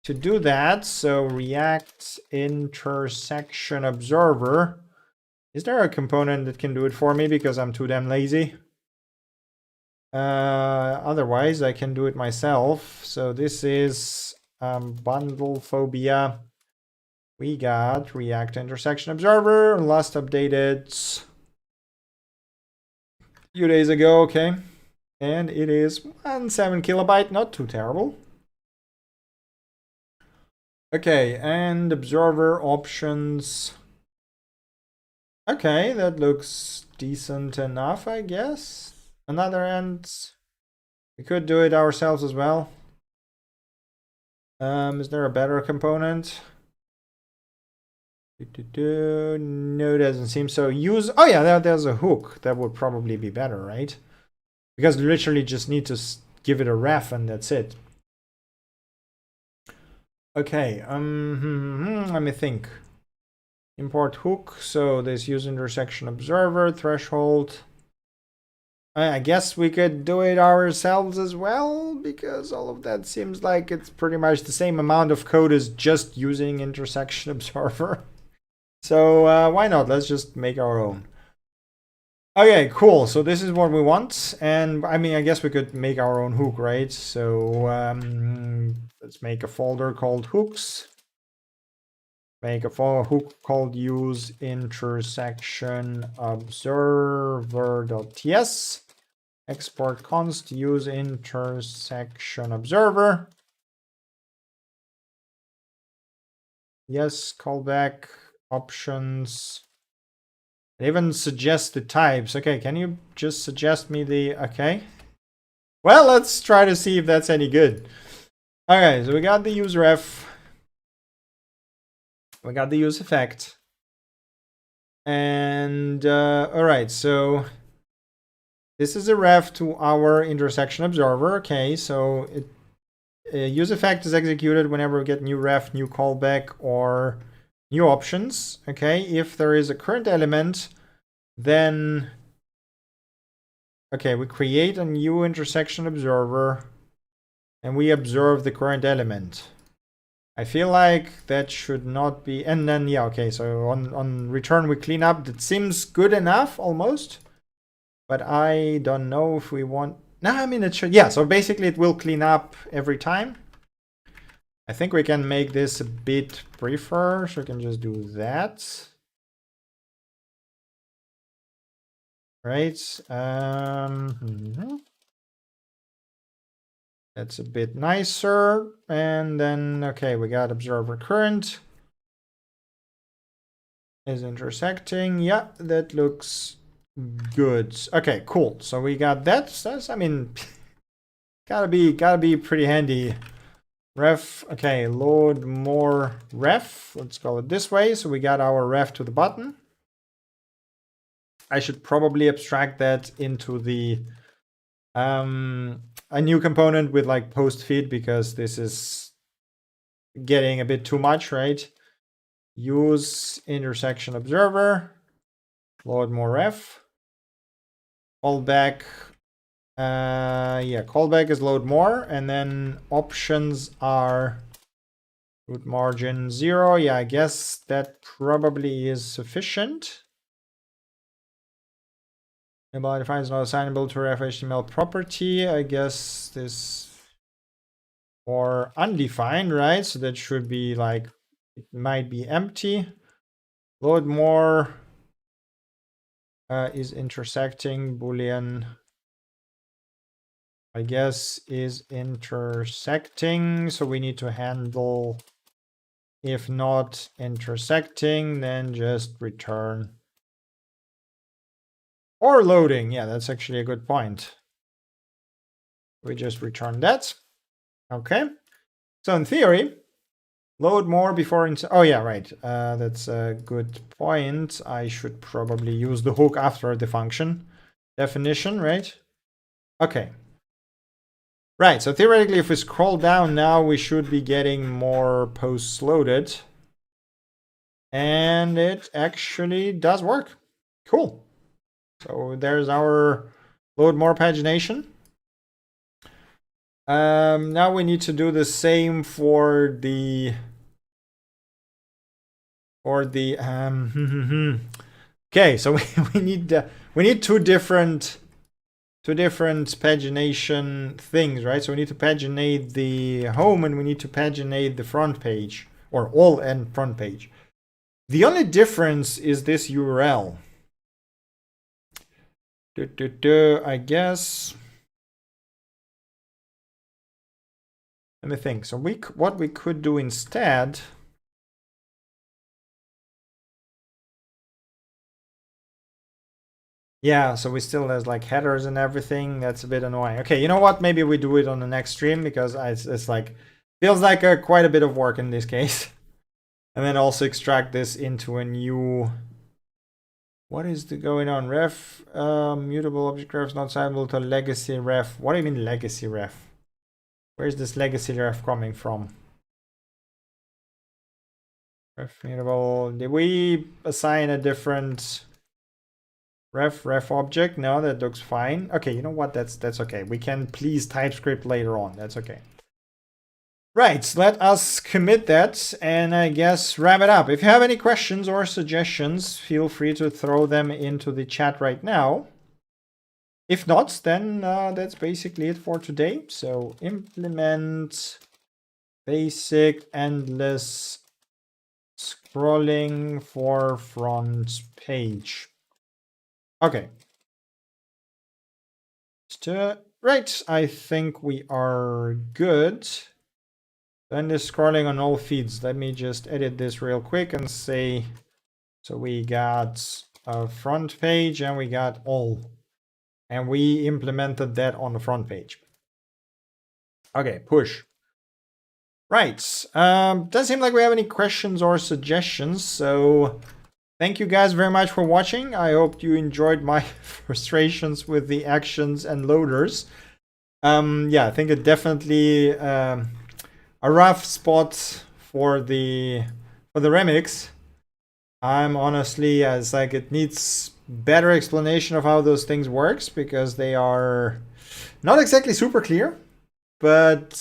do that, so React intersection observer. Is there a component that can do it for me because I'm too damn lazy? Otherwise, I can do it myself. So this is bundle phobia. We got React intersection observer, last updated a few days ago, okay. And it is 17 kilobyte, not too terrible. Okay, and observer options. Okay, that looks decent enough, I guess. Another end, we could do it ourselves as well. Is there a better component? No, doesn't seem so. Use, oh yeah, there's a hook. That would probably be better, right? Because you literally just need to give it a ref and that's it. Okay, let me think. Import hook, so this use intersection observer, threshold. I guess we could do it ourselves as well, because all of that seems like it's pretty much the same amount of code as just using intersection observer. So why not? Let's just make our own. Okay, cool. So this is what we want. And I mean, I guess we could make our own hook, right? So let's make a folder called hooks. Make a hook called use intersection observer.ts. Export const use intersection observer. Yes, callback options. It even suggests the types. Okay, can you just suggest me the, okay. Well, let's try to see if that's any good. Okay, so we got the use ref. We got the use effect. And all right, so this is a ref to our intersection observer. Okay, so use effect is executed whenever we get new ref, new callback, or new options. Okay, if there is a current element, then okay, we create a new intersection observer and we observe the current element. I feel like that should not be, and then, yeah, okay, so on return we clean up. That seems good enough almost, but I don't know if we want, no, I mean, it should, yeah, so basically it will clean up every time. I think we can make this a bit briefer, so we can just do that. Right, that's a bit nicer. And then, okay, we got observer current is intersecting. Yeah, that looks good. Okay, cool. So we got that. That's, I mean, gotta be pretty handy. Ref, okay, load more ref. Let's call it this way. So we got our ref to the button. I should probably abstract that into the a new component with like post feed, because this is getting a bit too much, right? Use intersection observer, load more ref, callback. Yeah, callback is load more, and then options are root margin 0. Yeah, I guess that probably is sufficient. Enable defines not assignable to ref HTML property. I guess this, or undefined, right? So that should be like, it might be empty. Load more is intersecting boolean, I guess, is intersecting. So we need to handle, if not intersecting, then just return. Or loading. Yeah, that's actually a good point. We just return that. Okay. So in theory, load more before oh yeah, right. That's a good point. I should probably use the hook after the function definition, right? Okay. Right, so theoretically, if we scroll down now, we should be getting more posts loaded. And it actually does work. Cool. So there's our load more pagination. Now we need to do the same for the okay, so we need two different pagination things, right? So we need to paginate the home and we need to paginate the front page, or all and front page. The only difference is this URL. I guess. Let me think. So what we could do instead. Yeah, so we still has like headers and everything. That's a bit annoying. Okay, you know what? Maybe we do it on the next stream, because it's like, feels like quite a bit of work in this case. And then also extract this into a new. What is going on? Ref, mutable object ref is not assignable to legacy ref. What do you mean legacy ref? Where's this legacy ref coming from? Ref mutable. Did we assign a different ref object? No, that looks fine. Okay, you know what? That's okay. We can please TypeScript later on. That's okay. Right, let us commit that and I guess wrap it up. If you have any questions or suggestions, feel free to throw them into the chat right now. If not, then that's basically it for today. So implement basic endless scrolling for front page. Okay. Right, I think we are good. Then the scrolling on all feeds. Let me just edit this real quick and say, so we got a front page and we got all. And we implemented that on the front page. Okay, push. Right. Doesn't seem like we have any questions or suggestions. So thank you guys very much for watching. I hope you enjoyed my frustrations with the actions and loaders. Yeah, I think it definitely a rough spot for the remix. I'm honestly, it's like it needs better explanation of how those things works, because they are not exactly super clear. But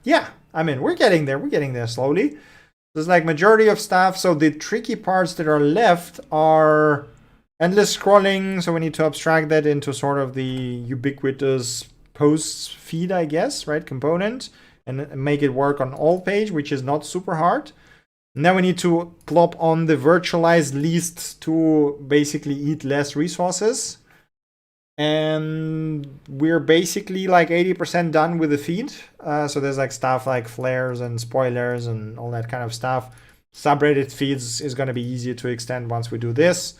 yeah, I mean, we're getting there slowly. There's like majority of stuff. So the tricky parts that are left are endless scrolling. So we need to abstract that into sort of the ubiquitous posts feed, I guess, right? Component, and make it work on all page, which is not super hard. Now we need to plop on the virtualized list to basically eat less resources. And we're basically like 80% done with the feed. So there's like stuff like flares and spoilers and all that kind of stuff. Subreddit feeds is going to be easier to extend once we do this.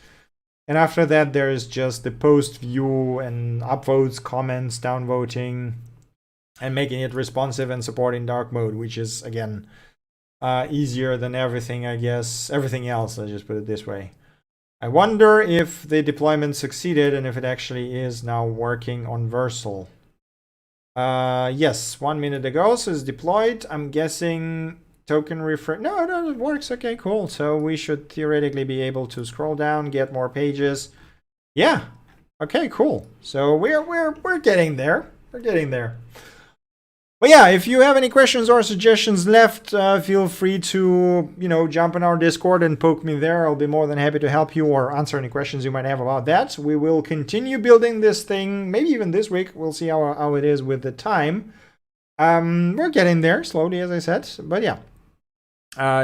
And after that, there's just the post view and upvotes, comments, downvoting, and making it responsive and supporting dark mode, which is, again, easier than everything, I guess. Everything else, let's just put it this way. I wonder if the deployment succeeded and if it actually is now working on Versal. Yes, 1 minute ago, so it's deployed. I'm guessing token refresh. No, it works. Okay, cool. So we should theoretically be able to scroll down, get more pages. Yeah. Okay, cool. So we're getting there. We're getting there. But yeah, if you have any questions or suggestions left, feel free to, jump in our Discord and poke me there. I'll be more than happy to help you or answer any questions you might have about that. We will continue building this thing, maybe even this week. We'll see how it is with the time. We're getting there slowly, as I said. But yeah,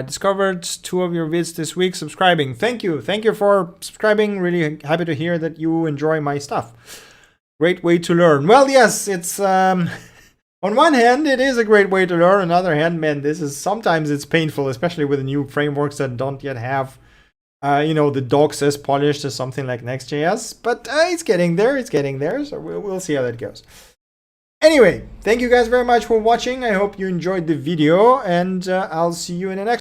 discovered 2 of your vids this week. Subscribing. Thank you for subscribing. Really happy to hear that you enjoy my stuff. Great way to learn. Well, yes, it's on one hand, it is a great way to learn. On the other hand, man, sometimes it's painful, especially with the new frameworks that don't yet have, the docs as polished as something like Next.js. But it's getting there. So we'll see how that goes. Anyway, thank you guys very much for watching. I hope you enjoyed the video, and I'll see you in the next